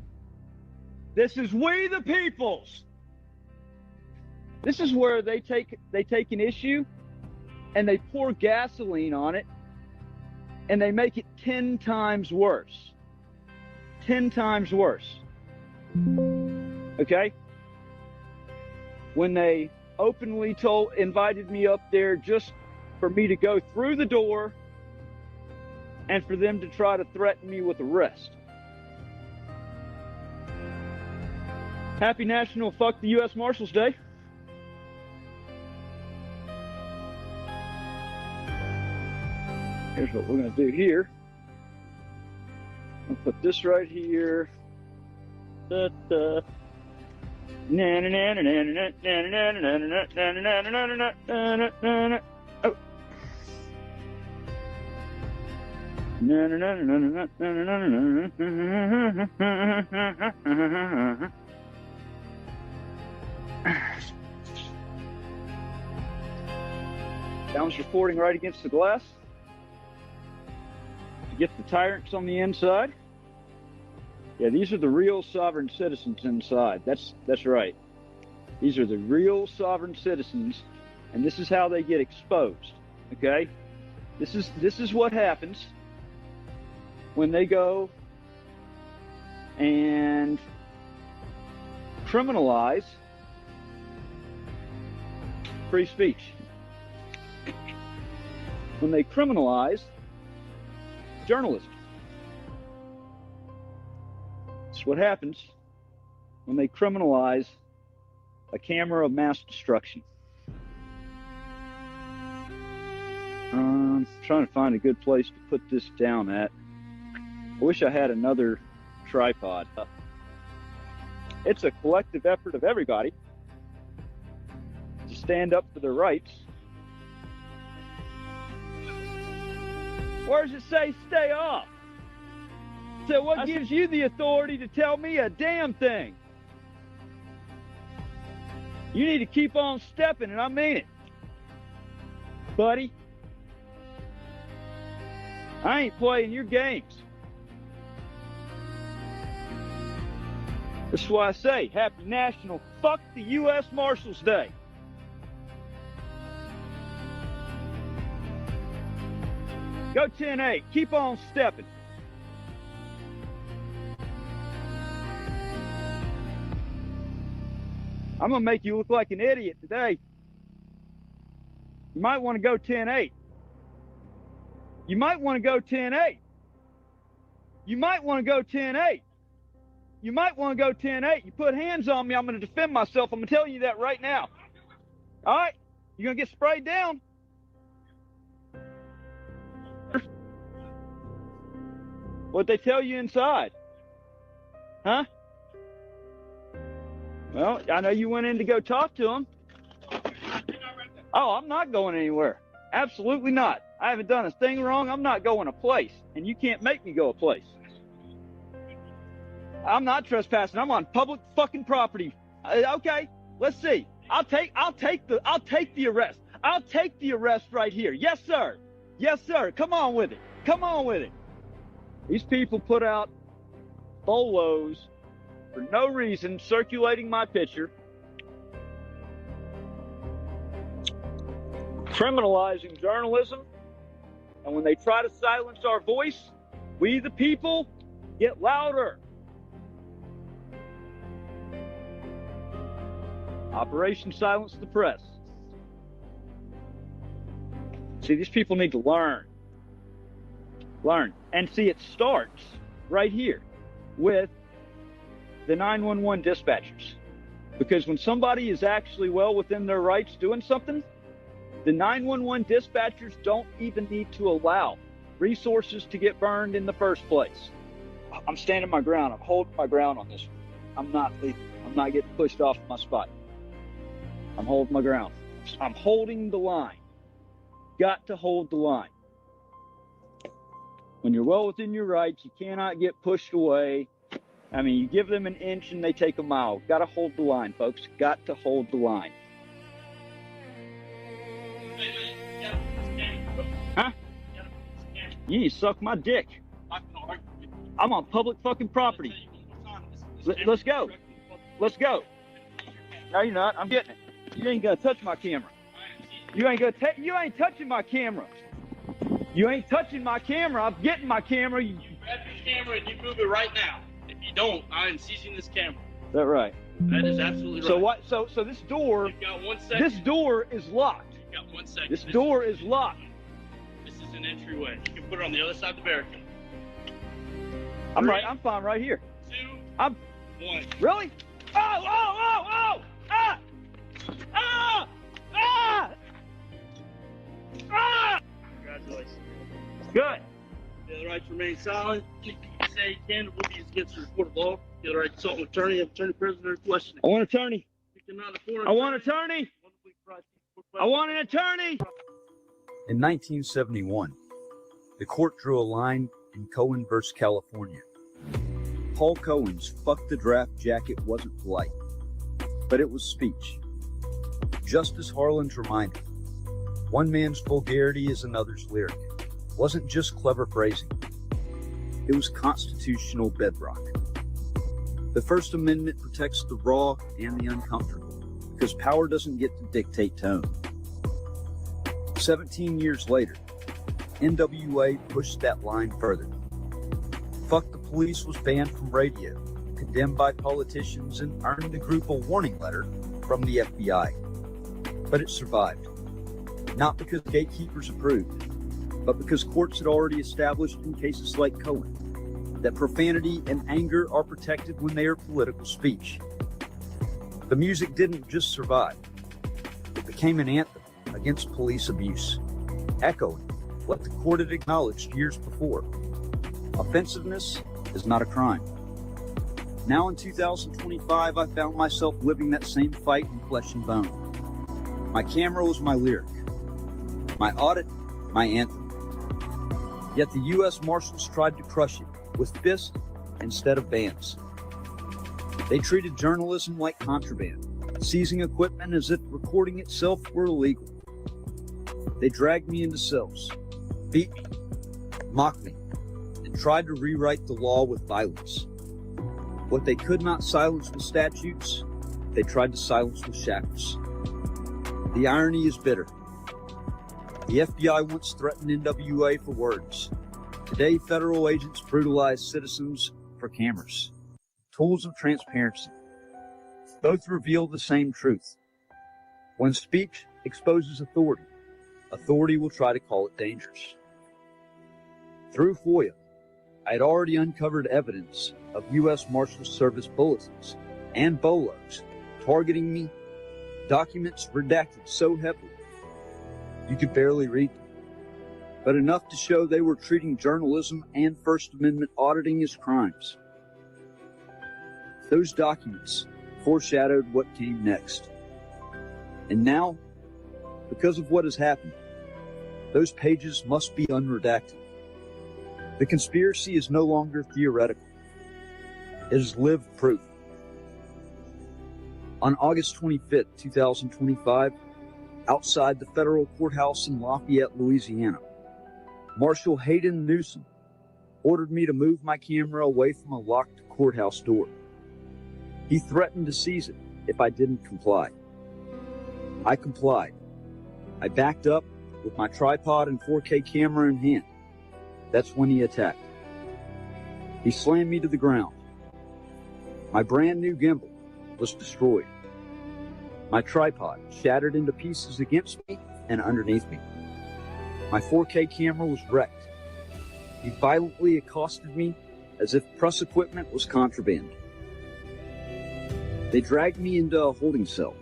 This is we the people's. This is where they take an issue and they pour gasoline on it and they make it 10 times worse. 10 times worse. Okay? When they openly invited me up there just for me to go through the door and for them to try to threaten me with arrest. Happy National Fuck the U.S. Marshals Day. Here's what we're going to do here. I'll put this right here. Oh. Balance reporting right against the glass. To get the tyrants on the inside. Yeah, these are the real sovereign citizens inside. That's right. These are the real sovereign citizens, and this is how they get exposed. Okay? This is what happens when they go and criminalize free speech. When they criminalize journalism. It's what happens when they criminalize a camera of mass destruction. I'm trying to find a good place to put this down at. I wish I had another tripod. It's a collective effort of everybody to stand up for their rights. Where does it say stay off? So what gives you the authority to tell me a damn thing? You need to keep on stepping, and I mean it. Buddy. I ain't playing your games. That's why I say, Happy National Fuck the U.S. Marshals Day. Go 10-8. Keep on stepping. I'm going to make you look like an idiot today. You might want to go 10-8. You might want to go 10-8. You might want to go 10-8. You might want to go 10-8. You put hands on me, I'm going to defend myself. I'm going to tell you that right now. All right? You're going to get sprayed down. What'd they tell you inside? Huh? Well, I know you went in to go talk to them. Oh, I'm not going anywhere. Absolutely not. I haven't done a thing wrong. I'm not going a place, and you can't make me go a place. I'm not trespassing. I'm on public fucking property. Okay, let's see. I'll take the arrest. I'll take the arrest right here. Yes, sir. Yes, sir. Come on with it. Come on with it. These people put out bolos for no reason, circulating my picture, criminalizing journalism, and when they try to silence our voice, we the people get louder. Operation Silence the Press. See, these people need to learn. Learn. And see, it starts right here with the 911 dispatchers. Because when somebody is actually well within their rights doing something, the 911 dispatchers don't even need to allow resources to get burned in the first place. I'm standing my ground. I'm holding my ground on this one. I'm not leaving. I'm not getting pushed off my spot. I'm holding my ground. I'm holding the line. Got to hold the line. When you're well within your rights, you cannot get pushed away. I mean, you give them an inch and they take a mile. Got to hold the line, folks. Got to hold the line. Huh? You need to suck my dick. I'm on public fucking property. Let's go. Let's go. No, you're not. I'm getting it. You ain't gonna touch my camera. You ain't touching my camera. You ain't touching my camera. I'm getting my camera. You grab your camera and you move it right now. If you don't, I am seizing this camera. Is that right? That is absolutely right. So what? So this door. You've got 1 second. This door is locked. You've got 1 second. This door is locked. This is an entryway. You can put it on the other side of the barricade. I'm right. I'm fine right here. 2, I'm 1. Really? Oh! Ah! Ah! Ah! Ah! Congratulations. Good. The other right to remain silent. Anything you say you can will be used against the report of law. The other right to consult an attorney, attorney prisoner questioning. I want an attorney. You cannot afford I want an attorney. I want an attorney. In 1971, the court drew a line in Cohen versus California. Paul Cohen's "fuck the draft jacket" wasn't polite, but it was speech. Justice Harlan's reminder: one man's vulgarity is another's lyric. Wasn't just clever phrasing. It was constitutional bedrock. The First Amendment protects the raw and the uncomfortable, because power doesn't get to dictate tone. 17 years later, NWA pushed that line further. Fuck the Police was banned from radio, condemned by politicians, and earned the group a warning letter from the FBI. But it survived. Not because gatekeepers approved, but because courts had already established in cases like Cohen that profanity and anger are protected when they are political speech. The music didn't just survive. It became an anthem against police abuse, echoing what the court had acknowledged years before. Offensiveness is not a crime. Now in 2025, I found myself living that same fight in flesh and bone. My camera was my lyric, my audit, my anthem. Yet the U.S. Marshals tried to crush it with fists instead of bans. They treated journalism like contraband, seizing equipment as if recording itself were illegal. They dragged me into cells, beat me, mocked me, and tried to rewrite the law with violence. What they could not silence with statutes, they tried to silence with shackles. The irony is bitter. The FBI once threatened NWA for words. Today, federal agents brutalize citizens for cameras. Tools of transparency. Both reveal the same truth. When speech exposes authority, authority will try to call it dangerous. Through FOIA, I had already uncovered evidence of U.S. Marshals Service bulletins and BOLOs targeting me, documents redacted so heavily you could barely read them, but enough to show they were treating journalism and First Amendment auditing as crimes. Those documents foreshadowed what came next. And now, because of what has happened, those pages must be unredacted. The conspiracy is no longer theoretical. It is lived proof. On August 25th, 2025, outside the federal courthouse in Lafayette, Louisiana, Marshal Hayden Newsom ordered me to move my camera away from a locked courthouse door. He threatened to seize it if I didn't comply. I complied. I backed up with my tripod and 4K camera in hand. That's when he attacked. He slammed me to the ground. My brand new gimbal was destroyed. My tripod shattered into pieces against me and underneath me. My 4K camera was wrecked. He violently accosted me as if press equipment was contraband. They dragged me into a holding cell.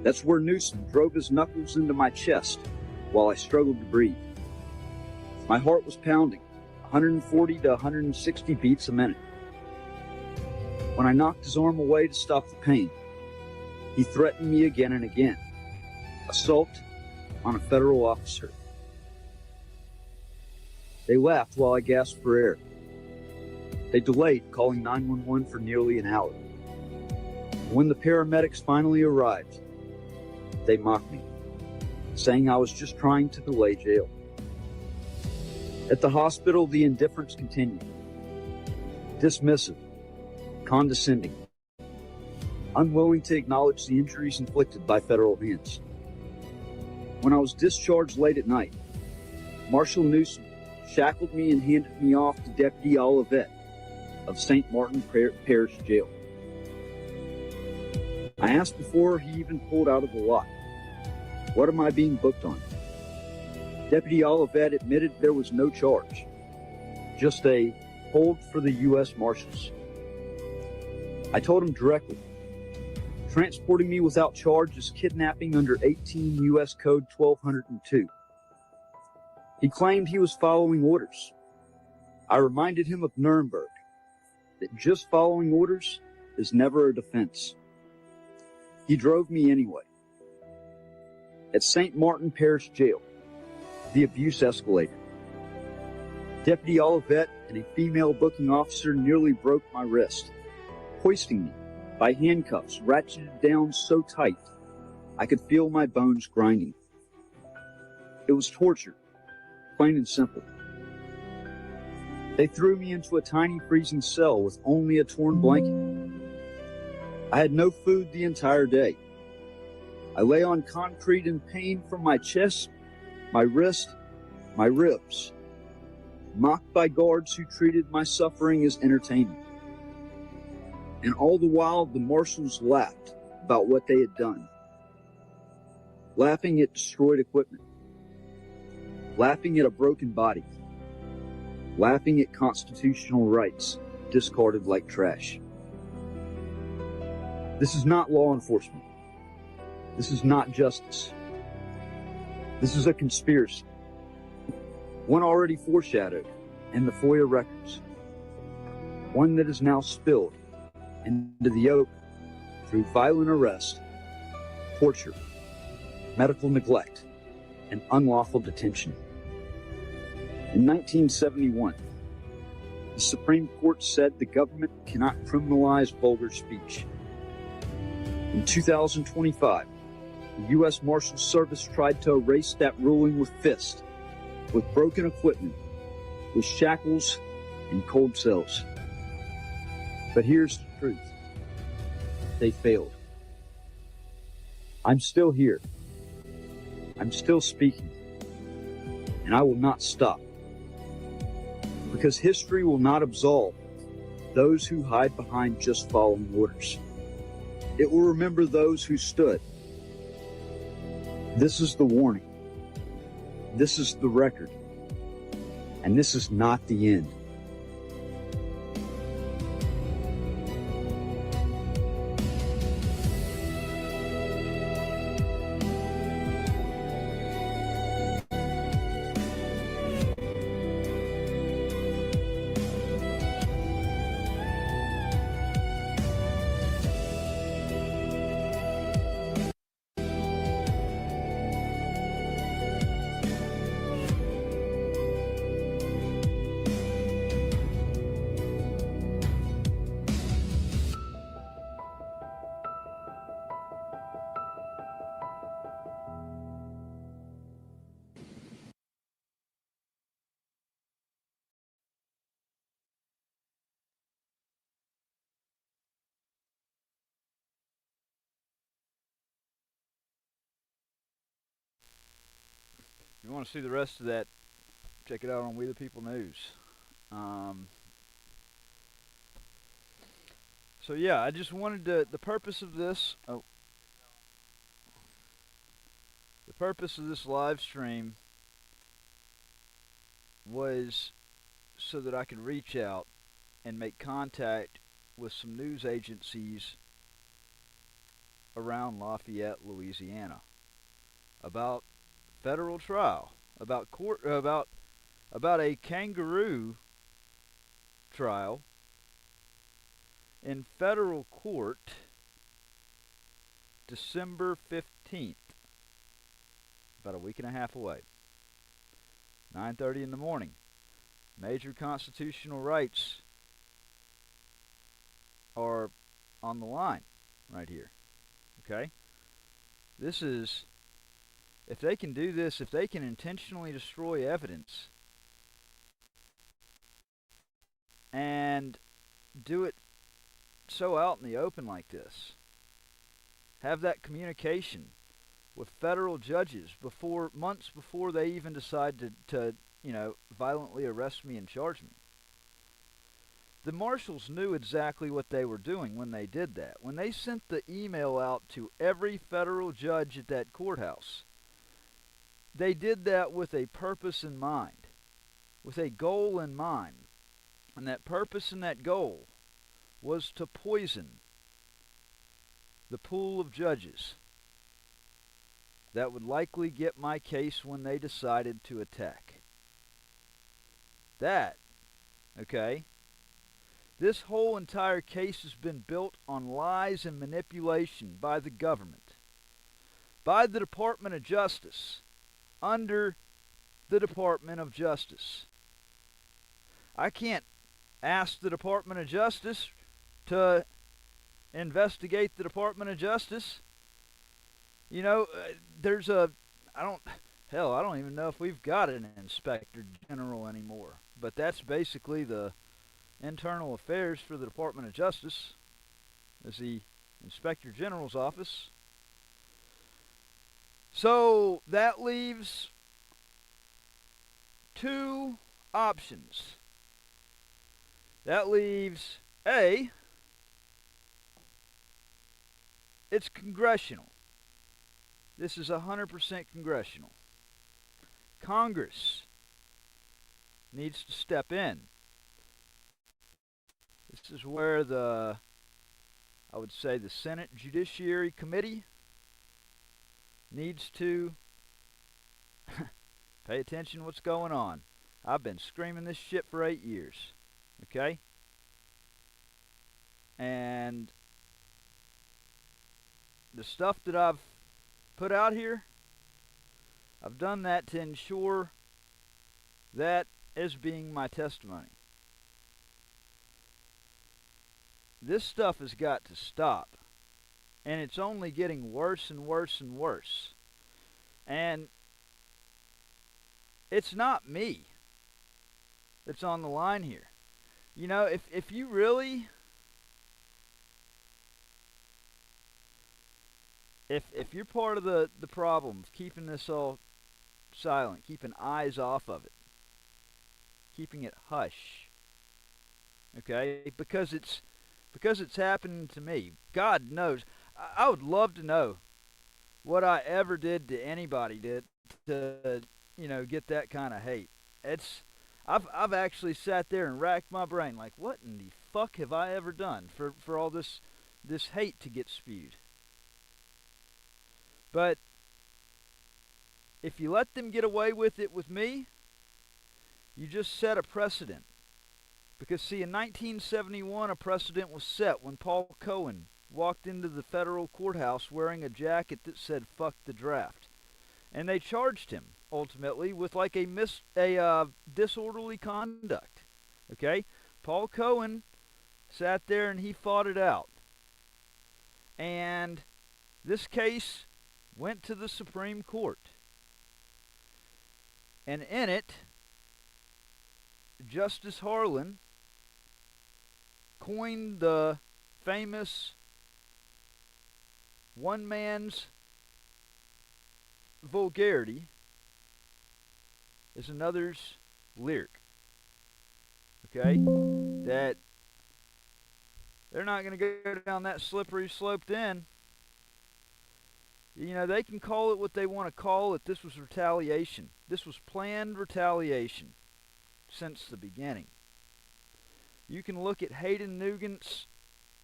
That's where Newsom drove his knuckles into my chest while I struggled to breathe. My heart was pounding, 140 to 160 beats a minute. When I knocked his arm away to stop the pain, he threatened me again and again. Assault on a federal officer. They laughed while I gasped for air. They delayed calling 911 for nearly an hour. When the paramedics finally arrived, they mocked me, saying I was just trying to delay jail. At the hospital, the indifference continued. Dismissive, condescending, unwilling to acknowledge the injuries inflicted by federal hands. When I was discharged late at night, Marshal Newsom shackled me and handed me off to Deputy Olivet of St. Martin Parish Jail. I asked before he even pulled out of the lot, "What am I being booked on?" Deputy Olivet admitted there was no charge, just a hold for the U.S. Marshals. I told him directly, transporting me without charge is kidnapping under 18 U.S. Code 1202. He claimed he was following orders. I reminded him of Nuremberg, that just following orders is never a defense. He drove me anyway. At St. Martin Parish Jail, the abuse escalated. Deputy Olivet and a female booking officer nearly broke my wrist, hoisting me by handcuffs ratcheted down so tight I could feel my bones grinding. It was torture, plain and simple. They threw me into a tiny freezing cell with only a torn blanket. I had no food the entire day. I lay on concrete in pain from my chest, my wrist, my ribs, mocked by guards who treated my suffering as entertainment. And all the while, the marshals laughed about what they had done, laughing at destroyed equipment, laughing at a broken body, laughing at constitutional rights discarded like trash. This is not law enforcement. This is not justice. This is a conspiracy. One already foreshadowed in the FOIA records. One that is now spilled into the open through violent arrest, torture, medical neglect, and unlawful detention. In 1971, the Supreme Court said the government cannot criminalize vulgar speech. In 2025, the U.S. Marshal Service tried to erase that ruling with fists, with broken equipment, with shackles and cold cells. But here's the truth. They failed. I'm still here. I'm still speaking. And I will not stop. Because history will not absolve those who hide behind just following orders. It will remember those who stood. This is the warning. This is the record. And this is not the end. If you want to see the rest of that, check it out on We the People News. So yeah, I just wanted to, the purpose of this live stream was so that I could reach out and make contact with some news agencies around Lafayette, Louisiana, about federal trial, about court, about a kangaroo trial in federal court, December 15th, about a week and a half away, 9:30 in the morning. Major constitutional rights are on the line right here. Okay? This is, if they can do this, if they can intentionally destroy evidence and do it so out in the open like this, have that communication with federal judges months before they even decide to violently arrest me and charge me. The marshals knew exactly what they were doing when they did that. When they sent the email out to every federal judge at that courthouse, they did that with a purpose in mind, with a goal in mind. And that purpose and that goal was to poison the pool of judges that would likely get my case when they decided to attack. That, okay? This whole entire case has been built on lies and manipulation by the government, by the Department of Justice, under the Department of Justice. I can't ask the Department of Justice to investigate the Department of Justice. You know, I don't even know if we've got an inspector general anymore. But that's basically the internal affairs for the Department of Justice, is the Inspector General's office. So that leaves two options. That leaves A, it's congressional. This is 100% congressional. Congress needs to step in. This is where I would say the Senate Judiciary Committee needs to pay attention to what's going on. I've been screaming this shit for 8 years. Okay? And the stuff that I've put out here, I've done that to ensure that as being my testimony. This stuff has got to stop. And it's only getting worse and worse and worse. And it's not me that's on the line here. You know, if you really, if you're part of the problem of keeping this all silent, keeping eyes off of it, keeping it hush, okay, because it's happening to me. God knows. I would love to know what I ever did to anybody to get that kind of hate. I've actually sat there and racked my brain like, what in the fuck have I ever done for all this hate to get spewed? But if you let them get away with it with me, you just set a precedent. Because see, in 1971 a precedent was set when Paul Cohen walked into the federal courthouse wearing a jacket that said "fuck the draft," and they charged him ultimately with like a disorderly conduct. Okay, Paul Cohen sat there and he fought it out, and this case went to the Supreme Court, and in it, Justice Harlan coined the famous one man's vulgarity is another's lyric. Okay? That they're not going to go down that slippery slope then. You know, they can call it what they want to call it. This was retaliation. This was planned retaliation since the beginning. You can look at Hayden Nugent's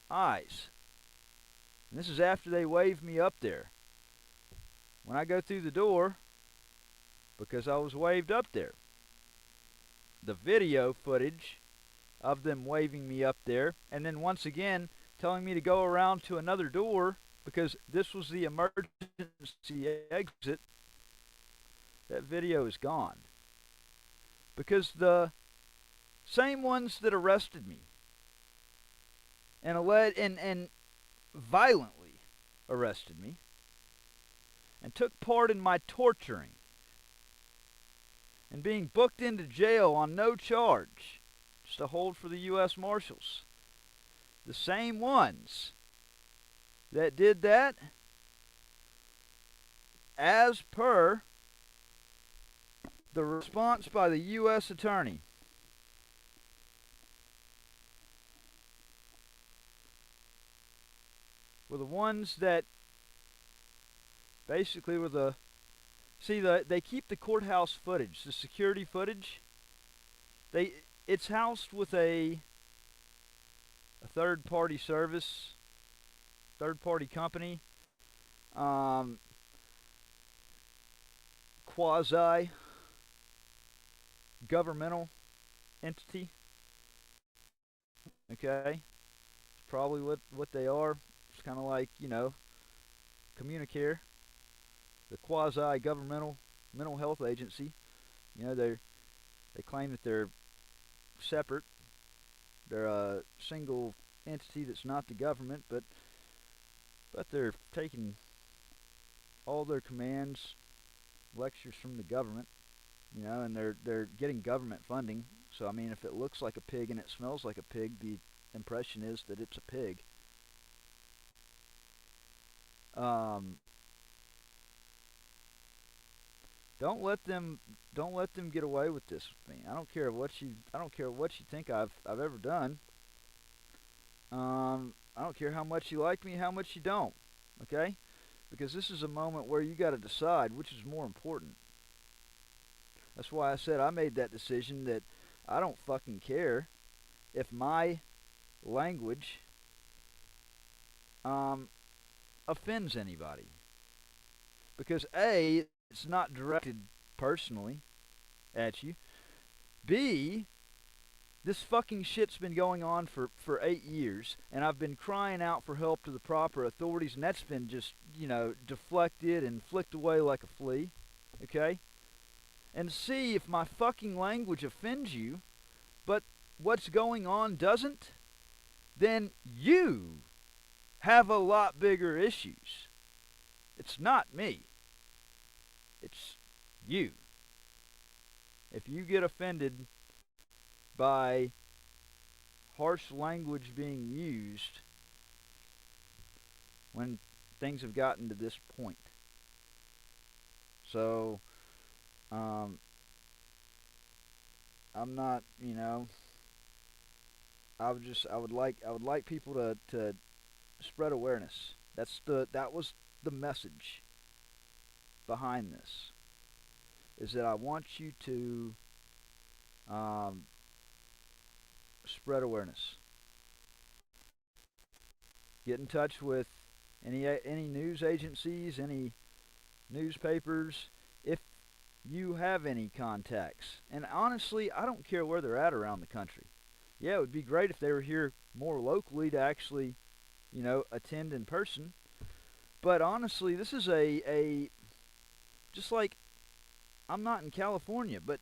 eyes And this is after they waved me up there. When I go through the door, because I was waved up there, the video footage of them waving me up there, and then once again telling me to go around to another door because this was the emergency exit, that video is gone. Because the same ones that arrested me and violently arrested me and took part in my torturing and being booked into jail on no charge, just to hold for the U.S. Marshals. The same ones that did that, as per the response by the U.S. Attorney, were the ones that basically were the... See, they keep the courthouse footage, the security footage. It's housed with a third-party service, third-party company, quasi-governmental entity. Okay, it's probably what they are. It's kind of like, you know, Communicare, the quasi-governmental mental health agency. You know, they claim that they're separate. They're a single entity that's not the government, but they're taking all their commands, lectures from the government, you know, and they're getting government funding. So I mean, if it looks like a pig and it smells like a pig, the impression is that it's a pig. Don't let them get away with this with me. I don't care what you think I've ever done. I don't care how much you like me, how much you don't. Okay? Because this is a moment where you got to decide which is more important. That's why I said I made that decision that I don't fucking care if my language offends anybody. Because A, it's not directed personally at you. B, this fucking shit's been going on for 8 years, and I've been crying out for help to the proper authorities, and that's been just, you know, deflected and flicked away like a flea. Okay? And C, if my fucking language offends you, but what's going on doesn't, then you have a lot bigger issues. It's not me. It's you. If you get offended by harsh language being used when things have gotten to this point. So, I'm not, you know, I would like people to spread awareness. That was the message behind this, is that I want you to spread awareness. Get in touch with any news agencies, any newspapers, if you have any contacts. And honestly, I don't care where they're at around the country. Yeah, it would be great if they were here more locally to actually, you know, attend in person. But honestly, this is a just like, I'm not in California, but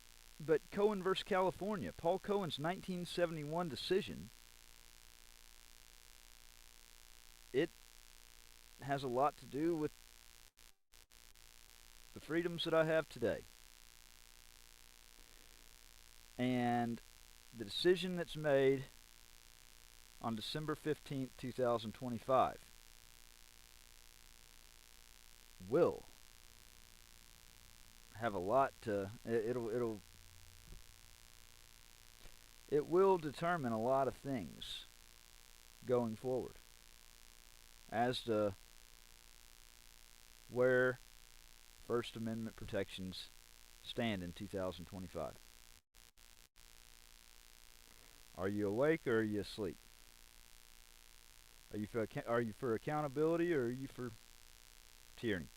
Cohen versus California, Paul Cohen's 1971 decision, it has a lot to do with the freedoms that I have today. And the decision that's made on December 15th, 2025 will have a lot to, it will determine a lot of things going forward as to where First Amendment protections stand in 2025. Are you awake or are you asleep? Are you for accountability, or are you for tyranny?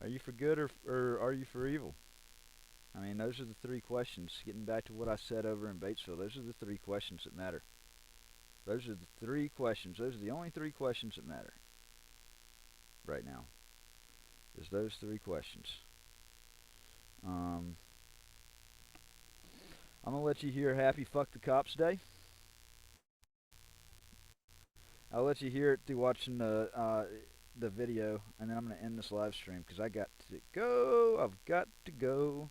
Are you for good, or are you for evil? I mean, those are the three questions. Getting back to what I said over in Batesville, those are the three questions that matter. Those are the three questions. Those are the only three questions that matter right now. Is those three questions. I'm gonna let you hear Happy Fuck the Cops Day. I'll let you hear it through watching the video, and then I'm gonna end this live stream because I got to go. I've got to go.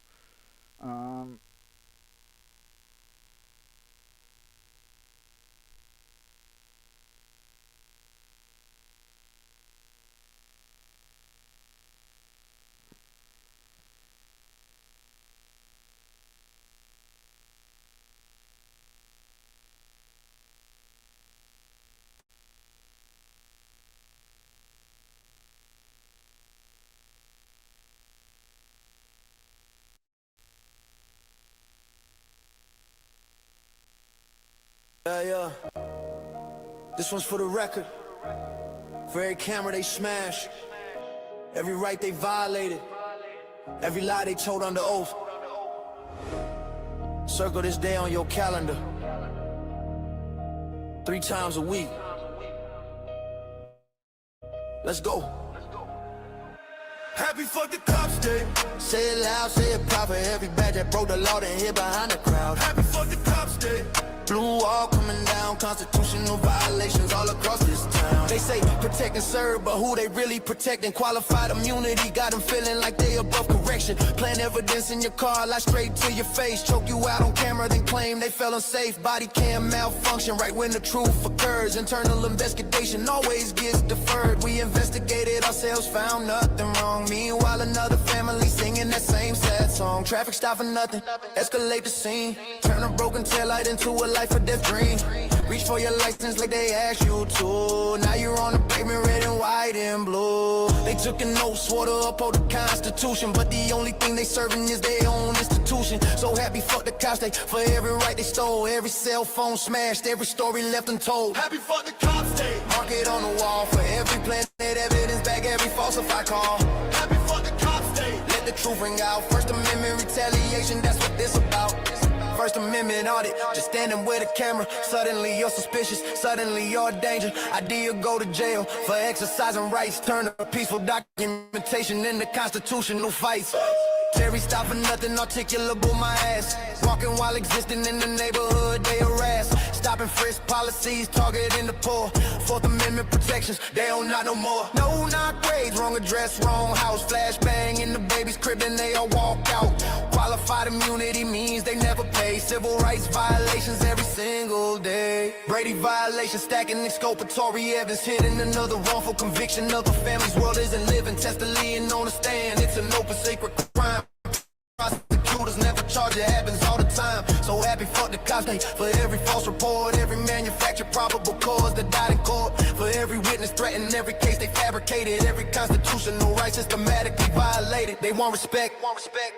Yeah. This one's for the record. For every camera they smash, every right they violated, every lie they told under oath. Circle this day on your calendar 3 times a week. Let's go. Happy Fuck the Cops Day. Say it loud, say it proper. Every badge that broke the law, then hid behind the crowd. Happy Fuck the Cops Day. Blue wall coming down, constitutional violations all across this town. They say protect and serve, but who they really protecting? Qualified immunity got them feeling like they above correction. Plant evidence in your car, lie straight to your face. Choke you out on camera, then claim they fell unsafe. Body cam malfunction right when the truth occurs. Internal investigation always gets deferred. We investigated ourselves, found nothing wrong. Meanwhile, another family singing that same sad song. Traffic stop for nothing, escalate the scene. Turn a broken taillight into a life or death dream. Reach for your license like they asked you to. Now you're on the pavement, red and white and blue. They took an oath, swore to uphold the Constitution, but the only thing they serving is their own institution. So happy fuck the cops day for every right they stole. Every cell phone smashed, every story left untold. Happy fuck the cops day. Mark it on the wall for every planted evidence, back every falsified call. Happy fuck the cops day. Let the truth ring out. First Amendment retaliation, that's what this about. First Amendment audit, just standing with a camera. Suddenly you're suspicious, suddenly you're a danger. Idea go to jail for exercising rights. Turn a peaceful documentation into constitutional fights. Terry stop for nothing, articulable my ass. Walking while existing in the neighborhood, they harass. Stop and frisk policies, targeting the poor. Fourth Amendment protections, they don't not no more. No knock raids, wrong address, wrong house. Flashbang in the baby's crib and they all walk out. Qualified immunity means they never pay. Civil rights violations every single day. Brady violations stacking exculpatory evidence. Hidden another wrongful conviction of a family's world isn't living. Testily and on the stand, it's an open secret crime. Prosecutors never charge, it happens all the time. So happy fuck the cops day for every false report, every manufactured probable cause that died in court. For every witness threatened, every case they fabricated, every constitutional right systematically violated. They want respect,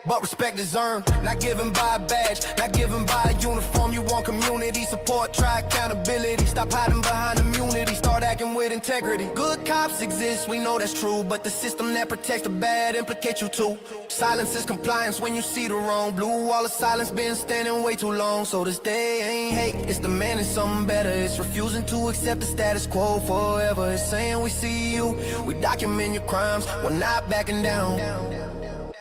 but respect is earned. Not given by a badge, not given by a uniform. You want community support, try accountability. Stop hiding behind immunity, start acting with integrity. Good cops exist, we know that's true, but the system that protects the bad implicates you too. Silence is compliance when you see the wrong. Blue wall of silence been standing way too long. So this day ain't hate, it's demanding something better. It's refusing to accept the status quo forever. It's saying we see you, we document your crimes, we're not backing down.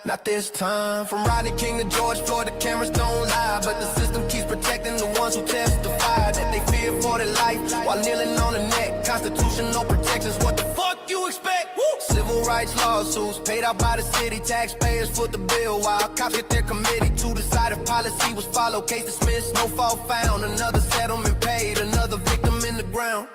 Not this time. From Rodney King to George Floyd, the cameras don't lie, but the system keeps protecting the ones who testify that they fear for their life while kneeling on the neck. Constitutional protections, what the fuck you expect? Woo! Civil rights lawsuits paid out by the city, taxpayers foot the bill while cops get their committee to decide if policy was followed. Case dismissed, no fault found. Another settlement paid, another victim in the ground.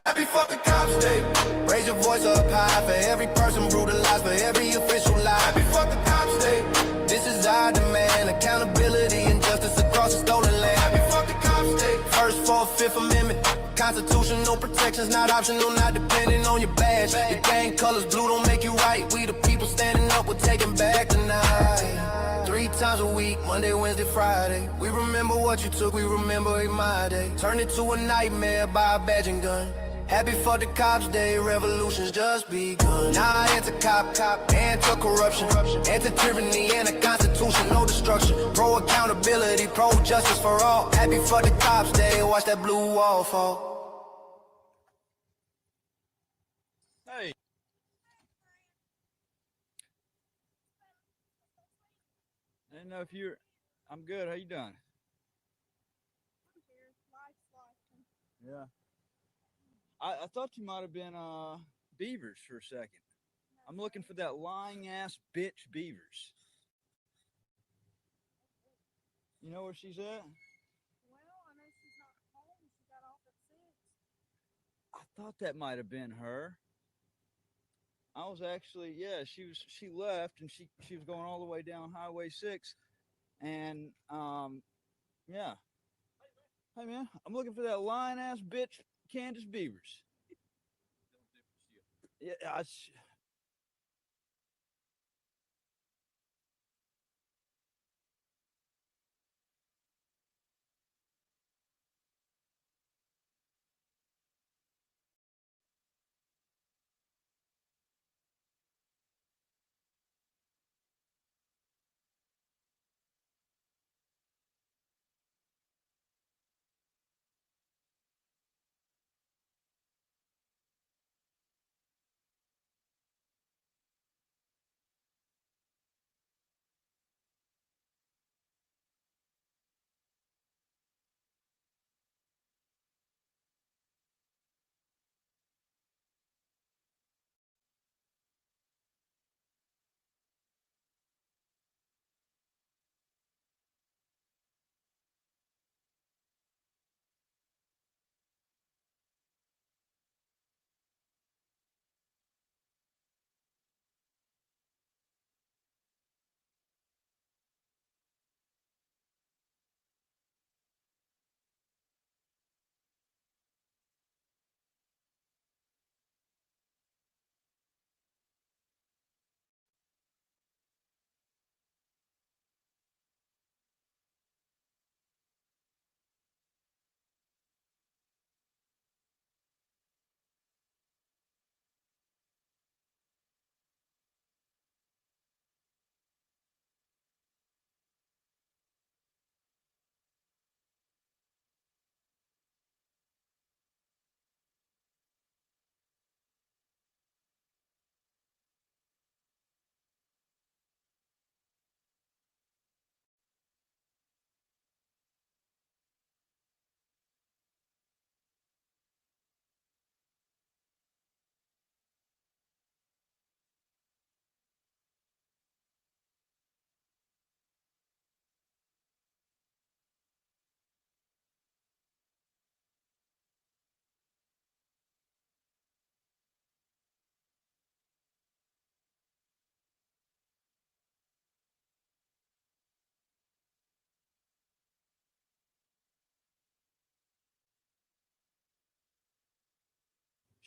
Happy fucking cops day. Raise your voice up high for every person brutalized, for every official lie. Happy fucking cops day. This is our demand, accountability and justice across the stolen land. Happy fucking cops day. First, Fourth, Fifth Amendment, constitutional protections not optional, not depending on your badge. Your gang colors blue don't make you right. We the people standing up, we're taking back tonight. 3 times a week, Monday, Wednesday, Friday. We remember what you took, we remember it my day. Turned it to a nightmare by a badge and gun. Happy for the cops' day, revolution's just begun. Now I anti-cop, anti-corruption, anti-tyranny, and a constitution, no destruction. Pro-accountability, pro-justice for all. Happy for the cops' day, watch that blue wall fall. Hey. I didn't know if you're. I'm good. How you doing? Yeah. I thought you might have been Beavers for a second. I'm looking for that lying ass bitch Beavers. You know where she's at? Well, I know she's not home. She got off at 6. I thought that might have been her. I was actually, yeah, she left and she was going all the way down Highway 6 and yeah. Hey man, I'm looking for that lying ass bitch Candace Beavers. Yeah,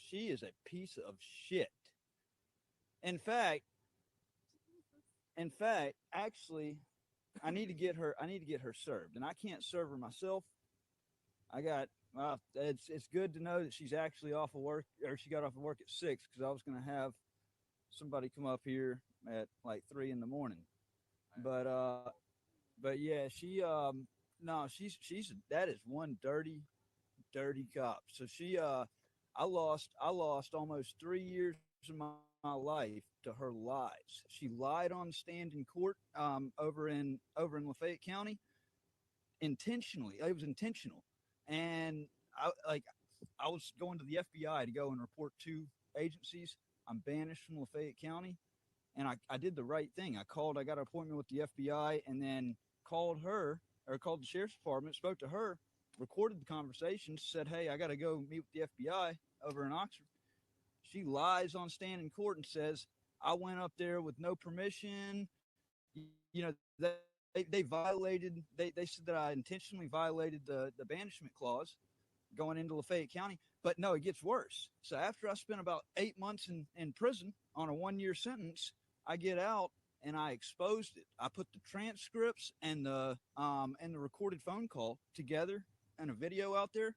she is a piece of shit. In fact, actually, I need to get her. I need to get her served, and I can't serve her myself. I got. It's good to know that she's actually off of work, or she got off of work at 6, because I was going to have somebody come up here at like 3 in the morning. But yeah, she no, she's that is one dirty cop. So I lost almost 3 years of my life to her lies. She lied on stand in court over in Lafayette County intentionally. It was intentional. And I was going to the FBI to go and report 2 agencies. I'm banished from Lafayette County, and I did the right thing. I got an appointment with the FBI, and then called the sheriff's department, spoke to her, recorded the conversation, said, hey, I got to go meet with the FBI over in Oxford. She lies on stand in court and says, I went up there with no permission. You know, they violated, they said that I intentionally violated the banishment clause going into Lafayette County. But no, it gets worse. So after I spent about 8 months in prison on a 1-year sentence, I get out and I exposed it. I put the transcripts and the recorded phone call together and a video out there.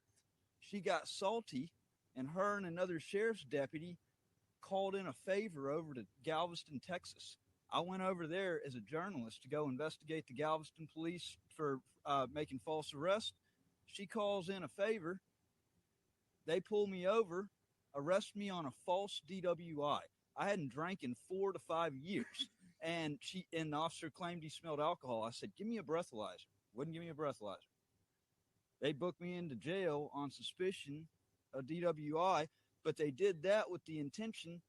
She got salty, and her and another sheriff's deputy called in a favor over to Galveston, Texas. I went over there as a journalist to go investigate the Galveston police for making false arrests. She calls in a favor. They pull me over, arrest me on a false DWI. I hadn't drank in 4 to 5 years. And the officer claimed he smelled alcohol. I said, give me a breathalyzer. Wouldn't give me a breathalyzer. They booked me into jail on suspicion of DWI, but they did that with the intention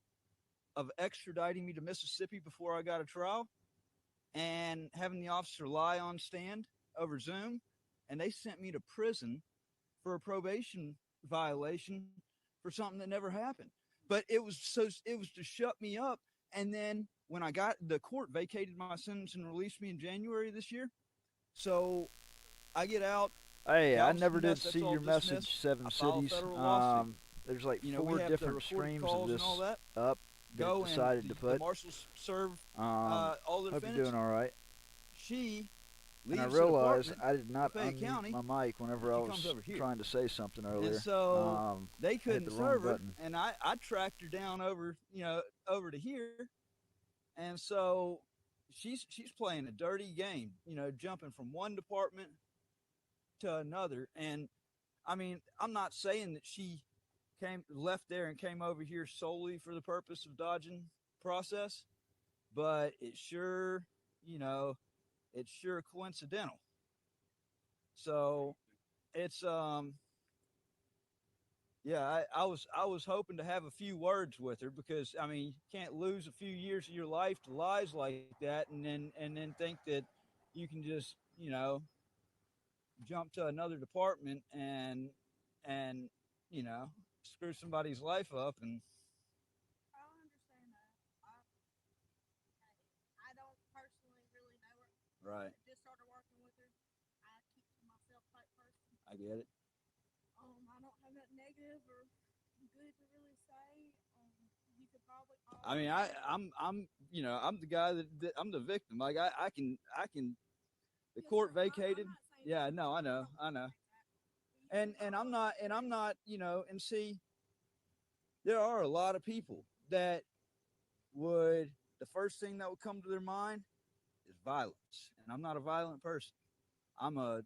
of extraditing me to Mississippi before I got a trial and having the officer lie on stand over Zoom. And they sent me to prison for a probation violation for something that never happened. But it was to shut me up. And then when the court vacated my sentence and released me in January this year. So I get out. Hey, I never did see your message, Seven Cities. There's like 4 different streams of this up that decided to put. The marshals serve all the defendants. Hope you're doing all right. She and I realized I did not unmute my mic whenever I was trying to say something earlier. And so they couldn't serve her, and I tracked her down over to here, and so she's playing a dirty game, jumping from one department to another. And I mean, I'm not saying that she left there and came over here solely for the purpose of dodging process, but it's sure coincidental. So it's I was hoping to have a few words with her, because I mean, you can't lose a few years of your life to lies like that and then think that you can just jump to another department and screw somebody's life up. And I understand that. I don't personally really know her. Right. I just started working with her. I keep to myself type person. I get it. I don't have nothing negative or good to really say. You could probably. I mean, I'm the guy that I'm the victim. Like I can. The court vacated. Yeah, no, I know. And I'm not. And see, there are a lot of people that the first thing that would come to their mind is violence, and I'm not a violent person. I'm a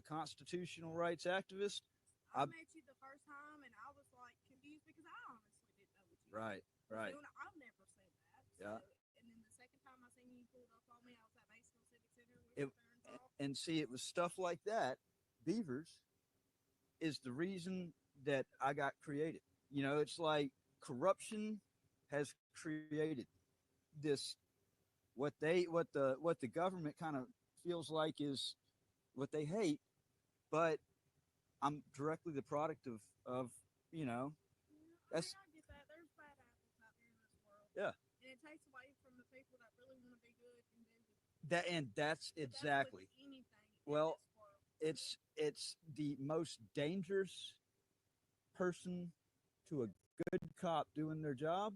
constitutional rights activist. I met you the first time, and I was like confused because I honestly didn't know what you were. Right. I've never said that. Yeah. And then the second time I seen you pulled up on me, I was at Batesville Civic Center. And see, it was stuff like that. Beavers is the reason that I got created. It's like corruption has created this, what the government kind of feels like is what they hate, but I'm directly the product of that's. I get that. There's bad apples out there in this world. Yeah. And it takes away from the people that really want to be good and do it. That's exactly. Well, it's the most dangerous person to a good cop doing their job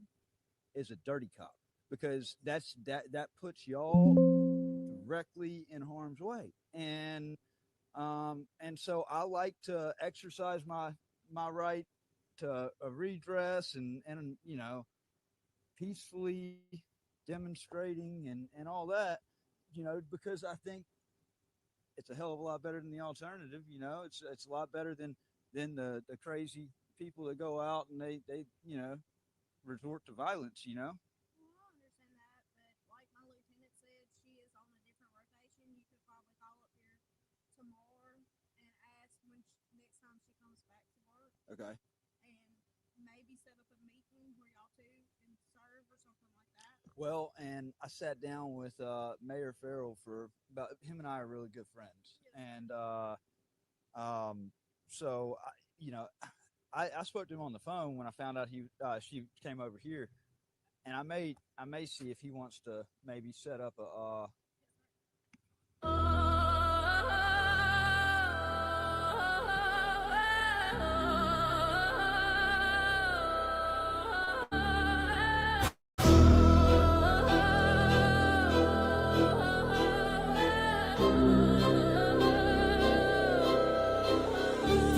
is a dirty cop, because that puts y'all directly in harm's way. And so I like to exercise my right to a redress and peacefully demonstrating and all that, because I think it's a hell of a lot better than the alternative. It's a lot better than the crazy people that go out and they resort to violence. Well, I understand that, but like my lieutenant said, she is on a different rotation. You could probably call up here tomorrow and ask next time she comes back to work. Okay. And maybe set up a meeting where y'all two can serve or something like that. Well, and I sat down with Mayor Farrell for about, him and I are really good friends. And so I spoke to him on the phone when I found out she came over here, and I may see if he wants to maybe set up a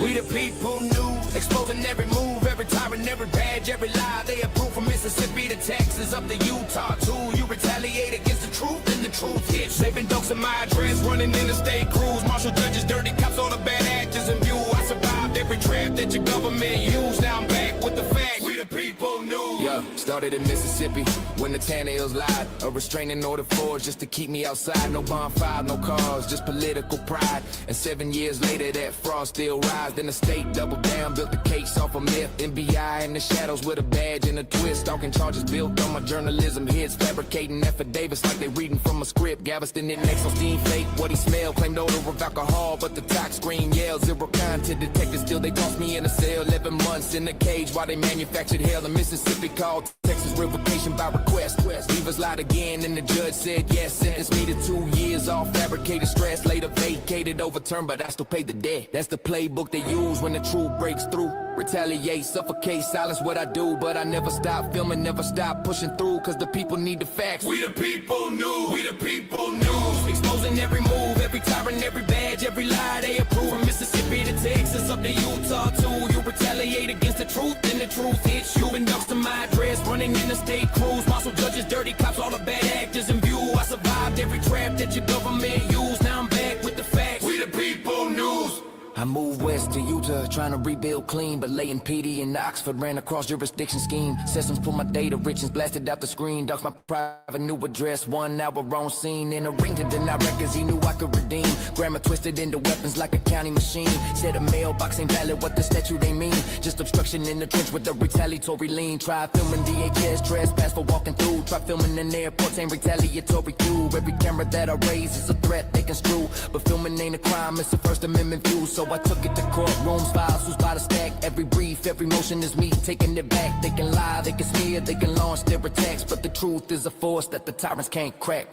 We the people news, exposing every move, every tyrant, every badge, every lie. They approve from Mississippi to Texas, up to Utah too. You retaliate against the truth, and the truth hits. Saving dogs in my address, running interstate crews, marshal judges, dirty cops, all the bad actors in view. I survived every trap that your government used. Now I'm back with the facts. We the people news. Yeah, started in Mississippi when the Tan Hills lied. A restraining order forged just to keep me outside. No bonfire, no cars, just political pride. And 7 years later, that fraud still rise. Then the state doubled down, built the case off a myth. NBI in the shadows with a badge and a twist. Stalking charges built on my journalism hits. Fabricating affidavits like they reading from a script. Galveston didn't next on steam fake. What he smelled claimed odor of alcohol, but the tox screen yelled. Zero content detected, still they tossed me in a cell. 11 months in a cage while they manufactured hell. In Mississippi called Texas revocation by request. Leavers lied again and the judge said yes. Sentenced me to 2 years off fabricated stress. Later vacated, overturned, but I still paid the debt. That's the playbook they use when the truth breaks through. Retaliate, suffocate, silence what I do. But I never stop filming, never stop pushing through. Cause the people need the facts. We the people news, we the people news. Exposing every move, every tyrant, every badge, every lie they approve. From Mississippi to Texas, up to Utah too. You retaliate against the truth, and the truth hits you. And ducks to my address, running interstate crews. Marshal judges, dirty cops, all the bad actors in view. I survived every trap that your government used. Now I'm back with the facts. We the people news. I moved west to Utah, trying to rebuild clean, but laying PD in Oxford ran across jurisdiction scheme. Systems pull my data, richness blasted out the screen. Docs my private new address, 1 hour on scene. In a ring to deny records, he knew I could redeem. Grammar twisted into weapons like a county machine. Said a mailbox ain't valid, what the statute they mean. Just obstruction in the trench with a retaliatory lean. Try filming DHS, trespass for walking through. Try filming in airports, ain't retaliatory too. Every camera that I raise is a threat they can screw. But filming ain't a crime, it's a First Amendment view. So I took it to court, rooms, files, who's by the stack. Every brief, every motion is me taking it back. They can lie, they can smear, they can launch their attacks. But the truth is a force that the tyrants can't crack.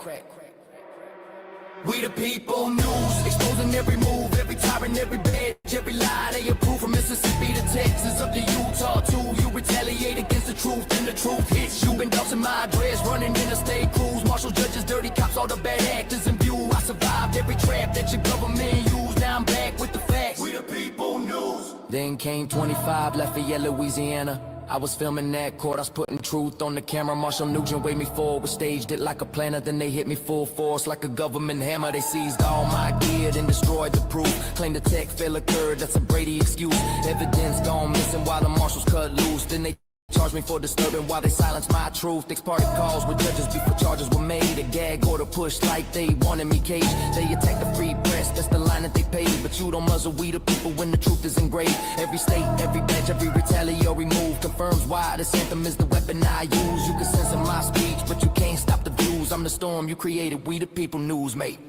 We the people news, exposing every move, every tyrant, every badge, every lie they approve. From Mississippi to Texas, up to Utah too. You retaliate against the truth, and the truth hits you. Been dousing my address, running interstate crews. Marshal judges, dirty cops, all the bad actors in view. I survived every trap that your government used. Now I'm back with the facts. We the people news. Then came 25, Lafayette, Louisiana. I was filming that court, I was putting truth on the camera. Marshall Nugent waved me forward, staged it like a planner. Then they hit me full force like a government hammer. They seized all my gear, then destroyed the proof. Claimed the tech fail occurred, that's a Brady excuse. Evidence gone missing while the marshals cut loose. Then they charged me for disturbing while they silenced my truth. Ex-party calls with judges before charges were made. A gag order pushed like they wanted me caged. They attack the free press, that's the line that they paid. But you don't muzzle we the people when the truth is engraved. Every state, every badge, every retaliatory move confirms why this anthem is the weapon I use. You can censor my speech, but you can't stop the views. I'm the storm you created, we the people news, mate.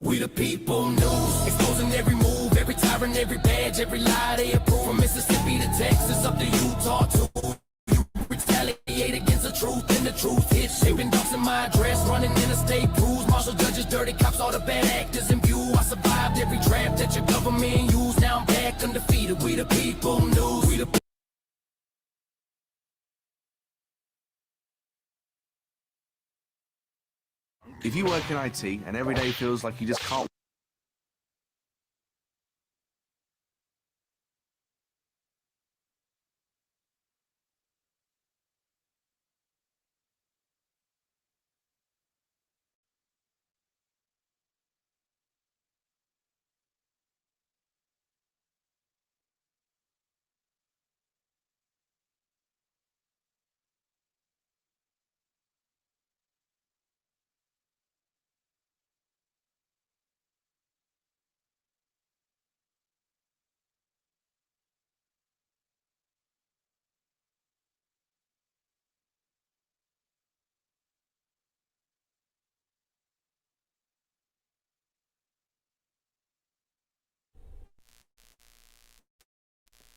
We the people news, exposing every move, every tyrant, every badge, every lie they approve. From Mississippi to Texas, up to Utah too. You retaliate against the truth, and the truth hits you. Been doxing my address, running interstate crews. Marshal judges, dirty cops, all the bad actors in view. I survived every trap that your government used. Now I'm back undefeated. We the people news. We the If you work in IT and every day feels like you just can't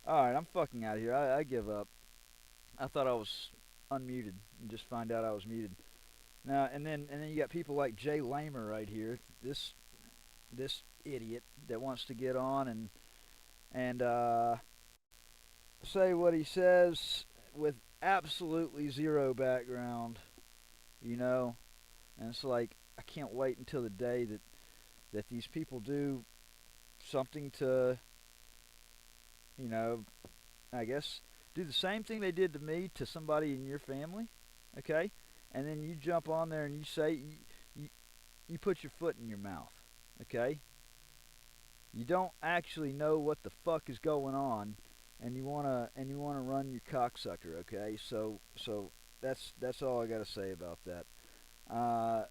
Alright, I'm fucking out of here. I give up. I thought I was unmuted and just find out I was muted. Now and then you got people like Jay Lamer right here. This idiot that wants to get on and say what he says with absolutely zero background, you know. And it's like I can't wait until the day that these people do something to, you know, I guess, do the same thing they did to me to somebody in your family, okay? And then you jump on there and you say, you put your foot in your mouth, okay? You don't actually know what the fuck is going on, and you wanna run your cocksucker, okay? So that's all I gotta say about that. I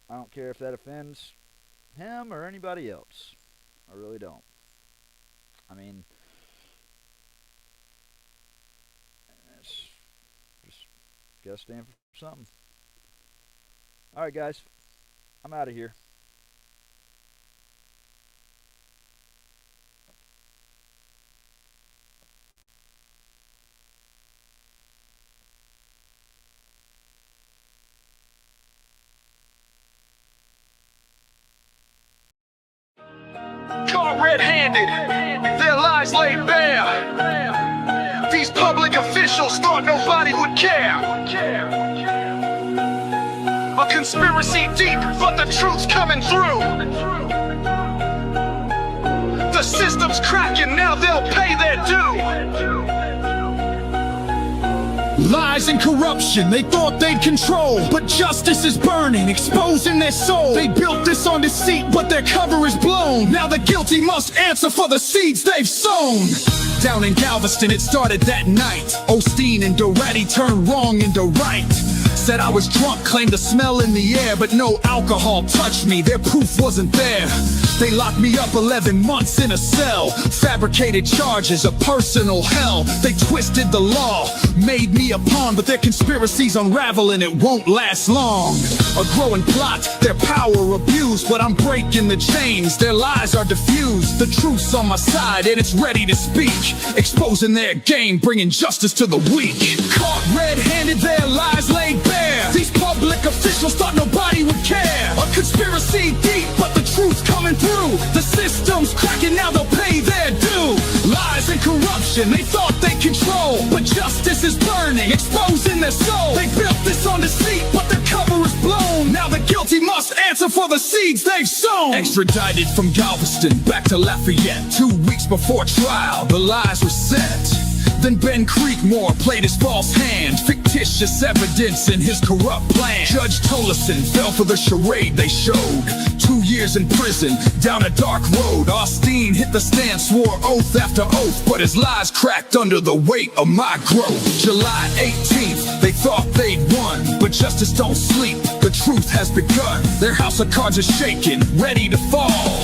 don't care if that offends him or anybody else. I really don't. I mean, it's just gotta stand for something. All right, guys, I'm out of here. Caught red-handed, their lies laid bare. These public officials thought nobody would care. A conspiracy deep, but the truth's coming through. The system's cracking, now they'll pay their due. Lies and corruption, they thought they'd control, but justice is burning, exposing their soul. They built this on deceit, but their cover is blown. Now the guilty must answer for the seeds they've sown. Down in Galveston, it started that night. Osteen and Doretti turned wrong into right. Said I was drunk, claimed the smell in the air, but no alcohol touched me, their proof wasn't there. They locked me up 11 months in a cell. Fabricated charges, a personal hell. They twisted the law, made me a pawn, but their conspiracies unravel and it won't last long. A growing plot, their power abused, but I'm breaking the chains. Their lies are diffused, the truth's on my side and it's ready to speak. Exposing their game, bringing justice to the weak. Caught red-handed, their lies laid bare. These public officials thought nobody would care. A conspiracy deep, but the truth's coming through. The system's cracking, now they'll pay their due. Lies and corruption, they thought they control, but justice is burning, exposing their soul. They built this on deceit, but their cover is blown. Now the guilty must answer for the seeds they've sown. Extradited from Galveston back to Lafayette. 2 weeks before trial, the lies were set. Then Ben Creekmore played his false hand, fictitious evidence in his corrupt plan. Judge Tolleson fell for the charade they showed. 2 years in prison, down a dark road. Osteen hit the stand, swore oath after oath, but his lies cracked under the weight of my growth. July 18th, they thought they'd won, but justice don't sleep, the truth has begun. Their house of cards is shaking, ready to fall.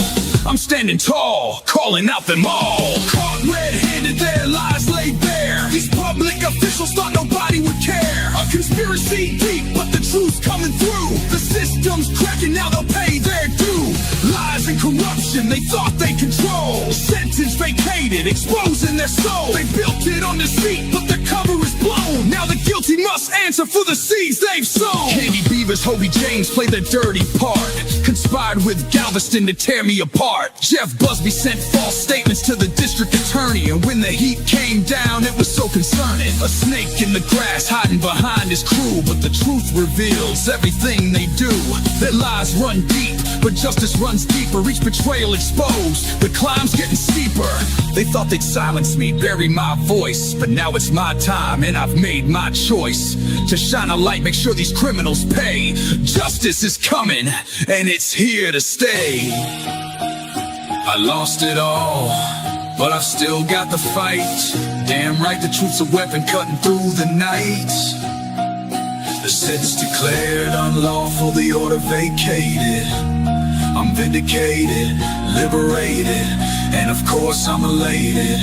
I'm standing tall, calling out them all. Caught red-handed, their lies laid bare. These public officials thought nobody would care. A conspiracy deep, but the truth's coming through. The system's cracking, now they'll pay their due. Lies and corruption, they thought they control. Sentence vacated, exposing their soul. They built it on deceit, but the cover is blown. Now the guilty must answer for the seeds they've sown. Candy Beavers, Hobie James played the dirty part. Conspired with Galveston to tear me apart. Jeff Busby sent false statements to the district attorney, and when the heat came down, it was so concerning. A snake in the grass hiding behind his crew, but the truth reveals everything they do. Their lies run deep, but justice runs deeper. Each betrayal exposed, the climb's getting steeper. They thought they'd silence me, bury my voice, but now it's my time and I've made my choice to shine a light, make sure these criminals pay. Justice is coming and it's here to stay. I lost it all, but I've still got the fight. Damn right, the truth's a weapon cutting through the night. The sentence declared unlawful, the order vacated. I'm vindicated, liberated, and of course I'm elated.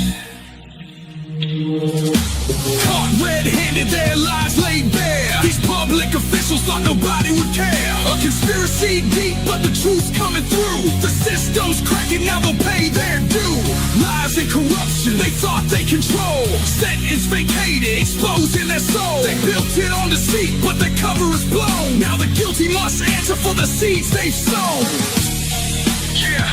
Caught red-handed, their lies laid bare. These public officials thought nobody would care. A conspiracy deep, but the truth's coming through. The system's cracking, now they'll pay their due. Lies and corruption, they thought they control. Sentence vacated, exposing their soul. They built it on deceit, but the cover is blown. Now the guilty must answer for the seeds they've sown. Yeah.